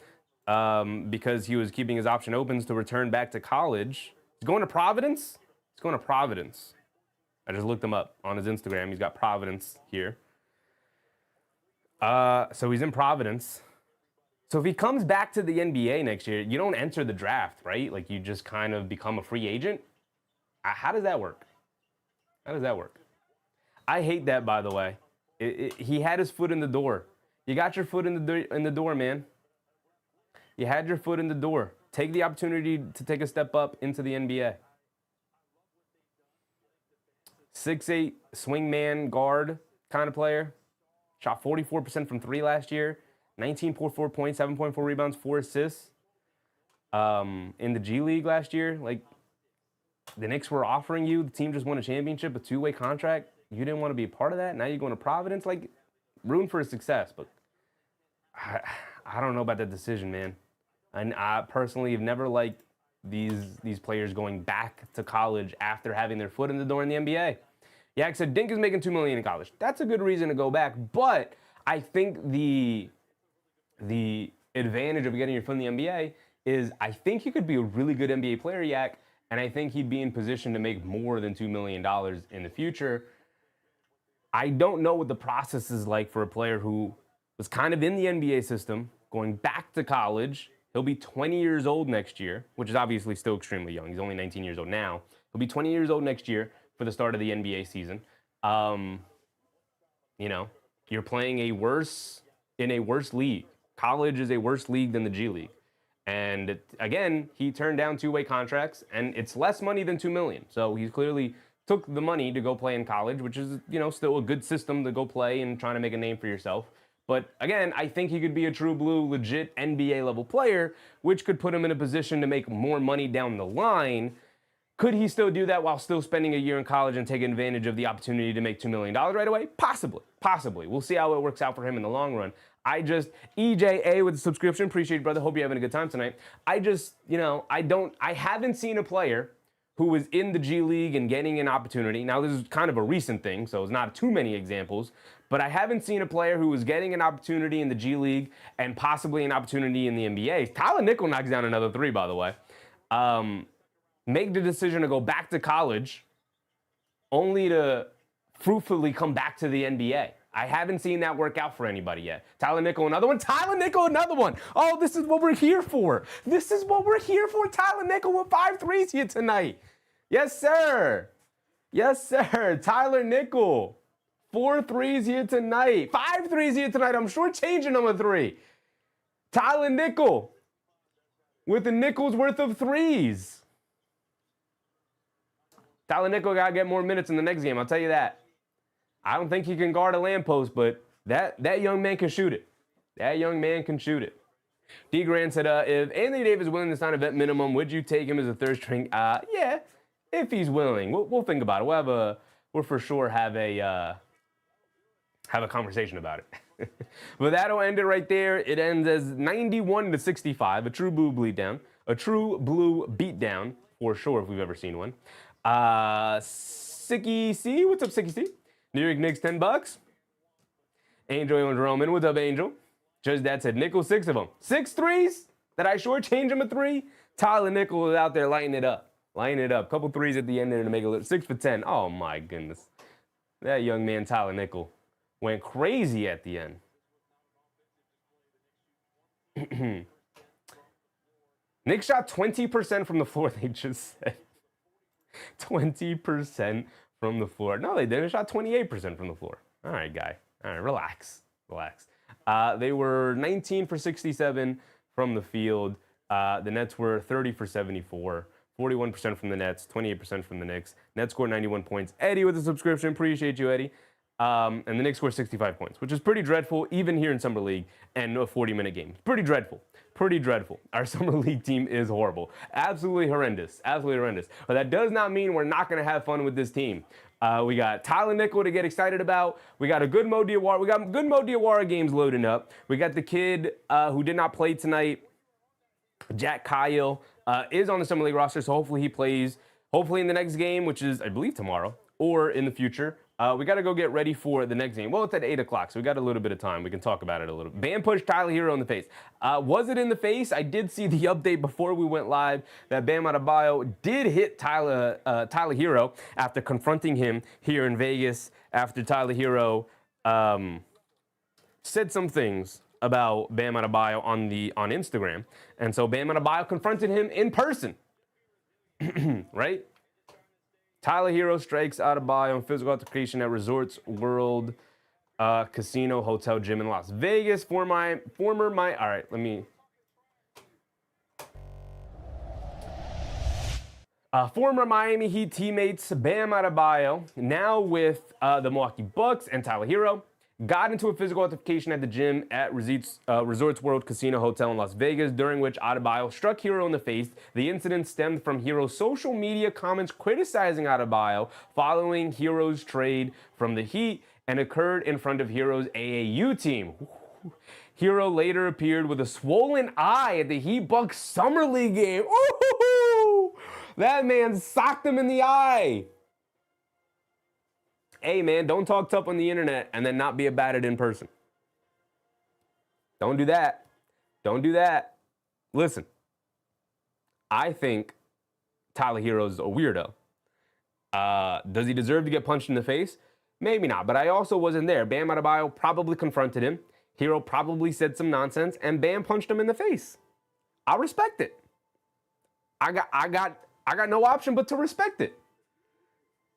because he was keeping his option open to return back to college. He's going to Providence? He's going to Providence. I just looked him up on his Instagram. He's got Providence here. So he's in Providence. So if he comes back to the NBA next year, you don't enter the draft, right? Like you just kind of become a free agent. How does that work? How does that work? I hate that, by the way. He had his foot in the door. You got your foot in the door, man. You had your foot in the door. Take the opportunity to take a step up into the NBA. 6'8", swingman guard kind of player. Shot 44% from three last year. 19.4 points, 7.4 rebounds, 4 assists. In the G League last year, like the Knicks were offering you, the team just won a championship, a two-way contract. You didn't want to be a part of that. Now you're going to Providence, like room for success. But I don't know about that decision, man. And I personally have never liked these players going back to college after having their foot in the door in the NBA. Yak said Dink is making $2 million in college. That's a good reason to go back, but I think the advantage of getting your foot in the NBA is I think he could be a really good NBA player, Yak, and I think he'd be in position to make more than $2 million in the future. I don't know what the process is like for a player who was kind of in the NBA system, going back to college. He'll be 20 years old next year, which is obviously still extremely young. He's only 19 years old now. He'll be 20 years old next year for the start of the NBA season. You know, you're playing in a worse league. College is a worse league than the G League. And again, he turned down two-way contracts, and it's less money than $2 million. So he's clearly took the money to go play in college, which is, you know, still a good system to go play and trying to make a name for yourself. But again, I think he could be a true blue, legit NBA level player, which could put him in a position to make more money down the line. Could he still do that while still spending a year in college and taking advantage of the opportunity to make $2 million right away? Possibly. We'll see how it works out for him in the long run. EJA with the subscription. Appreciate it, brother. Hope you're having a good time tonight. I haven't seen a player who was in the G League and getting an opportunity. Now, this is kind of a recent thing, so it's not too many examples, but I haven't seen a player who was getting an opportunity in the G League and possibly an opportunity in the NBA. Tyler Nickel knocks down another three, by the way. make the decision to go back to college only to fruitfully come back to the NBA. I haven't seen that work out for anybody yet. Tyler Nickel, another one. Tyler Nickel, another one. Oh, this is what we're here for. This is what we're here for. Tyler Nickel with 5 threes here tonight. Yes, sir. Yes, sir. Tyler Nickel. 4 threes here tonight. 5 threes here tonight. I'm sure changing them a 3. Tyler Nickel with a nickel's worth of threes. Tyler Nickel got to get more minutes in the next game. I'll tell you that. I don't think he can guard a lamppost, but that young man can shoot it. That young man can shoot it. D. Grant said, if Anthony Davis is willing to sign a vet minimum, would you take him as a third string? Yeah, if he's willing. We'll think about it. We'll for sure have a conversation about it. But that'll end it right there. It ends as 91-65, a true blue beatdown. A true blue beatdown, for sure, if we've ever seen one. Sicky C, what's up, Sicky C? New York Knicks, $10. Angel Roman, what's up, Angel? Judge Dad said, Nickel, 6 of them. 6 threes? Did I shortchange him a 3? Tyler Nickel was out there lighting it up. Lighting it up. Couple threes at the end there to make it look 6 for 10. Oh, my goodness. That young man, Tyler Nickel, went crazy at the end. Knicks shot 20% from the floor, they just said. 20% from the floor. No, they didn't. Shot 28% from the floor. All right, guy. All right, relax. Relax. They were 19 for 67 from the field. The Nets were 30 for 74. 41% from the Nets, 28% from the Knicks. Nets scored 91 points. Eddie with a subscription. Appreciate you, Eddie. And the Knicks scored 65 points, which is pretty dreadful, even here in Summer League and a 40-minute game. Pretty dreadful. Pretty dreadful. Our Summer League team is horrible. Absolutely horrendous. Absolutely horrendous. But that does not mean we're not going to have fun with this team. We got Tyler Nickel to get excited about. We got a good Mo Diawara. We got good Mo Diawara games loading up. We got the kid who did not play tonight, Jack Kyle, is on the Summer League roster, so hopefully he plays. Hopefully in the next game, which is, I believe, tomorrow, or in the future. We got to go get ready for the next game. Well, it's at 8 o'clock, so we got a little bit of time. We can talk about it a little. Bam pushed Tyler Hero in the face. Was it in the face? I did see the update before we went live that Bam Adebayo did hit Tyler Hero after confronting him here in Vegas, after Tyler Hero said some things about Bam Adebayo on Instagram. And so Bam Adebayo confronted him in person, right? Tyler Hero strikes Adebayo on physical altercation at Resorts World Casino Hotel Gym in Las Vegas. Former Miami Heat teammates Bam Adebayo, now with the Milwaukee Bucks, and Tyler Hero, got into a physical altercation at the gym at Resorts World Casino Hotel in Las Vegas, during which Adebayo struck Hero in the face. The incident stemmed from Hero's social media comments criticizing Adebayo following Hero's trade from the Heat and occurred in front of Hero's AAU team. Hero later appeared with a swollen eye at the Heat Bucks Summer League game. Ooh, that man socked him in the eye. Hey, man, don't talk tough on the internet and then not be about it in person. Don't do that. Don't do that. Listen, I think Tyler Hero's a weirdo. Does he deserve to get punched in the face? Maybe not, but I also wasn't there. Bam Adebayo probably confronted him. Hero probably said some nonsense, and Bam punched him in the face. I respect it. I got no option but to respect it.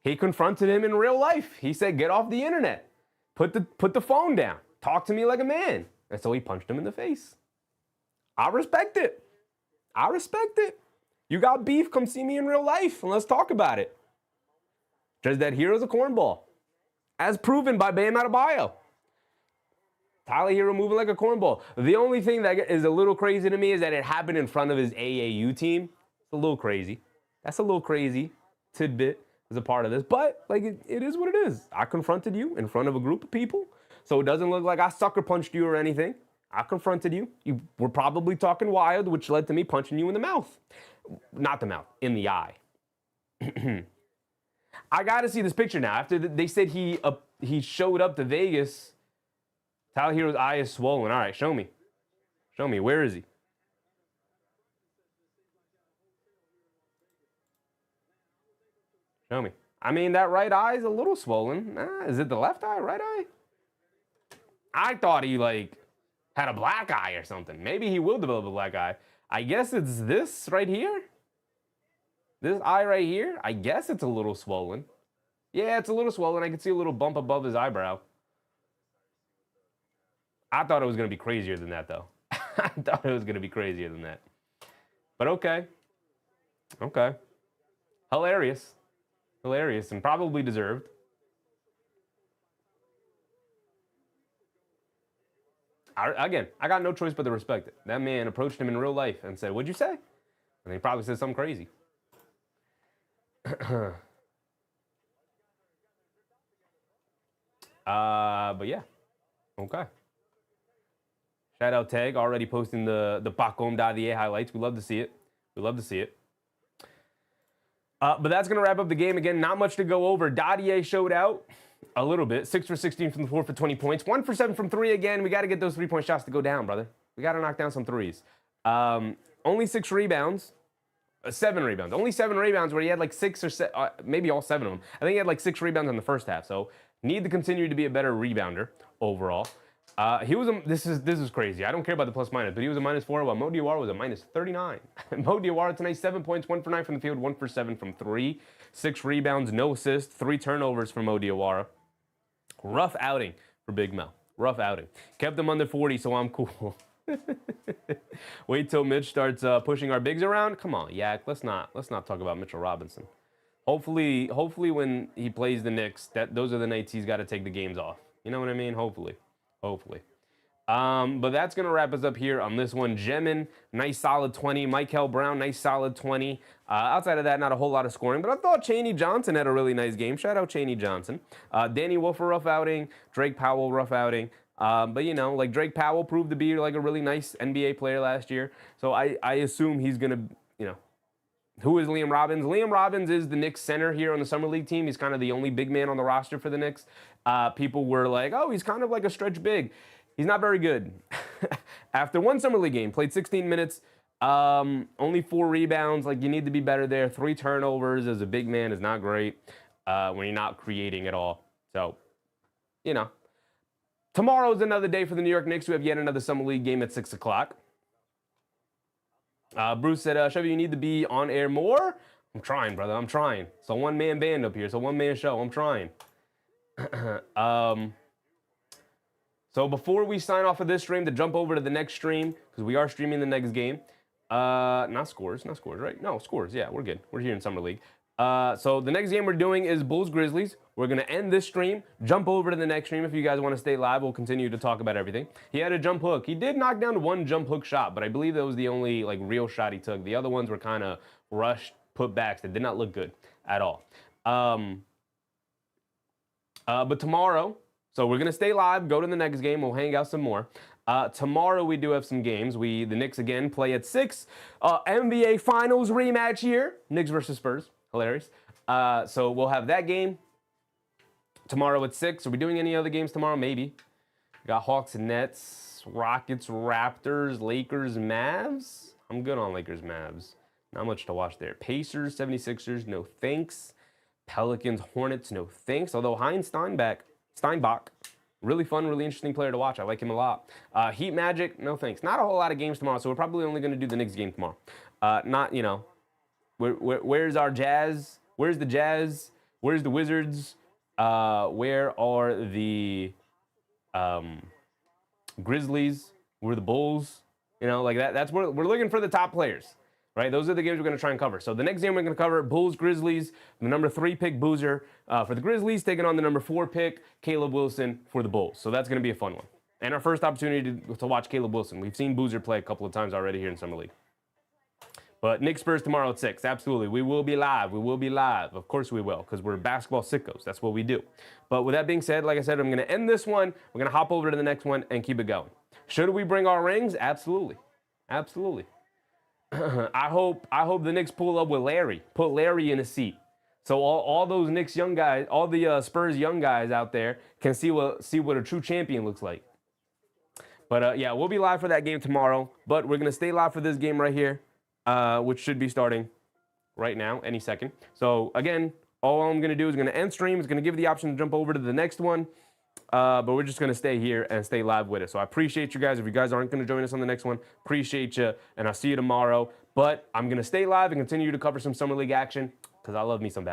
He confronted him in real life. He said, get off the internet. Put the phone down. Talk to me like a man. And so he punched him in the face. I respect it. I respect it. You got beef, come see me in real life and let's talk about it. Just that Hero's a cornball, as proven by Bam Adebayo. Tyler Hero moving like a cornball. The only thing that is a little crazy to me is that it happened in front of his AAU team. It's a little crazy. That's a little crazy tidbit as a part of this, but like it is what it is. I confronted you in front of a group of people, so it doesn't look like I sucker punched you or anything. I confronted you. You were probably talking wild, which led to me punching you in the mouth. Not the mouth, in the eye. I got to see this picture now. After they said he showed up to Vegas, Tyler Hero's eye is swollen. All right, show me. Show me. Where is he? Show me. I mean, that right eye is a little swollen. Is it the left eye, right eye? I thought he, like, had a black eye or something. Maybe he will develop a black eye. I guess it's this right here. This eye right here. I guess it's a little swollen. Yeah, it's a little swollen. I can see a little bump above his eyebrow. I thought it was going to be crazier than that, though. I thought it was going to be crazier than that. But okay. Okay. Hilarious. Hilarious and probably deserved. Again, I got no choice but to respect it. That man approached him in real life and said, "What'd you say?" And he probably said something crazy. But yeah. Okay. Shout out Tag, already posting the Pacom.da highlights. We love to see it. We love to see it. But that's going to wrap up the game. Again, not much to go over. Dadier showed out a little bit. 6 for 16 from the floor for 20 points. 1 for 7 from 3 again. We got to get those 3-point shots to go down, brother. We got to knock down some threes. Only 6 rebounds. 7 rebounds. Only 7 rebounds where he had like 6 or maybe all 7 of them. I think he had like 6 rebounds in the first half. So need to continue to be a better rebounder overall. He was this is crazy. I don't care about the plus minus, but he was a -4 while Mo Diawara was a -39. Mo Diawara tonight 7 points, 1 for 9 from the field, 1 for 7 from 3, 6 rebounds, no assists, 3 turnovers for Mo Diawara. Rough outing for Big Mo. Rough outing. Kept him under 40, so I'm cool. Wait till Mitch starts pushing our bigs around. Come on, Yak. Let's not talk about Mitchell Robinson. Hopefully when he plays the Knicks, those are the nights he's got to take the games off. You know what I mean? Hopefully. But that's going to wrap us up here on this one. Demin, nice solid 20. Mikel Brown, nice solid 20. Outside of that, not a whole lot of scoring, but I thought Chaney Johnson had a really nice game. Shout out Chaney Johnson. Danny Wolf, a rough outing. Drake Powell, rough outing. But, you know, like Drake Powell proved to be like a really nice NBA player last year. So I assume he's going to, you know, who is Liam Robbins? Liam Robbins is the Knicks center here on the Summer League team. He's kind of the only big man on the roster for the Knicks. People were like, oh, he's kind of like a stretch big. He's not very good. After one Summer League game, played 16 minutes, only 4 rebounds. Like, you need to be better there. 3 turnovers as a big man is not great when you're not creating at all. So, you know. Tomorrow's another day for the New York Knicks. We have yet another Summer League game at 6 o'clock. Bruce said, Chevy, you need to be on air more. I'm trying, brother. I'm trying. It's a one-man band up here. It's a one-man show. I'm trying. So before we sign off of this stream, to jump over to the next stream, because we are streaming the next game. Not scores, right? No, scores. Yeah, we're good. We're here in Summer League. So the next game we're doing is Bulls-Grizzlies. We're going to end this stream, jump over to the next stream. If you guys want to stay live, we'll continue to talk about everything. He had a jump hook. He did knock down 1 jump hook shot, but I believe that was the only like real shot he took. The other ones were kind of rushed putbacks that did not look good at all. But tomorrow, so we're going to stay live, go to the next game. We'll hang out some more. Tomorrow we do have some games. The Knicks again play at 6. NBA Finals rematch here. Knicks versus Spurs. Hilarious. So we'll have that game tomorrow at 6. Are we doing any other games tomorrow? Maybe. We got Hawks and Nets, Rockets, Raptors, Lakers, Mavs. I'm good on Lakers, Mavs. Not much to watch there. Pacers, 76ers, no thanks. Pelicans, Hornets, no thanks. Although Heinz Steinbach, really fun, really interesting player to watch. I like him a lot. Heat Magic, no thanks. Not a whole lot of games tomorrow, so we're probably only going to do the Knicks game tomorrow. Not, you know, where's our Jazz? Where's the Jazz? Where's the Wizards? Where are the Grizzlies? Where are the Bulls? You know, like that. That's where we're looking for the top players, right? Those are the games we're going to try and cover. So the next game we're going to cover, Bulls, Grizzlies, the number 3 pick, Boozer, for the Grizzlies, taking on the number 4 pick, Caleb Wilson, for the Bulls. So that's going to be a fun one. And our first opportunity to watch Caleb Wilson. We've seen Boozer play a couple of times already here in Summer League. But Knicks Spurs tomorrow at 6. Absolutely. We will be live. We will be live. Of course we will, because we're basketball sickos. That's what we do. But with that being said, like I said, I'm going to end this one. We're going to hop over to the next one and keep it going. Should we bring our rings? Absolutely. Absolutely. I hope the Knicks pull up with Larry. Put Larry in a seat. So all those Knicks young guys, all the Spurs young guys out there can see what a true champion looks like. But yeah, we'll be live for that game tomorrow. But we're going to stay live for this game right here. Which should be starting right now, any second. So again, all I'm going to do is going to end stream. It's going to give you the option to jump over to the next one. But we're just going to stay here and stay live with it. So I appreciate you guys. If you guys aren't going to join us on the next one, appreciate you. And I'll see you tomorrow. But I'm going to stay live and continue to cover some Summer League action because I love me some basketball.